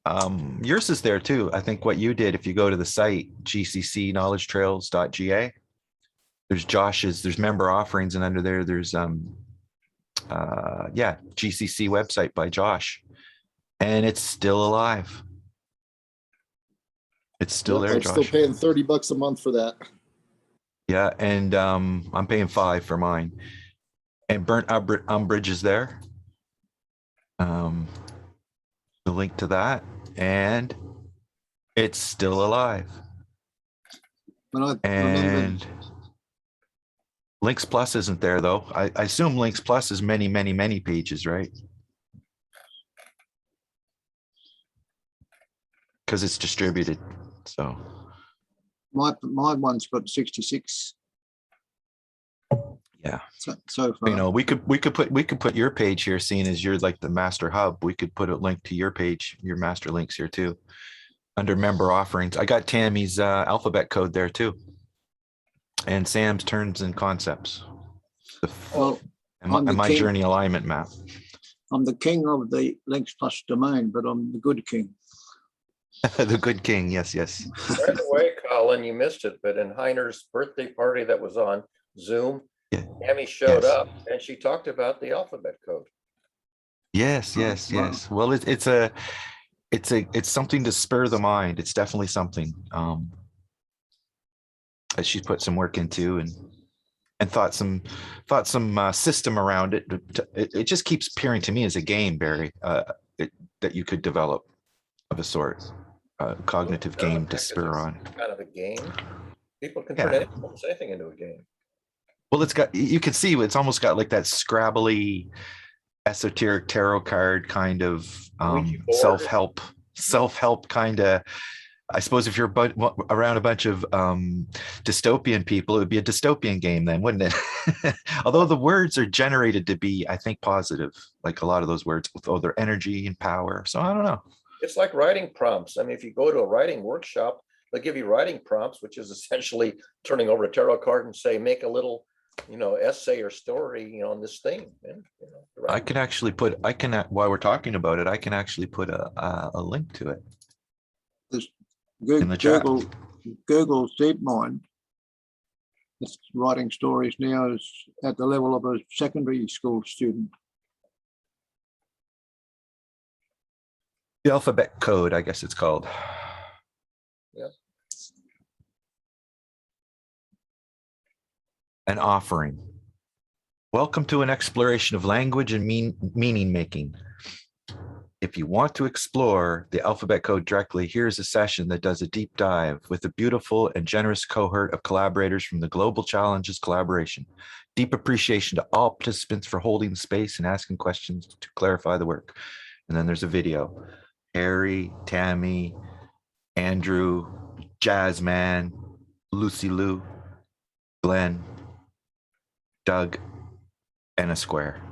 there. Yours is there too. I think what you did, if you go to the site, GCC knowledgetrails.ga, there's Josh's, there's member offerings, and under there, there's GCC website by Josh, and it's still alive. It's still there, I'm Josh. still paying $30 a month for that. Yeah, and I'm paying $5 for mine. And Burnt Umbrage is there. The link to that, and it's still alive. When I remember, And Links Plus isn't there though. I assume Links Plus is many, many, many pages, right? Because it's distributed. So my one's got 66 yeah. so far. You know, we could put your page here, seeing as you're like the master hub. We could put a link to your page, your master links here too, under member offerings. I got Tammy's alphabet code there too, and Sam's turns and concepts. Well, and I'm the my king. journey alignment map. I'm the king of the Links Plus domain, but I'm the good king. The good king, yes, yes. By the way, Colin, you missed it, but in Heiner's birthday party that was on Zoom, Yeah. Tammy showed Yes. up and she talked about the alphabet code. Yes, yes, yes. Well, it's something to spur the mind. It's definitely something that she's put some work into and thought some system around it. It just keeps appearing to me as a game, Barry, that you could develop of a sort, cognitive game to spur on. Kind of a game. People can Yeah. turn anything into a game. Well, you can see it's almost got like that scrabbly, esoteric tarot card kind of Ouija board. self-help kind of. I suppose if you're around a bunch of dystopian people, it would be a dystopian game then, wouldn't it? Although the words are generated to be, I think, positive, like a lot of those words with all their energy and power. So I don't know. It's like writing prompts. I mean, if you go to a writing workshop, they'll give you writing prompts, which is essentially turning over a tarot card and say, make a little, essay or story, on this theme. And, I can actually while we're talking about it, I can actually put a link to it. In the chat. Google's DeepMind, it's writing stories now is at the level of a secondary school student. The alphabet code, I guess it's called. Yeah. An offering. Welcome to an exploration of language and meaning making. If you want to explore the alphabet code directly, here's a session that does a deep dive with a beautiful and generous cohort of collaborators from the Global Challenges Collaboration. Deep appreciation to all participants for holding space and asking questions to clarify the work. And then there's a video. Harry, Tammy, Andrew, Jazzman, Lucy Lou, Glenn, Doug, and a square.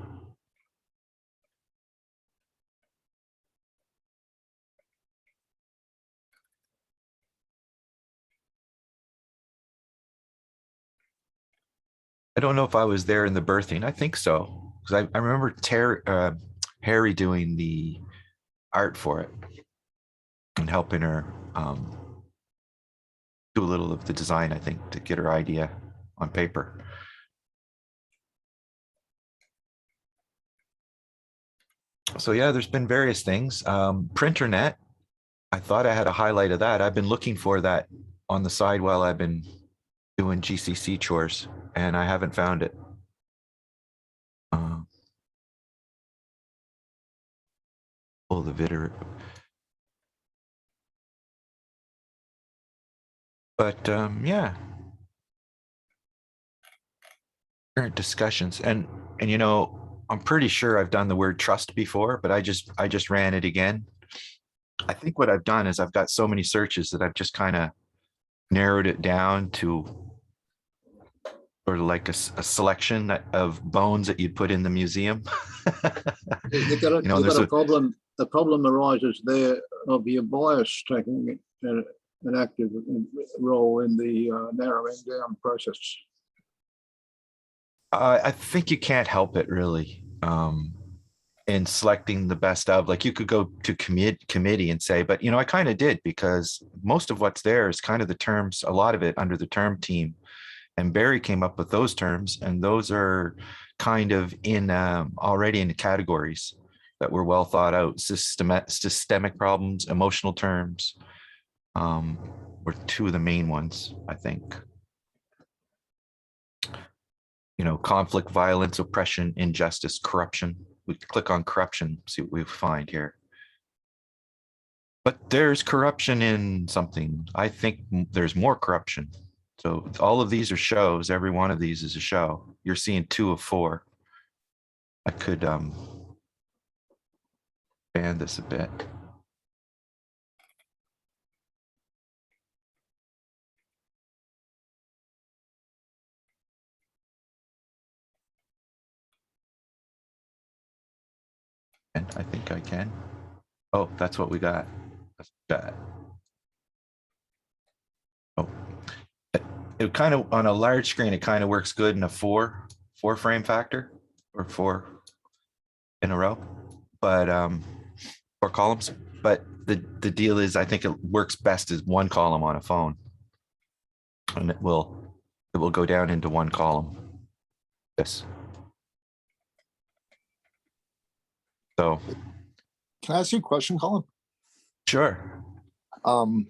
I don't know if I was there in the birthing. I think so, because I remember Harry doing the art for it and helping her do a little of the design, I think, to get her idea on paper. So yeah, there's been various things. Printernet, I thought I had a highlight of that. I've been looking for that on the side while I've been doing GCC chores, and I haven't found it. Oh, the video. But yeah, current discussions, and you know, I'm pretty sure I've done the word trust before, but I just ran it again. I think what I've done is I've got so many searches that I've just kind of narrowed it down to sort of like a selection of bones that you'd put in the museum. You've got a problem. The problem arises there of your bias taking an active role in the narrowing down process. I think you can't help it really. In selecting the best of, like, you could go to committee and say, but you know, I kind of did, because most of what's there is kind of the terms, a lot of it under the term team, and Barry came up with those terms, and those are kind of in already in the categories that were well thought out. Systemic problems, emotional terms were two of the main ones, I think. You know, conflict, violence, oppression, injustice, corruption. We click on corruption, see what we find here. But there's corruption in something. I think there's more corruption. So all of these are shows. Every one of these is a show. You're seeing 2 of 4. I could expand this a bit. And I think I can. Oh, that's what we got. That's that. Oh, it kind of, on a large screen, it kind of works good in a four frame factor, or 4 in a row, but 4 columns. But the deal is, I think it works best as 1 column on a phone, and it will go down into 1 column. This. So, Can I ask you a question, Colin? Sure. From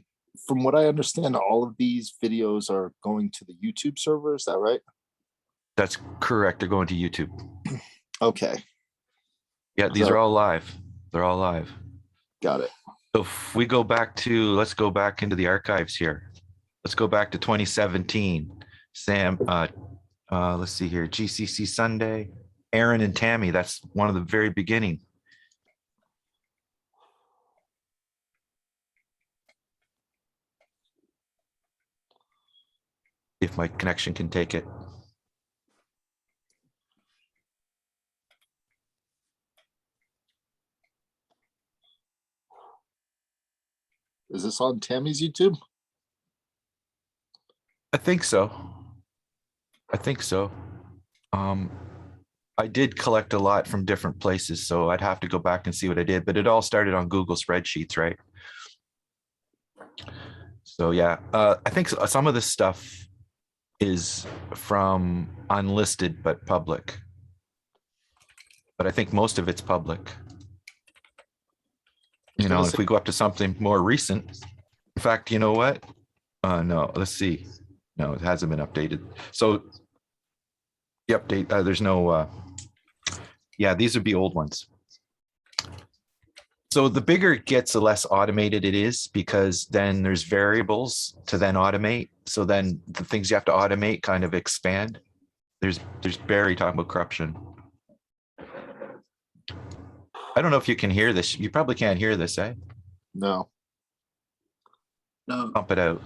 what I understand, all of these videos are going to the YouTube server. Is that right? That's correct. They're going to YouTube. Okay. Yeah, these are all live. They're all live. Got it. So if we go back to, let's go back into the archives here. Let's go back to 2017. Sam, let's see here. GCC Sunday. Aaron and Tammy, that's one of the very beginning. If my connection can take it. Is this on Tammy's YouTube? I think so. I think so. I did collect a lot from different places, so I'd have to go back and see what I did, but it all started on Google spreadsheets, right? So yeah, I think some of this stuff is from unlisted but public, but I think most of it's public. You know, if we go up to something more recent, in fact, you know what? No, let's see. No, it hasn't been updated. So the update, there's no, yeah, these would be old ones. So the bigger it gets, the less automated it is, because then there's variables to then automate. So then the things you have to automate kind of expand. There's Barry talking about corruption. I don't know if you can hear this. You probably can't hear this, eh? No. No, Pump it out.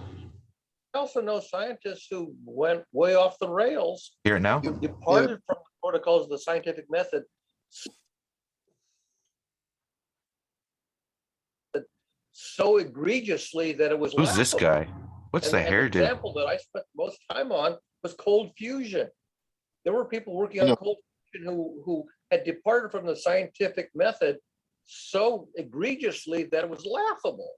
I also know scientists who went way off the rails, Hear it now? who departed from the protocols of the scientific method so egregiously that it was Who's this laughable. guy? What's the And the hairdo? example that I spent most time on was cold fusion. There were people working on cold fusion who had departed from the scientific method so egregiously that it was laughable.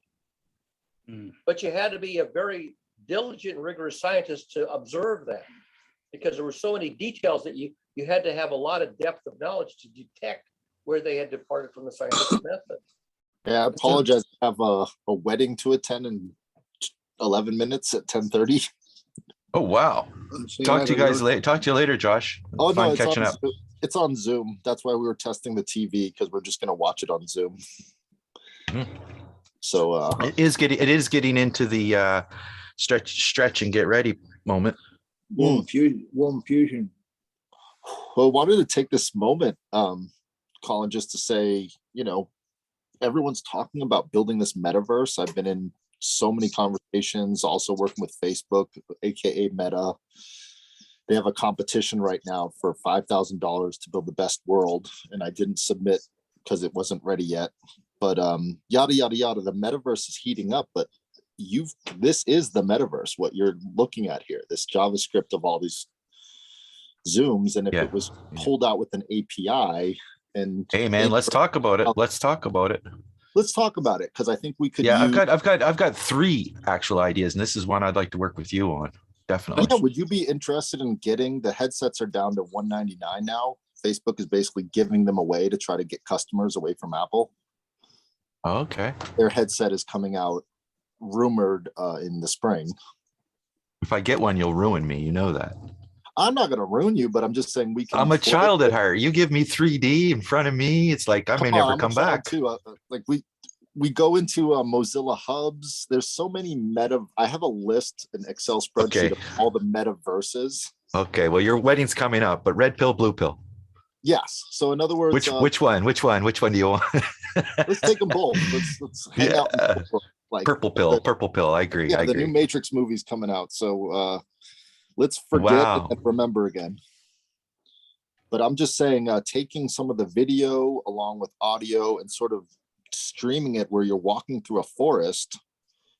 But you had to be a very diligent and rigorous scientist to observe that, because there were so many details that you had to have a lot of depth of knowledge to detect where they had departed from the scientific method. Yeah, I apologize. I have a wedding to attend in 11 minutes at 10:30. Oh, wow. Talk to you guys later. Talk to you later, Josh. Oh, Fun no, catching up. it's on Zoom. That's why we were testing the TV, because we're just going to watch it on Zoom. So it is getting into the stretch and get ready moment. warm fusion. Well, I wanted to take this moment, Colin, just to say, everyone's talking about building this metaverse. I've been in so many conversations, also working with Facebook, aka Meta. They have a competition right now for $5,000 to build the best world, and I didn't submit because it wasn't ready yet. But yada yada yada. The metaverse is heating up, but this is the metaverse. What you're looking at here, this JavaScript of all these Zooms, and if it was pulled out with an API, and hey man, let's talk about it. Let's talk about it. Let's talk about it, because I think we could. Yeah, I've got 3 actual ideas, and this is one I'd like to work with you on. Definitely. Yeah, would you be interested in getting the headsets? Are down to $199 now. Facebook is basically giving them away to try to get customers away from Apple. Okay. Their headset is coming out, rumored in the spring. If I get one, you'll ruin me. You know that. I'm not going to ruin you, but I'm just saying we can. I'm a child at heart. You give me 3D in front of me, it's like I may never come back. Too. Like we go into Mozilla hubs. There's so many I have a list, an Excel spreadsheet of all the metaverses. Okay, well, your wedding's coming up, but red pill, blue pill. Yes. So in other words, which one do you want? Let's take them both. Let's hang out. Like purple pill. I agree. Yeah, I agree. New Matrix movie's coming out, so let's forget and remember again. But I'm just saying, taking some of the video along with audio and sort of streaming it where you're walking through a forest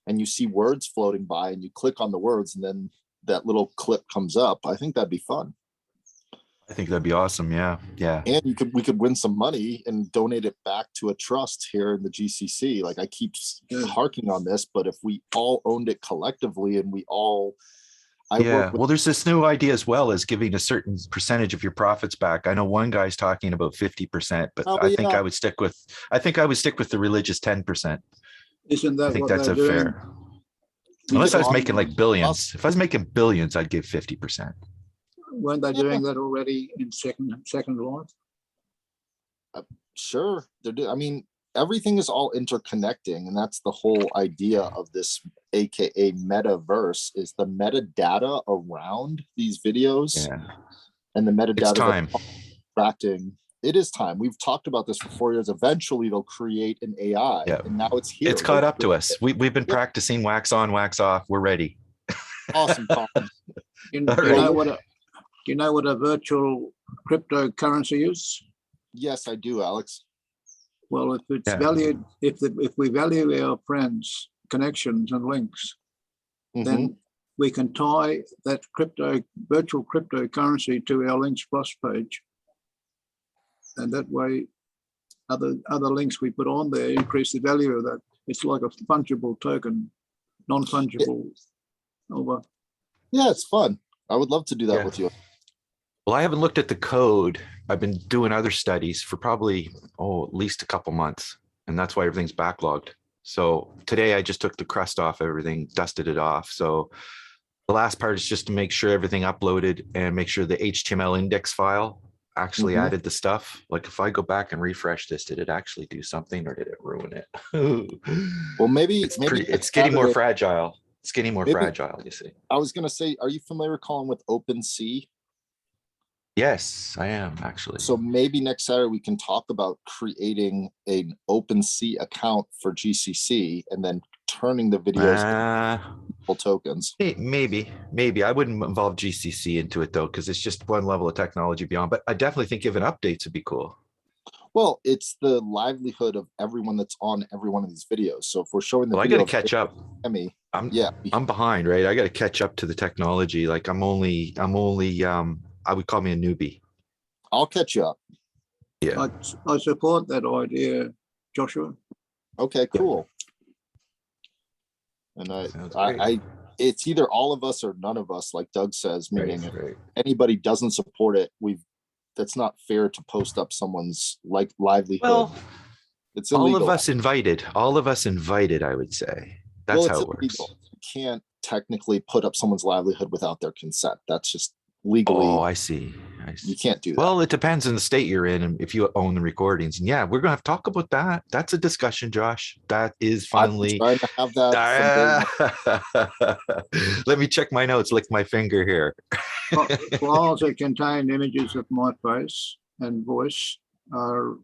and you see words floating by and you click on the words and then that little clip comes up. I think that'd be fun. I think that'd be awesome. Yeah. And we could win some money and donate it back to a trust here in the GCC. Like I keep harking on this, but if we all owned it collectively and we all, well, there's this new idea as well as giving a certain percentage of your profits back. I know one guy's talking about 50%, but I think I would stick with the religious 10%. Isn't that I think what that's they're doing? fair. Unless I was making like billions. If I was making billions, I'd give 50%. Weren't they doing that already in Second Life? Sure, they're doing. I mean, everything is all interconnecting, and that's the whole idea of this, aka metaverse, is the metadata around these videos and the metadata. It's time. Tracking. It is time. We've talked about this for 4 years. Eventually, they'll create an AI, and now it's here. It's caught up to us. We've been practicing wax on, wax off. We're ready. Awesome, Colin. You know what a virtual cryptocurrency is? Yes, I do, Alex. Well, if it's valued, if we value our friends' connections and links, then we can tie that virtual cryptocurrency to our Links Plus page, and that way, other links we put on there increase the value of that. It's like a fungible token, non-fungible. Yeah, it's fun. I would love to do that with you. Well, I haven't looked at the code. I've been doing other studies for probably, at least a couple months. And that's why everything's backlogged. So today I just took the crust off everything, dusted it off. So the last part is just to make sure everything uploaded and make sure the HTML index file actually added the stuff. Like if I go back and refresh this, did it actually do something or did it ruin it? Well, maybe it's getting more fragile. It's getting more fragile, you see. I was going to say, are you familiar, Colin, with OpenSea? Yes, I am actually. So maybe next Saturday we can talk about creating an OpenSea account for GCC and then turning the videos Uh, into tokens. maybe I wouldn't involve GCC into it though, because it's just one level of technology beyond. But I definitely think giving updates would be cool. Well, it's the livelihood of everyone that's on every one of these videos. So if we're showing the Well, I video got to catch up. I'm behind, right? I got to catch up to the technology. Like I'm only I would call me a newbie. I'll catch you up. Yeah. I support that idea, Joshua. Okay, cool. And Sounds great. I it's either all of us or none of us, like Doug says, meaning if Right. anybody doesn't support it, that's not fair to post up someone's like livelihood. Well, it's all illegal. of us invited, I would say. That's Well, how it's it works. illegal. You can't technically put up someone's livelihood without their consent. That's just legally. Oh, I see. You can't do that. Well, it depends on the state you're in and if you own the recordings. And yeah, we're gonna have to talk about that. That's a discussion, Josh. That is finally I'm trying to have that. let me check my notes, lick my finger here. Files that contain images of my face and voice are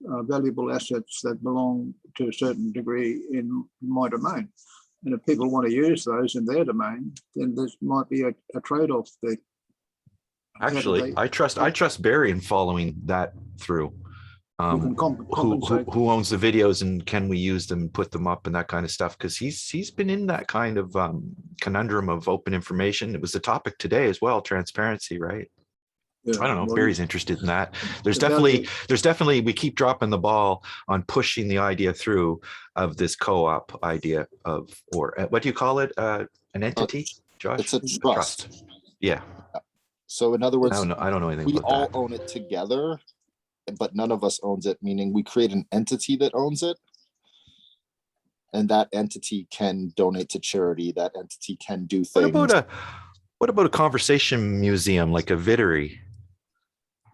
valuable assets that belong to a certain degree in my domain. And if people want to use those in their domain, then this might be a trade-off there. Actually, I trust Barry in following that through. Who owns the videos and can we use them, put them up and that kind of stuff? Because he's been in that kind of conundrum of open information. It was the topic today as well, transparency, right? Yeah, I don't know if well, Barry's interested in that. There's definitely we keep dropping the ball on pushing the idea through of this co-op idea of, or what do you call it? An entity, Josh? It's a trust. Yeah. So in other words, I don't know anything we about all that. own it together, but none of us owns it, meaning we create an entity that owns it. And that entity can donate to charity. That entity can do things. What about a conversation museum, like a Vittery?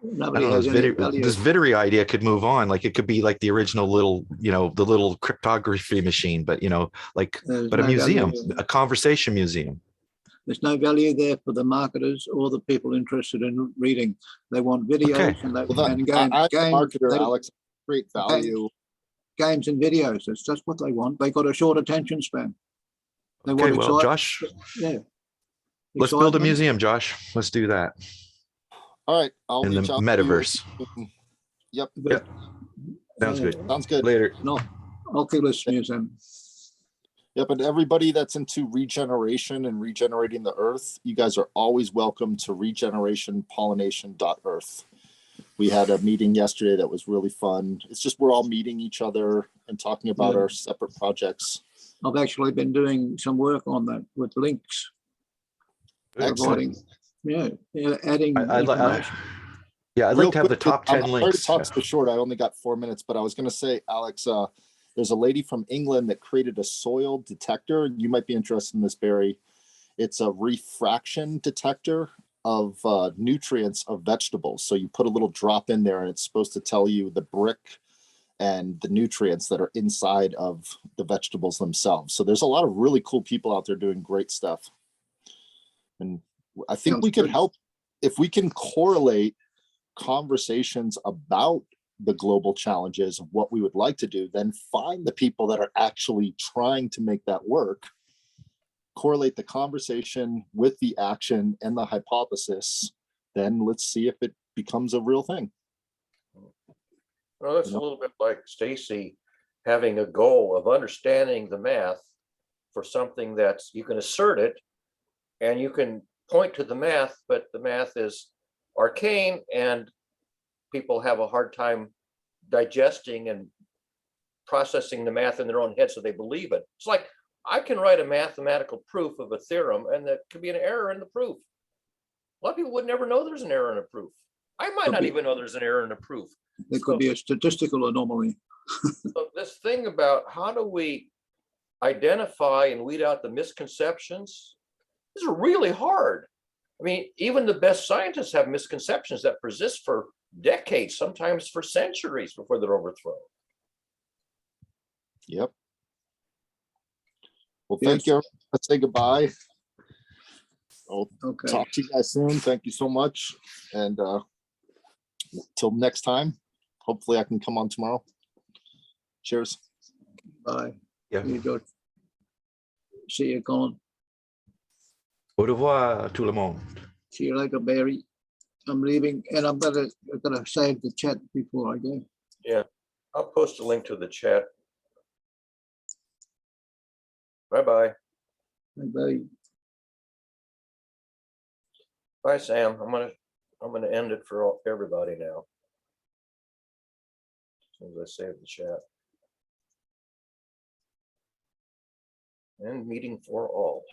Nobody has any value. This Vittery idea could move on. Like it could be like the original little, the little cryptography machine, but but a museum, a conversation museum. There's no value there for the marketers or the people interested in reading. They want videos and marketer, Alex, create value. Games and videos. That's just what they want. They got a short attention span. They Okay, want well, Josh, yeah. Let's build a museum, Josh. Let's do that. All right, I'll in the reach out metaverse. To you. Yep. Sounds good. Sounds good. Later. No, Oculus Museum. Yep, and everybody that's into regeneration and regenerating the earth, you guys are always welcome to regenerationpollination.earth. We had a meeting yesterday that was really fun. It's just we're all meeting each other and talking about our separate projects. I've actually been doing some work on that with links. Excellent. Adding information. I'd like to have the top 10 I'm links. Sorry to talk so short. I only got 4 minutes, but I was going to say, Alex, there's a lady from England that created a soil detector. You might be interested in this, Barry. It's a refraction detector of nutrients of vegetables. So you put a little drop in there and it's supposed to tell you the brick and the nutrients that are inside of the vegetables themselves. So there's a lot of really cool people out there doing great stuff. And I think we could help if we can correlate conversations about the global challenges of what we would like to do, then find the people that are actually trying to make that work, correlate the conversation with the action and the hypothesis, then let's see if it becomes a real thing. Well, that's a little bit like Stacy having a goal of understanding the math for something that's, you can assert it and you can point to the math, but the math is arcane and people have a hard time digesting and processing the math in their own head so they believe it. It's like I can write a mathematical proof of a theorem and there could be an error in the proof. A lot of people would never know there's an error in a proof. I might not even know there's an error in a proof. There could be a statistical anomaly. So this thing about how do we identify and weed out the misconceptions is really hard. I mean, even the best scientists have misconceptions that persist for decades, sometimes for centuries before they're overthrown. Yep. Well, thank you. Let's say goodbye. I'll talk to you guys soon. Thank you so much. And till next time, hopefully I can come on tomorrow. Cheers. Bye. Yeah. See you, Colin. Au revoir, tout le monde. See you later, Barry. I'm leaving, and I've got to save the chat before I go. Yeah, I'll post a link to the chat. Bye-bye. Bye. Bye, Sam. I'm gonna end it for everybody now. As soon as I save the chat. End meeting for all.